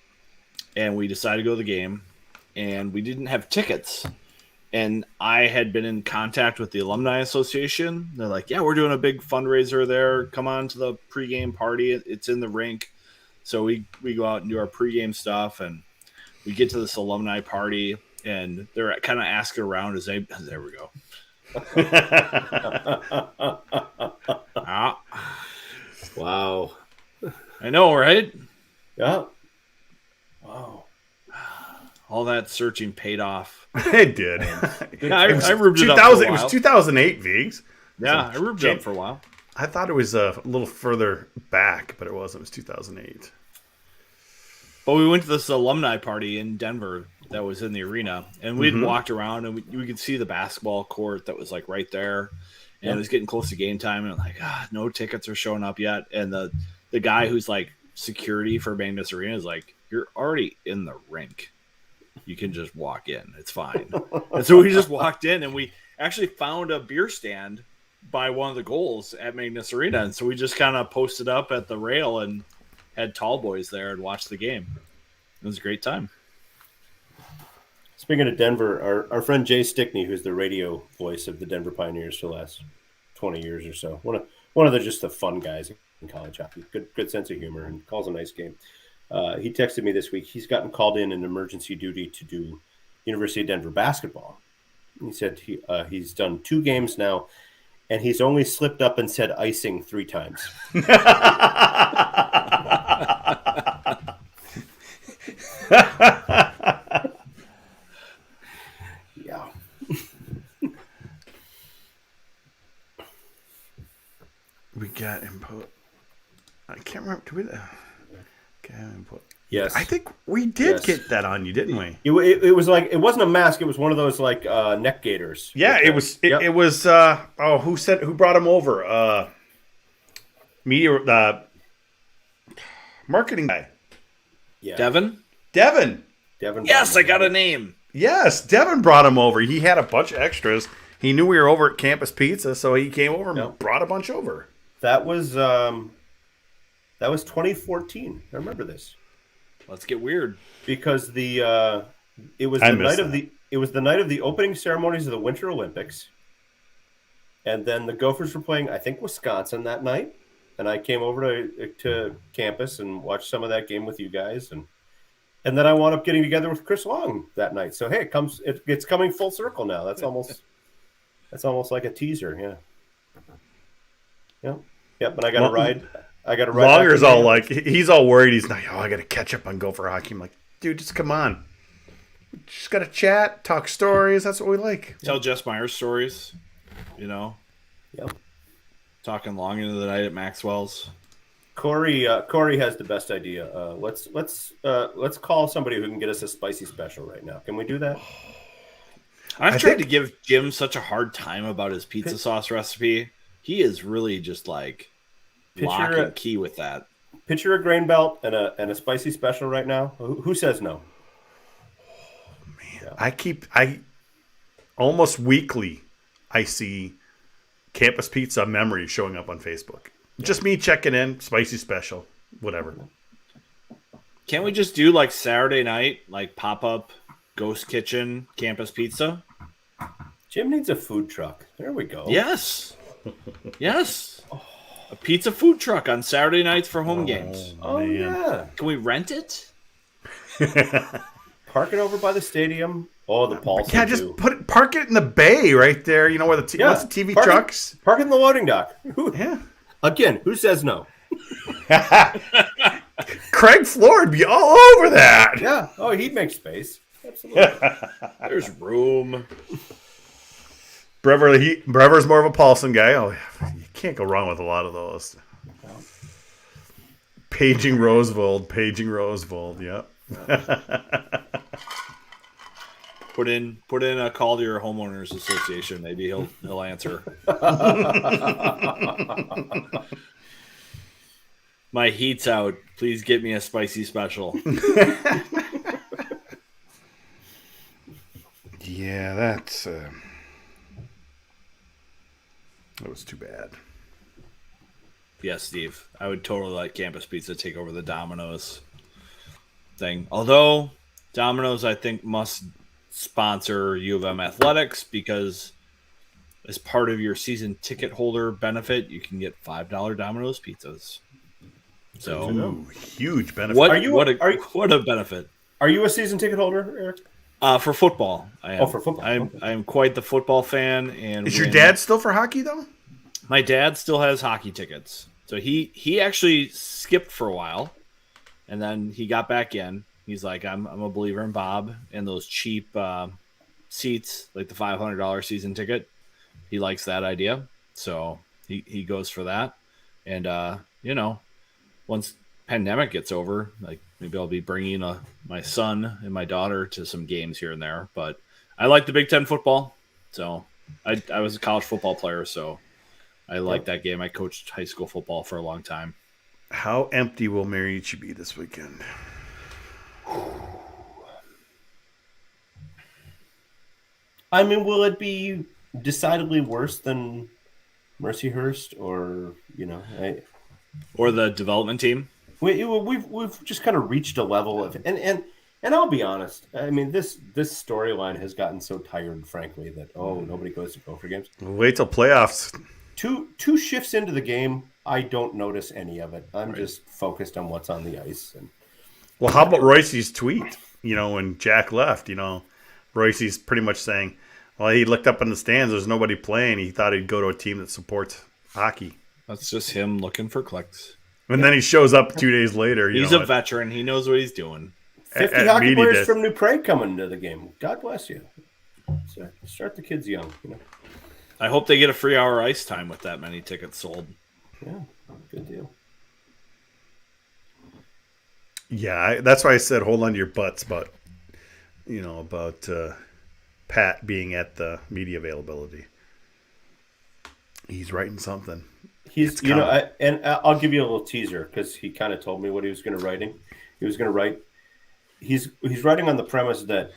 and we decided to go to the game, and we didn't have tickets. And I had been in contact with the Alumni Association. They're like, yeah, we're doing a big fundraiser there. Come on to the pregame party. It's in the rink. So we go out and do our pregame stuff, and we get to this alumni party, and they're kind of asking around there we go. Wow. I know, right? Yeah. Wow. All that searching paid off. It did. Yeah, I rubed it up for a while. It was 2008, Viggs. Yeah, I rubed it up for a while. I thought it was a little further back, but it wasn't. It was 2008. But we went to this alumni party in Denver that was in the arena, and we'd walked around, and we could see the basketball court that was like right there, and it was getting close to game time, and I'm like, no tickets are showing up yet. And the guy who's like security for Magnus Arena is like, you're already in the rink. You can just walk in. It's fine. And so we just walked in, and we actually found a beer stand by one of the goals at Magnus Arena. And so we just kind of posted up at the rail and had tall boys there and watched the game. It was a great time. Speaking of Denver, our friend Jay Stickney, who's the radio voice of the Denver Pioneers for the last 20 years or so, one of the just the fun guys in college hockey. Good sense of humor and calls a nice game. He texted me this week. He's gotten called in emergency duty to do University of Denver basketball. He said he's done 2 games now, and he's only slipped up and said icing 3 times. Yeah. We got input. I can't remember. Did we? Input. Yes, I think we did get that on you, didn't we? It was like, it wasn't a mask. It was one of those like neck gaiters. Yeah, it was. It was. Who brought him over? Media, marketing guy. Yeah, Devin. Yes, I got a name. Yes, Devin brought him over. He had a bunch of extras. He knew we were over at Campus Pizza, so he came over and brought a bunch over. That was 2014. I remember this. Let's get weird. Because it was the night of the opening ceremonies of the Winter Olympics. And then the Gophers were playing, I think, Wisconsin that night. And I came over to campus and watched some of that game with you guys, and then I wound up getting together with Chris Long that night. So hey, it's coming full circle now. That's almost like a teaser, yeah. Yep, but I got to ride. Longer's all like, he's all worried. He's like, I got to catch up on Gopher hockey. I'm like, dude, just come on. Just got to chat, talk stories. That's what we like. Tell Jess Myers stories, Yep. Talking long into the night at Maxwell's. Corey has the best idea. Let's call somebody who can get us a spicy special right now. Can we do that? I've tried to give Jim such a hard time about his pizza sauce recipe. He is really just like lock and key with that. Picture a grain belt and a spicy special right now. Who says no? Man, I almost weekly I see Campus Pizza memories showing up on Facebook. Just me checking in. Spicy special. Whatever. Can't we just do like Saturday night, like pop-up ghost kitchen campus pizza? Jim needs a food truck. There we go. Yes. Yes. A pizza food truck on Saturday nights for home games. Oh, man. yeah. Can we rent it? Park it over by the stadium. Oh, the Paulson. Yeah, just park it in the bay right there. You know where the what's the TV trucks? Park it in the loading dock. Yeah. Again, who says no? Craig Floyd would be all over that. Yeah. Oh, he'd make space. Absolutely. There's room. Brever's more of a Paulson guy. Oh, you can't go wrong with a lot of those. Paging Roosevelt. Yep. Put in a call to your homeowners association. Maybe he'll answer. My heat's out. Please get me a spicy special. Yeah, that was too bad. Yes, Steve. I would totally let Campus Pizza take over the Domino's thing. Although Domino's, I think, must sponsor U of M athletics because as part of your season ticket holder benefit, you can get $5 Domino's pizzas. So huge benefit. What a benefit. Are you a season ticket holder, Eric? For football, I am. Oh, for football. I am quite the football fan. And is your dad still for hockey though? My dad still has hockey tickets, so he actually skipped for a while, and then he got back in. He's like, I'm a believer in Bob and those cheap seats, like the $500 season ticket. He likes that idea, so he goes for that. And once pandemic gets over, like maybe I'll be bringing my son and my daughter to some games here and there. But I like the Big Ten football, so I was a college football player, so I like that game. I coached high school football for a long time. How empty will Mariucci be this weekend? I mean, will it be decidedly worse than Mercyhurst, or or the development team? We've just kind of reached a level of and I'll be honest. I mean, this storyline has gotten so tired, frankly, that nobody goes to Gopher games. Wait till playoffs. Two shifts into the game, I don't notice any of it. I'm just focused on what's on the ice. Well, how about Royce's tweet? When Jack left, Royce's pretty much saying, well, he looked up in the stands. There's nobody playing. He thought he'd go to a team that supports hockey. That's just him looking for clicks. And then he shows up 2 days later. He's a veteran. He knows what he's doing. 50 hockey players from New Prague coming into the game. God bless you. So start the kids young. I hope they get a free hour ice time with that many tickets sold. Yeah, good deal. Yeah, that's why I said hold on to your butts about Pat being at the media availability. He's writing something. He's I'll give you a little teaser because he kind of told me what he was going to writing. He was going to write. He's writing on the premise that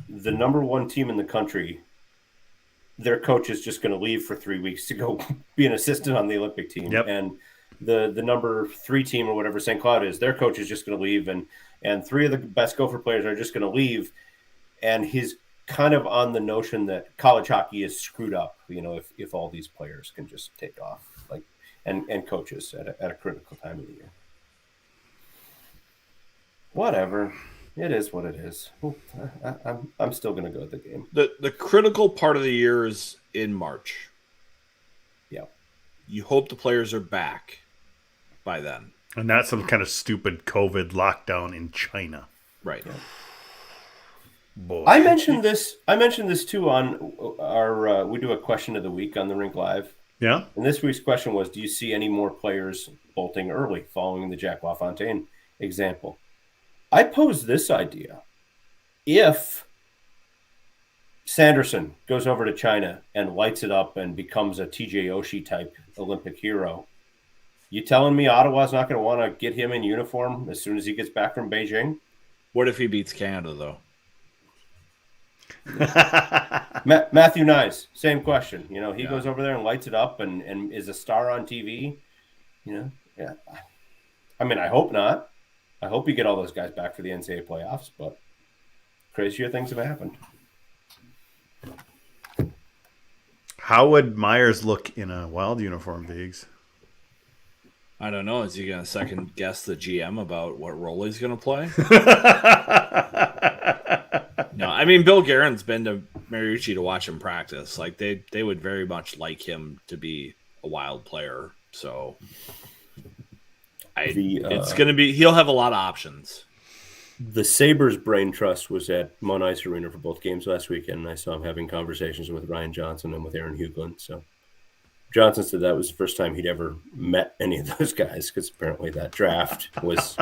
the number one team in the country, their coach is just going to leave for 3 weeks to go be an assistant on the Olympic team. Yep. And the number 3 team or whatever St. Cloud is, their coach is just going to leave, and 3 of the best Gopher players are just going to leave. And he's kind of on the notion that college hockey is screwed up, if all these players can just take off, and coaches at a critical time of the year. Whatever. It is what it is. I'm still going to go to the game. The critical part of the year is in March. Yeah. You hope the players are back by then. And not some kind of stupid COVID lockdown in China. Right. Yeah. Boy. I mentioned this too on our we do a question of the week on the Rink Live. Yeah. And this week's question was, do you see any more players bolting early following the Jack LaFontaine example? I posed this idea. If Sanderson goes over to China and lights it up and becomes a TJ Oshie type Olympic hero, you telling me Ottawa's not going to want to get him in uniform as soon as he gets back from Beijing? What if he beats Canada, though? Matthew Nyes, same question. He goes over there and lights it up and is a star on TV. Yeah. I mean, I hope not. I hope you get all those guys back for the NCAA playoffs, but crazier things have happened. How would Myers look in a Wild uniform, Viggs? I don't know. Is he going to second guess the GM about what role he's going to play? No, I mean, Bill Guerin's been to Mariucci to watch him practice. Like they would very much like him to be a Wild player. So it's going to be, he'll have a lot of options. The Sabres brain trust was at Mon Ice Arena for both games last weekend, and I saw him having conversations with Ryan Johnson and with Aaron Hughlin. So Johnson said that was the first time he'd ever met any of those guys, because apparently that draft was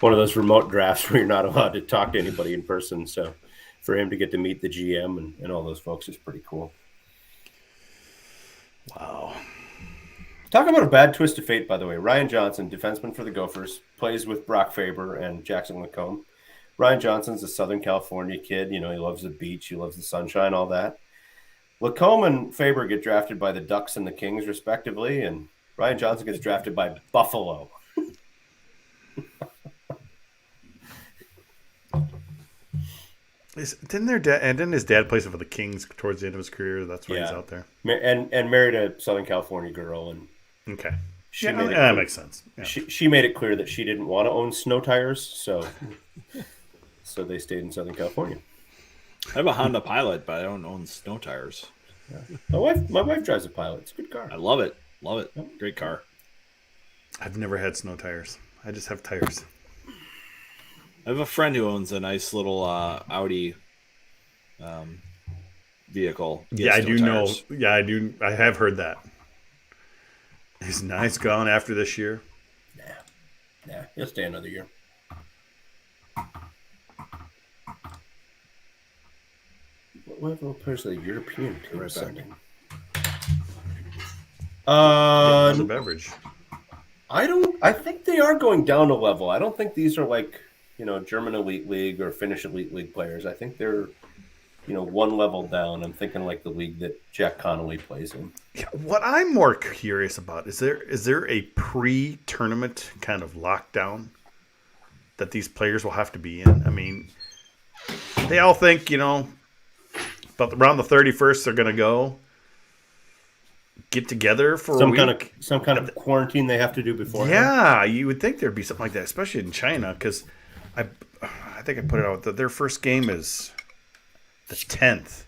one of those remote drafts where you're not allowed to talk to anybody in person. So for him to get to meet the GM and all those folks is pretty cool. Wow. Talk about a bad twist of fate, by the way. Ryan Johnson, defenseman for the Gophers, plays with Brock Faber and Jackson Lacombe. Ryan Johnson's a Southern California kid. He loves the beach. He loves the sunshine, all that. Lacombe and Faber get drafted by the Ducks and the Kings, respectively, and Ryan Johnson gets drafted by Buffalo. Didn't his dad play for the Kings towards the end of his career? That's why he's out there. And married a Southern California girl. And okay. That makes sense. Yeah. She made it clear that she didn't want to own snow tires, so they stayed in Southern California. I have a Honda Pilot, but I don't own snow tires. Yeah. My wife drives a Pilot. It's a good car. I love it. Love it. Yep. Great car. I've never had snow tires. I just have tires. I have a friend who owns a nice little Audi vehicle. Yeah, I do know. Yeah, I do. I have heard that. Is nice gone after this year? Nah, he'll stay another year. What players of the European team? Right back. Another beverage. I think they are going down a level. I don't think these are like, German Elite League or Finnish Elite League players. I think they're, one level down. I'm thinking like the league that Jack Connolly plays in. Yeah, what I'm more curious about is there a pre-tournament kind of lockdown that these players will have to be in? I mean, they all think, but around the 31st they're going to go get together for a week. Some kind of quarantine they have to do before. Yeah, you would think there'd be something like that, especially in China, because I think I put it out that their first game is the 10th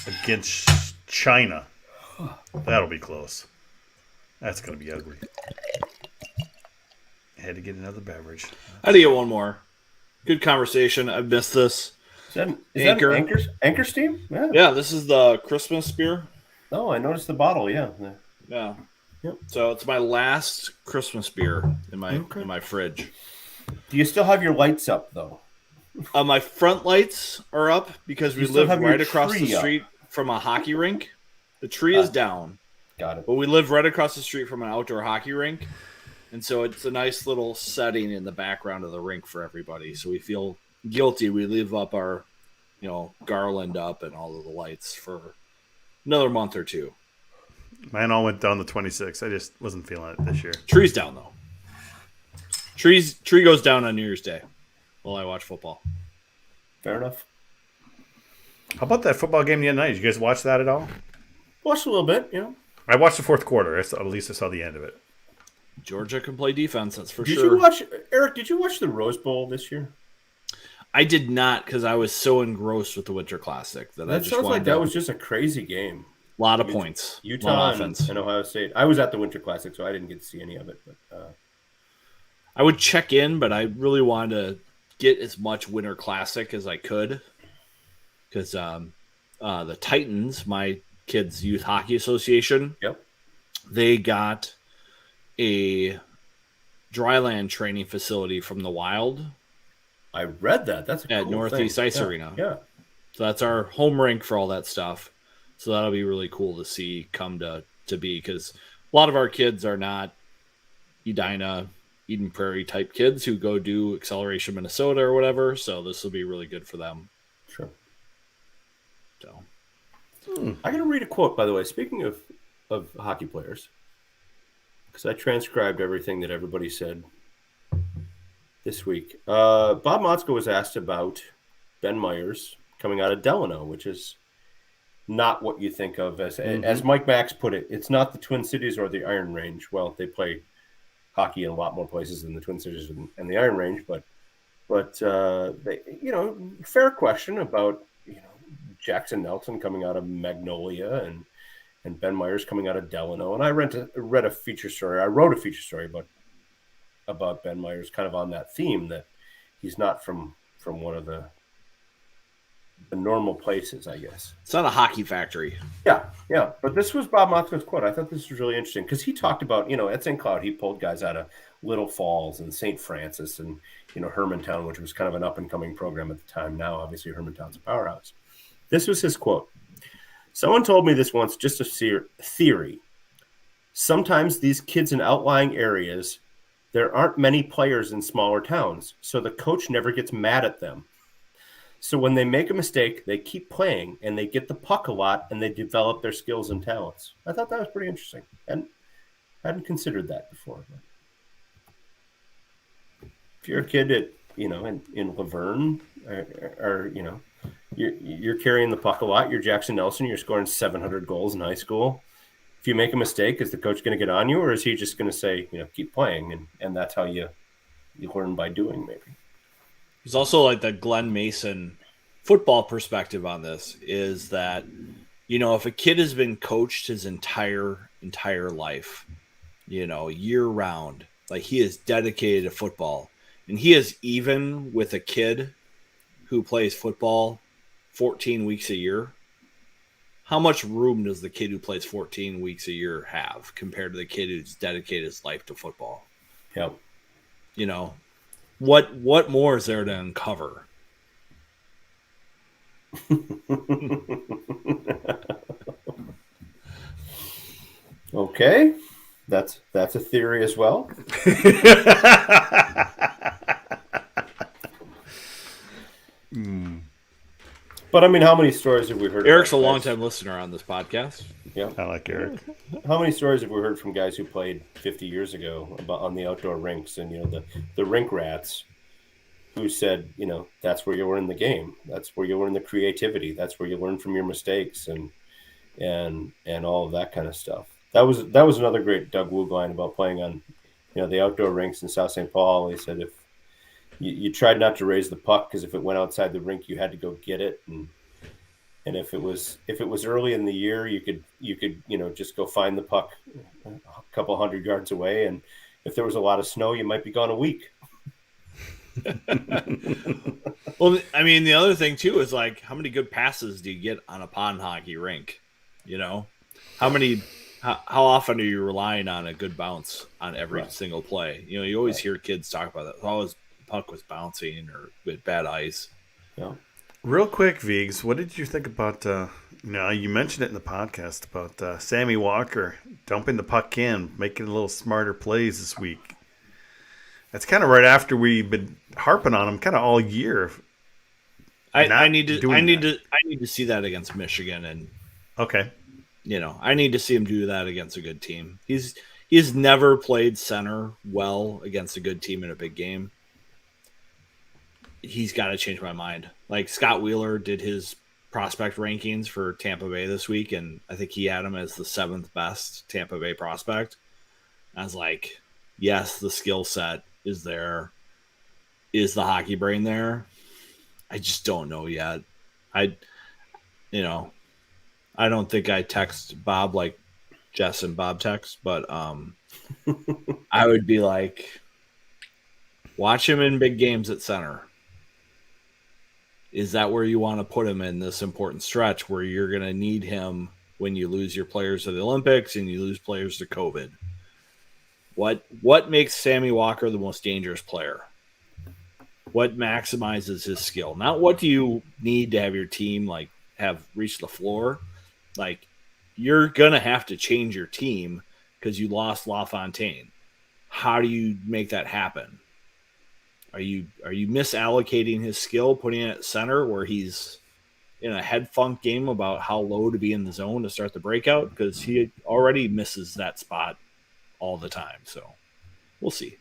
against China. That'll be close. That's going to be ugly. I had to get another beverage. I had to get one more. Good conversation. I've missed this. Is that Anchor Steam? Yeah, this is the Christmas beer. Oh, I noticed the bottle. Yeah. Yeah. Yep. So it's my last Christmas beer in my fridge. Do you still have your lights up though? My front lights are up because we live right across the street from a hockey rink. The tree is down. Got it. But we live right across the street from an outdoor hockey rink. And so it's a nice little setting in the background of the rink for everybody. So we feel guilty. We leave up our, garland up and all of the lights for another month or two. Mine all went down the 26th. I just wasn't feeling it this year. Tree's down though. Tree goes down on New Year's Day while I watch football. Fair enough. How about that football game the other night? Did you guys watch that at all? Watched a little bit, I watched the fourth quarter. At least I saw the end of it. Georgia can play defense, that's for sure. Did you watch the Rose Bowl this year? I did not, because I was so engrossed with the Winter Classic that I just sounds like that was just a crazy game. A lot of points. Utah and Ohio State. I was at the Winter Classic, so I didn't get to see any of it. But I would check in, but I really wanted to get as much Winter Classic as I could, because the Titans, my kids' youth hockey association, they got a dryland training facility from the Wild. I read that. That's at Northeast Ice Arena. Yeah. So that's our home rink for all that stuff. So that'll be really cool to see come to be, because a lot of our kids are not Edina, Eden Prairie type kids who go do Acceleration Minnesota or whatever. So this will be really good for them. Sure. So I got to read a quote, by the way. Speaking of hockey players, because I transcribed everything that everybody said this week. Bob Motzko was asked about Ben Myers coming out of Delano, which is not what you think of as Mike Max put it. It's not the Twin Cities or the Iron Range. Well, they play hockey in a lot more places than the Twin Cities and the Iron Range, but they, fair question about Jackson Nelson coming out of Magnolia and Ben Myers coming out of Delano. And I read a feature story. I wrote a feature story about Ben Myers, kind of on that theme, that he's not from one of the normal places, I guess. It's not a hockey factory. Yeah. But this was Bob Motzko's quote. I thought this was really interesting because he talked about, at St. Cloud, he pulled guys out of Little Falls and St. Francis and, Hermantown, which was kind of an up-and-coming program at the time. Now, obviously, Hermantown's a powerhouse. This was his quote. Someone told me this once, just a theory. Sometimes these kids in outlying areas, there aren't many players in smaller towns, so the coach never gets mad at them. So when they make a mistake, they keep playing, and they get the puck a lot, and they develop their skills and talents. I thought that was pretty interesting, and I hadn't considered that before. If you're a kid at, in Laverne, or you're carrying the puck a lot, you're Jackson Nelson, you're scoring 700 goals in high school. If you make a mistake, is the coach going to get on you, or is he just going to say, keep playing, and that's how you learn by doing, maybe? There's also like the Glenn Mason football perspective on this is that, if a kid has been coached his entire life, year round, like he is dedicated to football, and he is even with a kid who plays football 14 weeks a year. How much room does the kid who plays 14 weeks a year have compared to the kid who's dedicated his life to football? Yep. What more is there to uncover? Okay. That's a theory as well. But I mean, how many stories have we heard? Eric's a longtime listener on this podcast. Yeah, I like Eric. How many stories have we heard from guys who played 50 years ago on the outdoor rinks and the rink rats who said, that's where you learn the game. That's where you learn the creativity. That's where you learn from your mistakes and all of that kind of stuff. That was another great Doug Woog line about playing on, the outdoor rinks in South St. Paul. He said if you tried not to raise the puck because if it went outside the rink, you had to go get it, and if it was early in the year, you could just go find the puck a couple 100 yards away, and if there was a lot of snow, you might be gone a week. Well, I mean, the other thing too is like, how many good passes do you get on a pond hockey rink? How often are you relying on a good bounce on every single play? You always hear kids talk about that. Always puck was bouncing or with bad ice. Yeah. Real quick, Viggs, what did you think about? You mentioned it in the podcast about Sammy Walker dumping the puck in, making a little smarter plays this week. That's kind of right after we've been harping on him kind of all year. I need to see that against Michigan, and okay, I need to see him do that against a good team. He's never played center well against a good team in a big game. He's got to change my mind. Like Scott Wheeler did his prospect rankings for Tampa Bay this week, and I think he had him as the 7th best Tampa Bay prospect. I was like, yes, the skill set is there. Is the hockey brain there? I just don't know yet. I don't think I text Bob like Jess and Bob text, but I would be like, watch him in big games at center. Is that where you want to put him in this important stretch where you're going to need him when you lose your players to the Olympics and you lose players to COVID? What makes Sammy Walker the most dangerous player? What maximizes his skill? Not what do you need to have your team have reached the floor. You're going to have to change your team because you lost LaFontaine. How do you make that happen? Are you misallocating his skill, putting it at center where he's in a head funk game about how low to be in the zone to start the breakout? Because he already misses that spot all the time. So we'll see.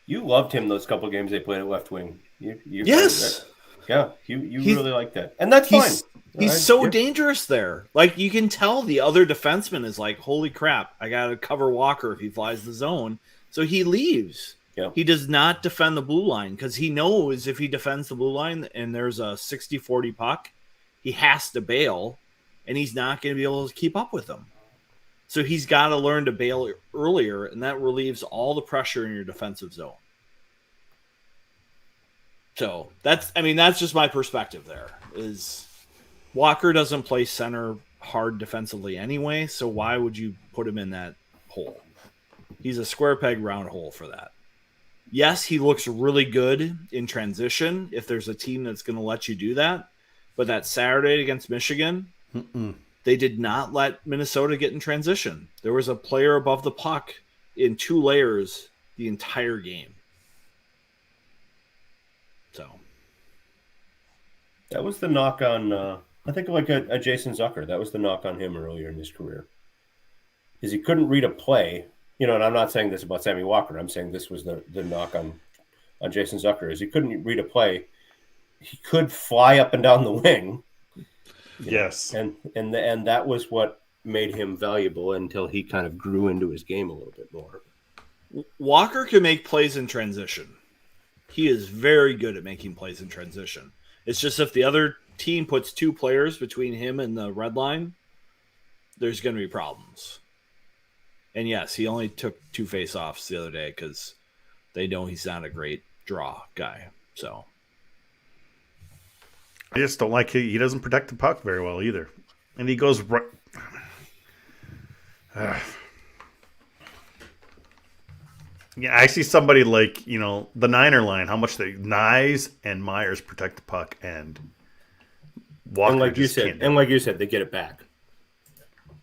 You loved him those couple games they played at left wing. Yes. Yeah, you really like that. And that's fine. He's so dangerous there. Like, you can tell the other defenseman is like, holy crap, I got to cover Walker if he flies the zone. So he leaves. Yeah. He does not defend the blue line because he knows if he defends the blue line and there's a 60-40 puck, he has to bail, and he's not going to be able to keep up with them. So he's got to learn to bail earlier, and that relieves all the pressure in your defensive zone. So that's just my perspective there. Is Walker doesn't play center hard defensively anyway, so why would you put him in that hole? He's a square peg round hole for that. Yes, he looks really good in transition if there's a team that's going to let you do that. But that Saturday against Michigan, they did not let Minnesota get in transition. There was a player above the puck in 2 layers the entire game. So that was the knock on, I think, like a Jason Zucker. That was the knock on him earlier in his career. Is he couldn't read a play. And I'm not saying this about Sammy Walker. I'm saying this was the knock on Jason Zucker. Is he couldn't read a play. He could fly up and down the wing. Yes. And that was what made him valuable until he kind of grew into his game a little bit more. Walker can make plays in transition. He is very good at making plays in transition. It's just if the other team puts 2 players between him and the red line, there's going to be problems. And yes, he only took 2 face-offs the other day because they know he's not a great draw guy. So I just don't like he doesn't protect the puck very well either. And he goes right. Yeah, I see somebody like, the Niner line, how much Nyes and Myers protect the puck, and Walker and like you said, they get it back.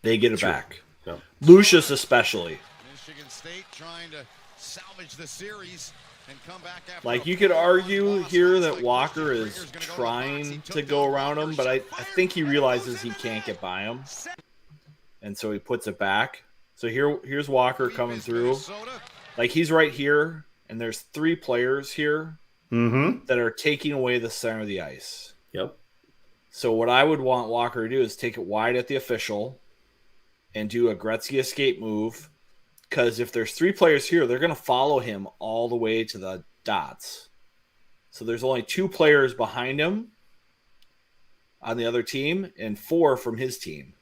They get it back. Yeah. Lucius especially. Michigan State trying to salvage the series and come back after like, you could argue here that Walker is trying to go around him, but I think he realizes he can't get by him. And so he puts it back. So here's Walker coming through. Like, he's right here, and there's 3 players here that are taking away the center of the ice. Yep. So what I would want Walker to do is take it wide at the official and do a Gretzky escape move, because if there's 3 players here, they're going to follow him all the way to the dots. So there's only 2 players behind him on the other team and 4 from his team.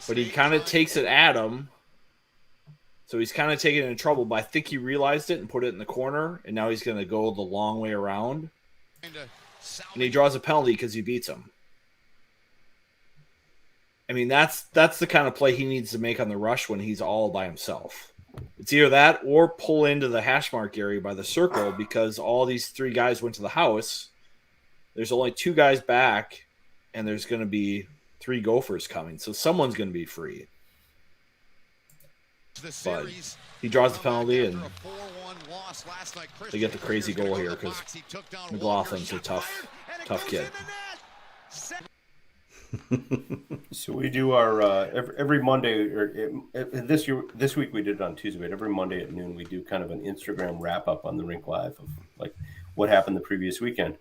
But he kind of takes it at him. So he's kind of taking it in trouble, but I think he realized it and put it in the corner, and now he's going to go the long way around. And he draws a penalty because he beats him. I mean, that's the kind of play he needs to make on the rush when he's all by himself. It's either that or pull into the hash mark area by the circle, because all these 3 guys went to the house. There's only 2 guys back, and there's going to be 3 Gophers coming. So someone's going to be free. But he draws the penalty, and they get the crazy goal here because McLaughlin's a tough kid. So we do our every Monday, or this week we did it on Tuesday, but every Monday at noon we do kind of an Instagram wrap up on the Rink Live of like what happened the previous weekend.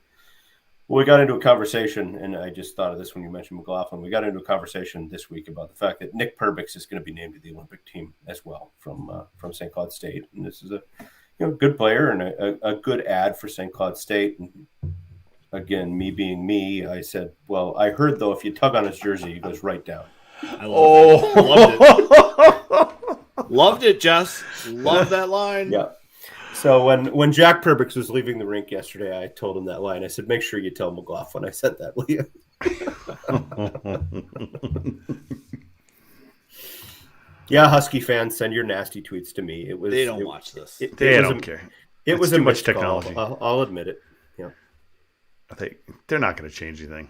Well, we got into a conversation, and I just thought of this when you mentioned McLaughlin. We got into a conversation this week about the fact that Nick Perbix is going to be named to the Olympic team as well from St. Cloud State, and this is a good player and a good ad for St. Cloud State. And again, me being me, I said, well, I heard though if you tug on his jersey, he goes right down. I loved it. Loved it, Jess. Love that line. Yeah. So when Jack Perbix was leaving the rink yesterday, I told him that line. I said, make sure you tell McLaughlin I said that, will you? Yeah, Husky fans, send your nasty tweets to me. They don't watch this. They don't care. It was too much technology. I'll admit it. Yeah. I think they're not going to change anything.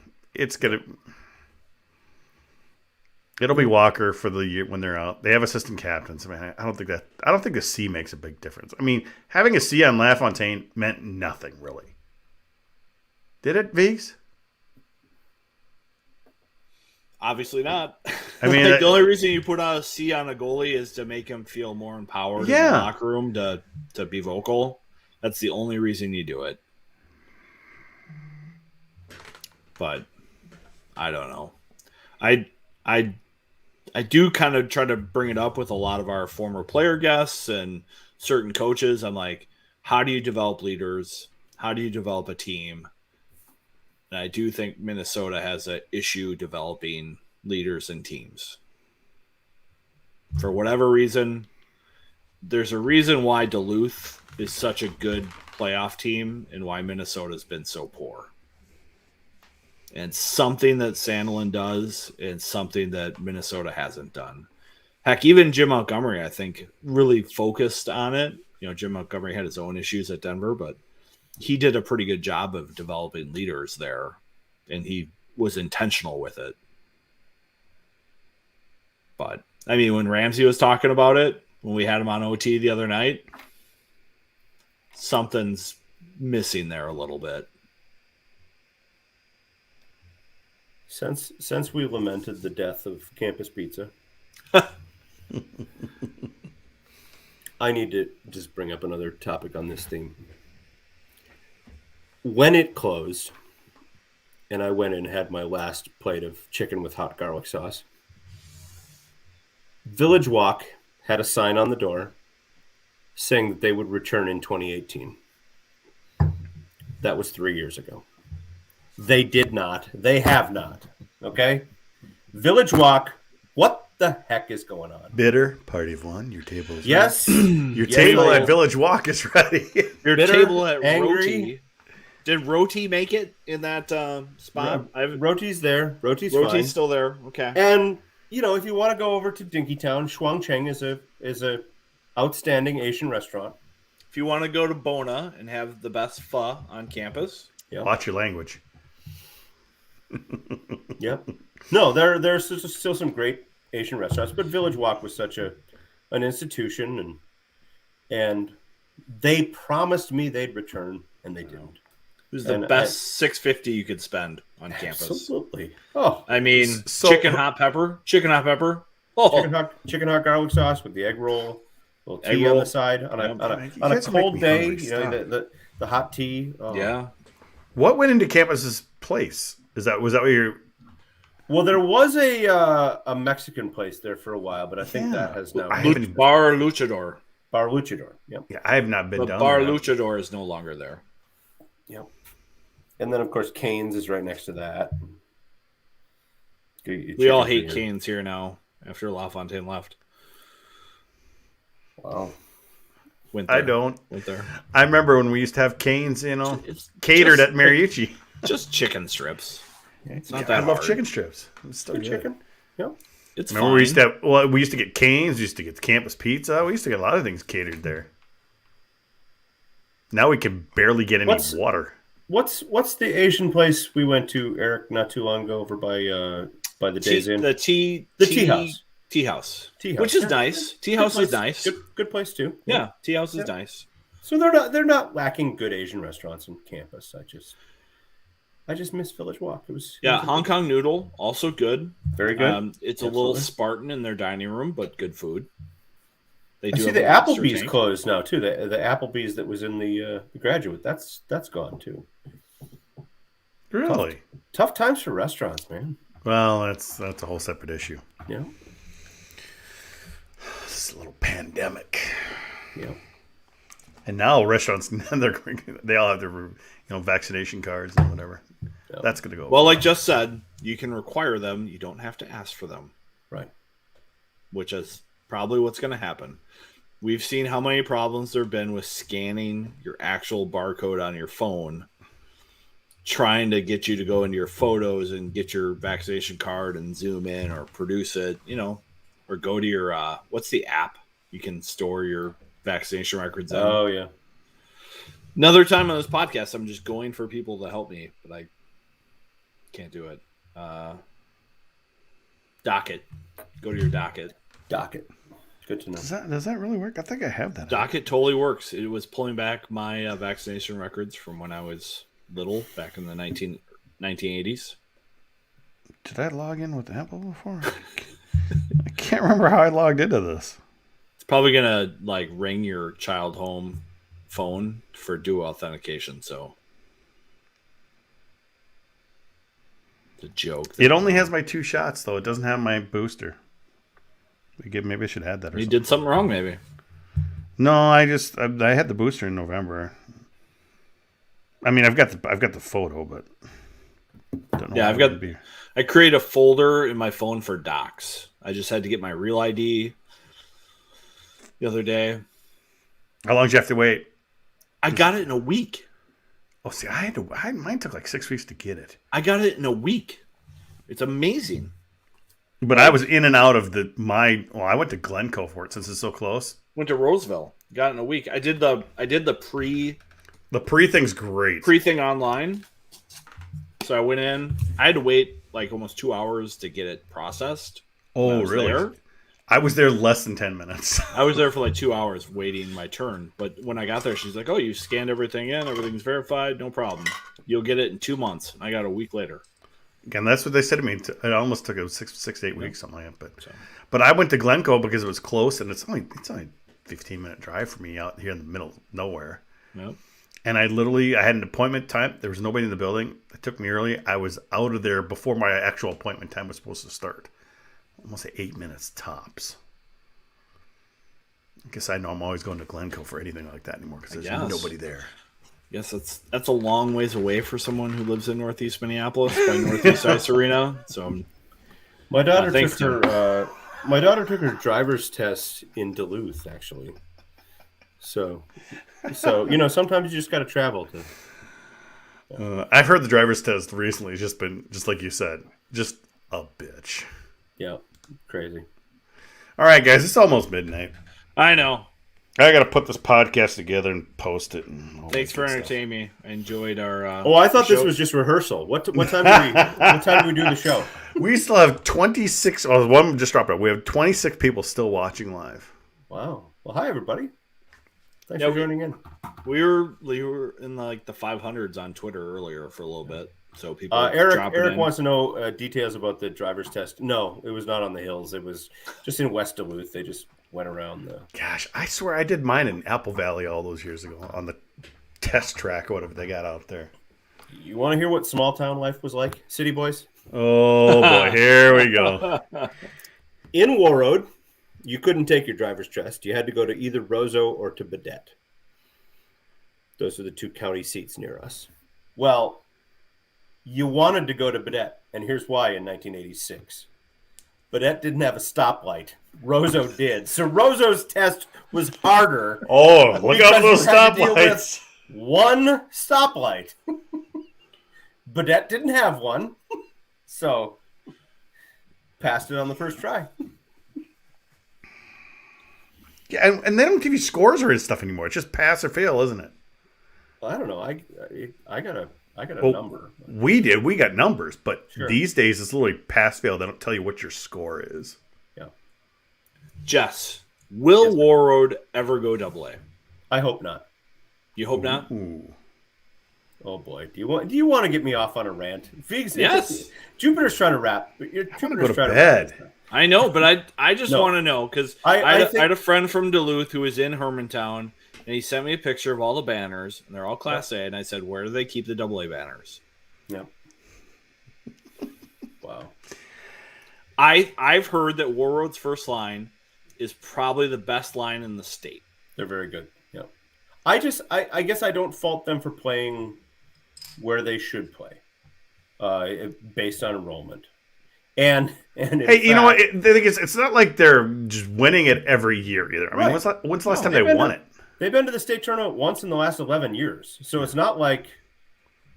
It'll be Walker for the year when they're out. They have assistant captains. I mean, I don't think the C makes a big difference. I mean, having a C on LaFontaine meant nothing really. Did it, Viggs? Obviously not. I mean, the only reason you put a C on a goalie is to make him feel more empowered in the locker room to be vocal. That's the only reason you do it. But I don't know. I do kind of try to bring it up with a lot of our former player guests and certain coaches. I'm like, how do you develop leaders? How do you develop a team? And I do think Minnesota has an issue developing leaders and teams. For whatever reason, there's a reason why Duluth is such a good playoff team and why Minnesota's been so poor. And something that Sandlin does and something that Minnesota hasn't done. Heck, even Jim Montgomery, I think, really focused on it. You know, Jim Montgomery had his own issues at Denver, but he did a pretty good job of developing leaders there, and he was intentional with it. But, I mean, when Ramsey was talking about it, when we had him on OT the other night, something's missing there a little bit. Since we lamented the death of Campus Pizza, I need to just bring up another topic on this theme. When it closed, and I went and had my last plate of chicken with hot garlic sauce, Village Walk had a sign on the door saying that they would return in 2018. That was 3 years ago. They did not. They have not. Okay? Village Walk, what the heck is going on? Bitter, party of one, your table is yes. ready. Your table at Village Walk is ready. Your Bitter, table at angry. Roti. Did Roti make it in that spot? Roti's there. Roti's fine. Still there. Okay. And, you know, if you want to go over to Dinkytown, Shuangcheng is a outstanding Asian restaurant. If you want to go to Bona and have the best pho on campus. Yeah. Watch your language. Yep. No, there's still some great Asian restaurants, but Village Walk was such an institution, and they promised me they'd return, and they didn't. It was the best $6.50 you could spend on campus. Absolutely. Oh, I mean, chicken hot pepper. Oh, chicken hot garlic sauce with the egg roll, a little tea on the side on a cold day. You know, the hot tea. Oh. Yeah. What went into Campus's place? Was that what you're? Well, there was a Mexican place there for a while, but I think that has now Bar Luchador. Bar Luchador. Yep. Yeah, I have not been down Bar there. Luchador is no longer there. Yep. And then of course Cane's is right next to that. We all hate Cane's here now after LaFontaine left. Wow. I don't. Went there. I remember when we used to have Cane's, you know, catered at Mariucci. Just chicken strips. Yeah, it's not that I love chicken strips. It's still good. Chicken. Yep. It's Remember fine. we used to get Cane's, we used to get Campus Pizza. We used to get a lot of things catered there. Now we can barely get any water. What's the Asian place we went to, Eric, not too long ago over by the Days Inn? The tea house. Tea house. Which is nice. Tea house is nice. Good place too. Yeah, tea house is nice. So they're not lacking good Asian restaurants on campus. I just miss Village Walk. It was Hong Kong Noodle, also good. Very good. It's a little Spartan in their dining room, but good food. They do. I see the Applebee's closed now too. The Applebee's that was in the Graduate, that's gone too. Really? Tough times for restaurants, man. Well, that's a whole separate issue. Yeah. It's a little pandemic. Yeah. And now restaurants, they all have their vaccination cards and whatever. Yeah. That's going to go. Well, like just said, you can require them. You don't have to ask for them. Right. Which is probably what's going to happen. We've seen how many problems there have been with scanning your actual barcode on your phone, trying to get you to go into your photos and get your vaccination card and zoom in or produce it, or go to your, what's the app you can store your vaccination records in? Oh, yeah. Another time on this podcast, I'm just going for people to help me, but I can't do it. Docket. Go to your docket. Docket. Good to know. Does that really work? I think I have that. Docket totally works. It was pulling back my vaccination records from when I was little, back in the 1980s. Did I log in with Apple before? I can't remember how I logged into this. It's probably gonna like ring your child home phone for dual authentication. So it's a joke. It only has my 2 shots though. It doesn't have my booster. Maybe I should add that. Or you something. did something wrong, maybe. No, I had the booster in November. I mean, I've got the photo, but don't know I create a folder in my phone for docs. I just had to get my real ID the other day. How long did you have to wait? I got it in a week. Oh, see, mine took like 6 weeks to get it. I got it in a week. It's amazing. But I was in and out of I went to Glencoe for it since it's so close. Went to Roseville. Got it in a week. I did the pre. The pre thing's great. Pre thing online. So I went in. I had to wait like almost 2 hours to get it processed. Oh, really? I was there less than 10 minutes. I was there for like 2 hours waiting my turn. But when I got there, she's like, "Oh, you scanned everything in. Everything's verified. No problem. You'll get it in 2 months." And I got it a week later. Again, that's what they said to me. It almost took 6 to 8 weeks, something like that. But I went to Glencoe because it was close, and it's only a 15-minute drive for me out here in the middle of nowhere. Yep. And I had an appointment time. There was nobody in the building. It took me early. I was out of there before my actual appointment time was supposed to start. Almost 8 minutes tops. I guess I know I'm always going to Glencoe for anything like that anymore because there's nobody there. Yes, that's a long ways away for someone who lives in Northeast Minneapolis by Northeast Ice Arena. So my daughter took her driver's test in Duluth, actually. So sometimes you just got to travel to. I've heard the driver's test recently has just been just like you said, just a bitch. Yeah, crazy. All right, guys, it's almost midnight. I know. I got to put this podcast together and post it. Thanks for entertaining me. I enjoyed our. I thought this was just rehearsal. What time do we do the show? We still have 26. Oh, one just dropped out. We have 26 people still watching live. Wow. Well, hi everybody. Thanks for joining in. We were in like the 500s on Twitter earlier for a little bit. So people. Eric wants to know details about the driver's test. No, it was not on the hills. It was just in West Duluth. They just went around the. Gosh, I swear I did mine in Apple Valley all those years ago on the test track or whatever they got out there. You want to hear what small town life was like, city boys? Oh boy, here we go. In Warroad, you couldn't take your driver's test. You had to go to either Roseau or to Baudette. Those are the 2 county seats near us. Well, you wanted to go to Baudette, and here's why in 1986. Baudette didn't have a stoplight. Roseau did. So Roseau's test was harder. Oh, look at those stoplights. One stoplight. Baudette didn't have one. So passed it on the first try. Yeah, and they don't give you scores or stuff anymore. It's just pass or fail, isn't it? Well, I don't know. I got a number. We did. We got numbers, but these days it's literally pass fail. They don't tell you what your score is. Yeah. Jess, will Warroad ever go AA? I hope not. You hope not? Ooh. Oh boy, do you want to get me off on a rant? Yes. Jupiter's trying to wrap. Jupiter's trying to bed. I know, but I just want to know because I had a friend from Duluth who was in Hermantown, and he sent me a picture of all the banners, and they're all Class A, and I said, "Where do they keep the AA banners?" Yeah. Wow. I've heard that Warroad's first line is probably the best line in the state. They're very good. Yeah. I guess I don't fault them for playing where they should play, based on enrollment. And hey, you know what? The thing is, it's not like they're just winning it every year either. I mean, when's the last time they won it? They've been to the state tournament once in the last 11 years. So it's not like,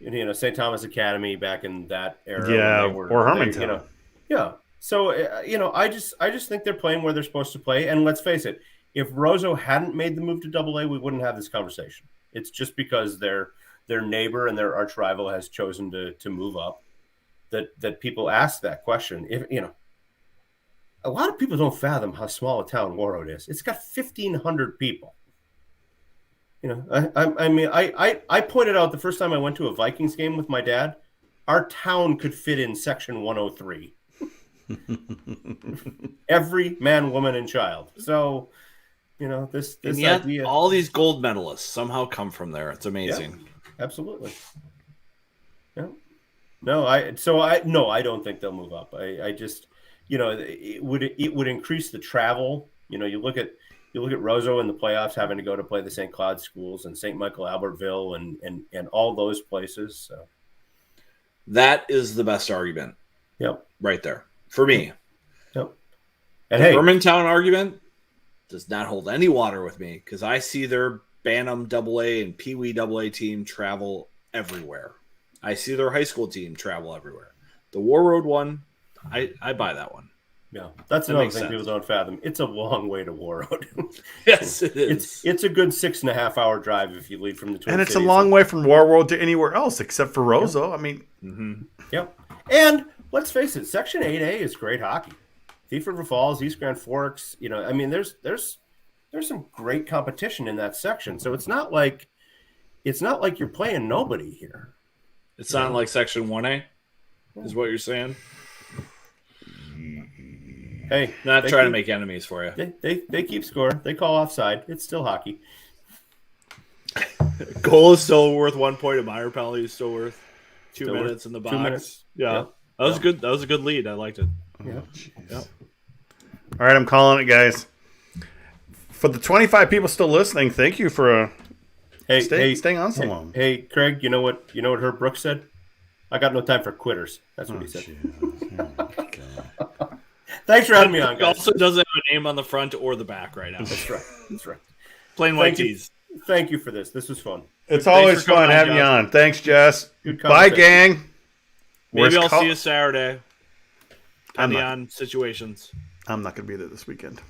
St. Thomas Academy back in that era. Yeah, or Hermantown. Yeah. So, I just think they're playing where they're supposed to play. And let's face it, if Roseau hadn't made the move to AA, we wouldn't have this conversation. It's just because their neighbor and their arch rival has chosen to move up that people ask that question. If a lot of people don't fathom how small a town Warroad is. It's got 1,500 people. I pointed out the first time I went to a Vikings game with my dad, our town could fit in Section 103. Every man, woman, and child. So, this and yet, idea. All these gold medalists somehow come from there. It's amazing. Yeah, absolutely. Yeah. No, I don't think they'll move up. I just, it would increase the travel. You look at Roseau in the playoffs having to go to play the St. Cloud schools and St. Michael Albertville and all those places. So that is the best argument. Yep. Right there for me. Yep. And the Hermantown argument does not hold any water with me because I see their Bantam AA and Pee Wee AA team travel everywhere. I see their high school team travel everywhere. The War Road one, I buy that one. Yeah, that's another thing people don't fathom. It's a long way to War Road. Yes, it is. It's a good 6.5 hour drive if you leave from the Twin And it's Cities. a long way from War Road to anywhere else except for Roseau. I mean, Yep. And let's face it, Section 8A is great hockey. Thief River Falls, East Grand Forks. There's some great competition in that section. So it's not like you're playing nobody here. It's not like Section 1A, is what you're saying? Hey, not trying to make enemies for you. They keep score. They call offside. It's still hockey. Goal is still worth 1 point. A minor penalty is still worth 2 minutes in the box. 2 minutes. Yeah. That was good. That was a good lead. I liked it. Yeah. All right, I'm calling it, guys. For the 25 people still listening, thank you for staying on so long. Hey, Craig, you know what Herb Brooks said? I got no time for quitters. That's what he said. Thanks for having me on, guys. He also doesn't have a name on the front or the back right now. That's right. Plain white tees. Thank you for this. This was fun. It's always fun having you on. Thanks, Jess. Bye, gang. Maybe I'll see you Saturday. Depending on situations. I'm not going to be there this weekend.